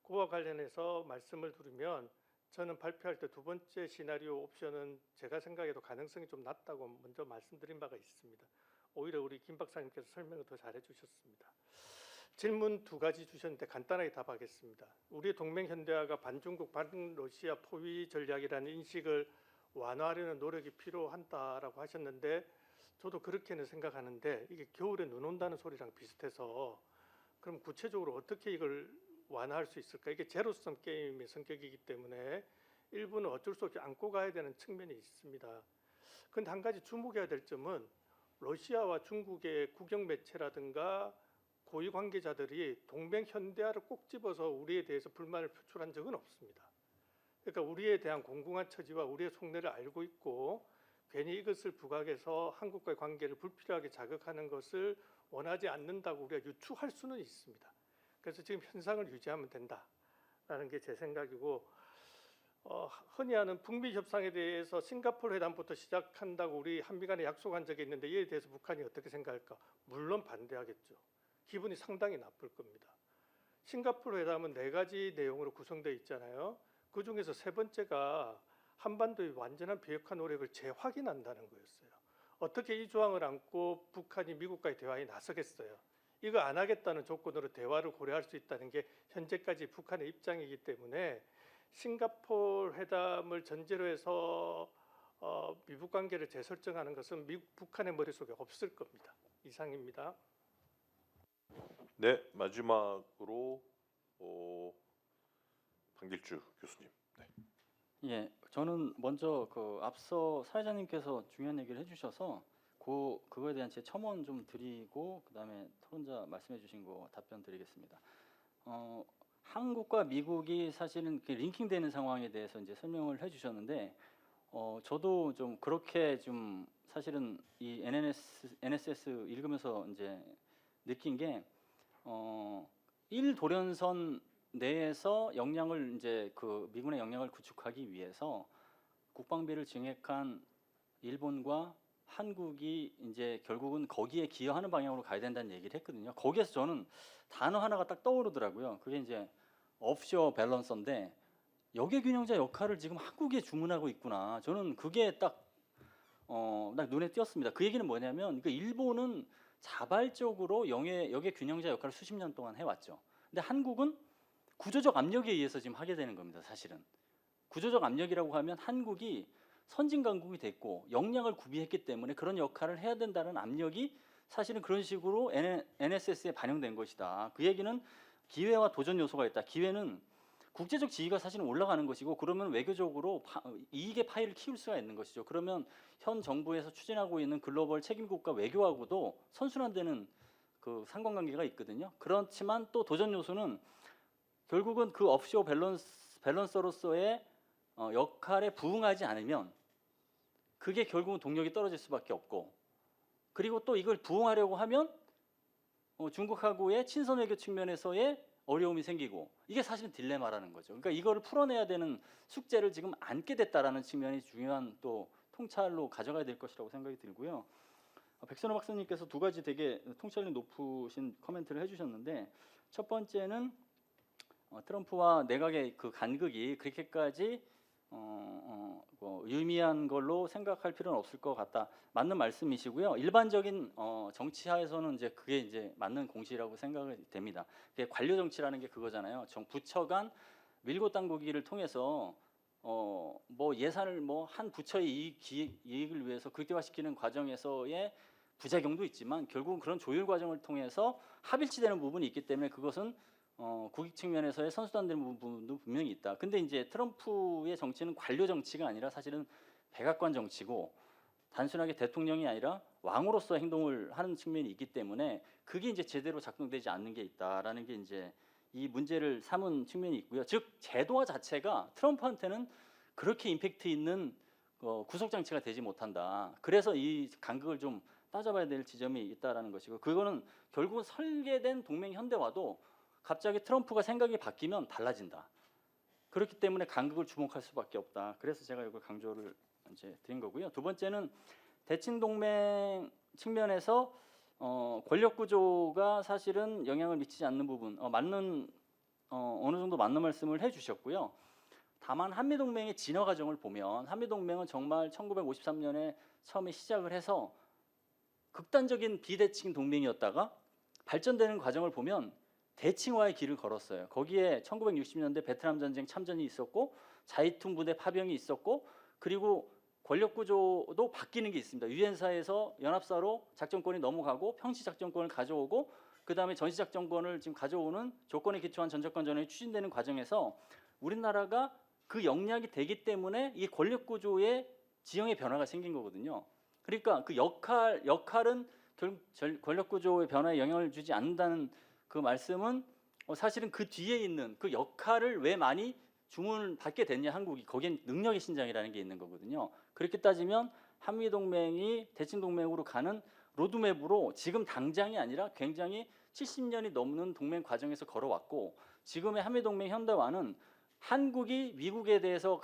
Speaker 3: 그와 관련해서 말씀을 드리면, 저는 발표할 때 두 번째 시나리오 옵션은 제가 생각해도 가능성이 좀 낮다고 먼저 말씀드린 바가 있습니다. 오히려 우리 김 박사님께서 설명을 더 잘해 주셨습니다. 질문 두 가지 주셨는데 간단하게 답하겠습니다. 우리 동맹 현대화가 반중국 반러시아 포위 전략이라는 인식을 완화하려는 노력이 필요하다라고 하셨는데, 저도 그렇게는 생각하는데 이게 겨울에 눈 온다는 소리랑 비슷해서, 그럼 구체적으로 어떻게 이걸 완화할 수 있을까? 이게 제로섬 게임의 성격이기 때문에 일부는 어쩔 수 없이 안고 가야 되는 측면이 있습니다. 그런데 한 가지 주목해야 될 점은, 러시아와 중국의 국영 매체라든가 고위 관계자들이 동맹 현대화를 꼭 집어서 우리에 대해서 불만을 표출한 적은 없습니다. 그러니까 우리에 대한 공공한 처지와 우리의 속내를 알고 있고, 괜히 이것을 부각해서 한국과의 관계를 불필요하게 자극하는 것을 원하지 않는다고 우리가 유추할 수는 있습니다. 그래서 지금 현상을 유지하면 된다라는 게 제 생각이고, 흔히 하는 북미 협상에 대해서 싱가포르 회담부터 시작한다고 우리 한미 간에 약속한 적이 있는데, 이에 대해서 북한이 어떻게 생각할까? 물론 반대하겠죠. 기분이 상당히 나쁠 겁니다. 싱가포르 회담은 4가지 내용으로 구성되어 있잖아요. 그 중에서 세 번째가 한반도의 완전한 비핵화 노력을 재확인한다는 거였어요. 어떻게 이 조항을 안고 북한이 미국과의 대화에 나서겠어요? 이거 안 하겠다는 조건으로 대화를 고려할 수 있다는 게 현재까지 북한의 입장이기 때문에, 싱가포르 회담을 전제로 해서 미북 관계를 재설정하는 것은 북한의 머릿속에 없을 겁니다. 이상입니다.
Speaker 1: 네, 마지막으로 방길주 교수님. 네.
Speaker 4: 예, 저는 먼저 그 앞서 사회자님께서 중요한 얘기를 해주셔서 그거에 대한 제 첨언 좀 드리고 그다음에 토론자 말씀해주신 거 답변 드리겠습니다. 한국과 미국이 사실은 링킹되는 상황에 대해서 이제 설명을 해주셨는데, 저도 좀 그렇게 좀 사실은 이 NSS 읽으면서 이제 느낀 게, 1도련선 내에서 역량을 이제 그 미군의 역량을 구축하기 위해서 국방비를 증액한 일본과 한국이 이제 결국은 거기에 기여하는 방향으로 가야 된다는 얘기를 했거든요. 거기에서 저는 단어 하나가 딱 떠오르더라고요. 그게 이제 offshore balance인데, 역외균형자 역할을 지금 한국에 주문하고 있구나. 저는 그게 딱 눈에 띄었습니다. 그 얘기는 뭐냐면, 그 일본은 자발적으로 역외균형자 역할을 수십 년 동안 해왔죠. 근데 한국은 구조적 압력에 의해서 지금 하게 되는 겁니다. 사실은 구조적 압력이라고 하면 한국이 선진 강국이 됐고 역량을 구비했기 때문에 그런 역할을 해야 된다는 압력이 사실은 그런 식으로 NSS에 반영된 것이다. 그 얘기는 기회와 도전 요소가 있다. 기회는 국제적 지위가 사실은 올라가는 것이고, 그러면 외교적으로 이익의 파이를 키울 수가 있는 것이죠. 그러면 현 정부에서 추진하고 있는 글로벌 책임국가 외교하고도 선순환되는 그 상관관계가 있거든요. 그렇지만 또 도전 요소는 결국은 그 offshore 밸런서로서의 역할에 부응하지 않으면 그게 결국은 동력이 떨어질 수밖에 없고, 그리고 또 이걸 부응하려고 하면 중국하고의 친선 외교 측면에서의 어려움이 생기고, 이게 사실은 딜레마라는 거죠. 그러니까 이거를 풀어내야 되는 숙제를 지금 안게 됐다라는 측면이 중요한 또 통찰로 가져가야 될 것이라고 생각이 들고요. 백선호 박사님께서 두 가지 되게 통찰력 높으신 코멘트를 해주셨는데, 첫 번째는 트럼프와 내각의 그 간극이 그렇게까지 유의미한 걸로 생각할 필요는 없을 것 같다. 맞는 말씀이시고요. 일반적인 정치하에서는 이제 그게 이제 맞는 공식이라고 생각이 됩니다. 그게 관료 정치라는 게 그거잖아요. 부처 간 밀고 당기기를 통해서 뭐 예산을 뭐 한 부처의 이익을 위해서 극대화시키는 과정에서의 부작용도 있지만 결국은 그런 조율 과정을 통해서 합일치되는 부분이 있기 때문에 그것은 국익 측면에서의 선수단되는 부분도 분명히 있다. 근데 이제 트럼프의 정치는 관료 정치가 아니라 사실은 백악관 정치고 단순하게 대통령이 아니라 왕으로서 행동을 하는 측면이 있기 때문에 그게 이제 제대로 작동되지 않는 게 있다라는 게 이제 이 문제를 삼은 측면이 있고요. 즉 제도화 자체가 트럼프한테는 그렇게 임팩트 있는 구속 장치가 되지 못한다. 그래서 이 간극을 좀 따져봐야 될 지점이 있다라는 것이고 그거는 결국은 설계된 동맹 현대화도 갑자기 트럼프가 생각이 바뀌면 달라진다. 그렇기 때문에 간극을 주목할 수밖에 없다. 그래서 제가 이걸 강조를 이제 드린 거고요. 두 번째는 대칭 동맹 측면에서 권력 구조가 사실은 영향을 미치지 않는 부분 어느 정도 맞는 말씀을 해주셨고요. 다만 한미 동맹의 진화 과정을 보면 한미 동맹은 정말 1953년에 처음에 시작을 해서 극단적인 비대칭 동맹이었다가 발전되는 과정을 보면 대칭화의 길을 걸었어요. 거기에 1960년대 베트남 전쟁 참전이 있었고 자이툰 부대 파병이 있었고 그리고 권력 구조도 바뀌는 게 있습니다. 유엔사에서 연합사로 작전권이 넘어가고 평시 작전권을 가져오고 그 다음에 전시 작전권을 지금 가져오는 조건에 기초한 전적권 전환이 추진되는 과정에서 우리나라가 그 역량이 되기 때문에 이 권력 구조의 지형의 변화가 생긴 거거든요. 그러니까 그 역할은 권력 구조의 변화에 영향을 주지 않는다는 그 말씀은 사실은 그 뒤에 있는 그 역할을 왜 많이 주문을 받게 됐냐 한국이 거기엔 능력의 신장이라는 게 있는 거거든요. 그렇게 따지면 한미 동맹이 대칭 동맹으로 가는 로드맵으로 지금 당장이 아니라 굉장히 70년이 넘는 동맹 과정에서 걸어왔고 지금의 한미 동맹 현대화는 한국이 미국에 대해서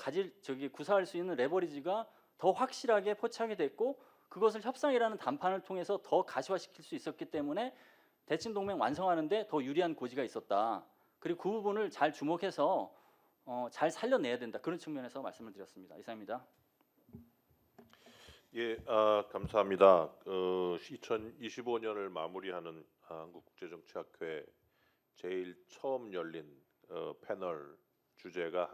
Speaker 4: 구사할 수 있는 레버리지가 더 확실하게 포착이 됐고 그것을 협상이라는 담판을 통해서 더 가시화시킬 수 있었기 때문에 대칭 동맹 완성하는데 더 유리한 고지가 있었다. 그리고 그 부분을 잘 주목해서 잘 살려내야 된다. 그런 측면에서 말씀을 드렸습니다. 이상입니다.
Speaker 1: 예, 감사합니다. 2025년을 마무리하는 한국국제정치학회 제일 처음 열린 패널 주제가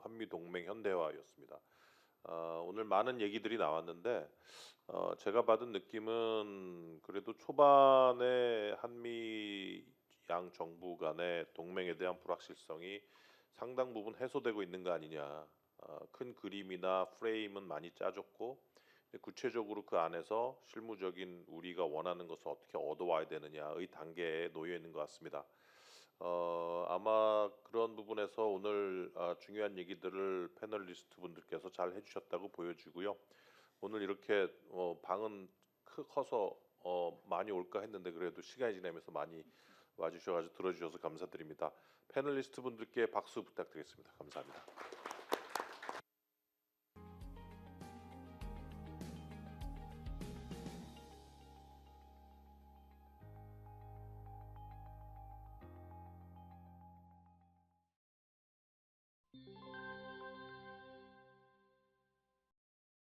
Speaker 1: 한미 동맹 현대화였습니다. 오늘 많은 얘기들이 나왔는데 제가 받은 느낌은 그래도 초반에 한미 양 정부 간의 동맹에 대한 불확실성이 상당 부분 해소되고 있는 거 아니냐. 큰 그림이나 프레임은 많이 짜졌고 구체적으로 그 안에서 실무적인 우리가 원하는 것을 어떻게 얻어와야 되느냐의 단계에 놓여 있는 것 같습니다. 아마 그런 부분에서 오늘 중요한 얘기들을 패널리스트 분들께서 잘 해주셨다고 보여지고요. 오늘 이렇게 방은 커서 많이 올까 했는데 그래도 시간이 지나면서 많이 와주셔가지고 들어주셔서 감사드립니다. 패널리스트 분들께 박수 부탁드리겠습니다. 감사합니다.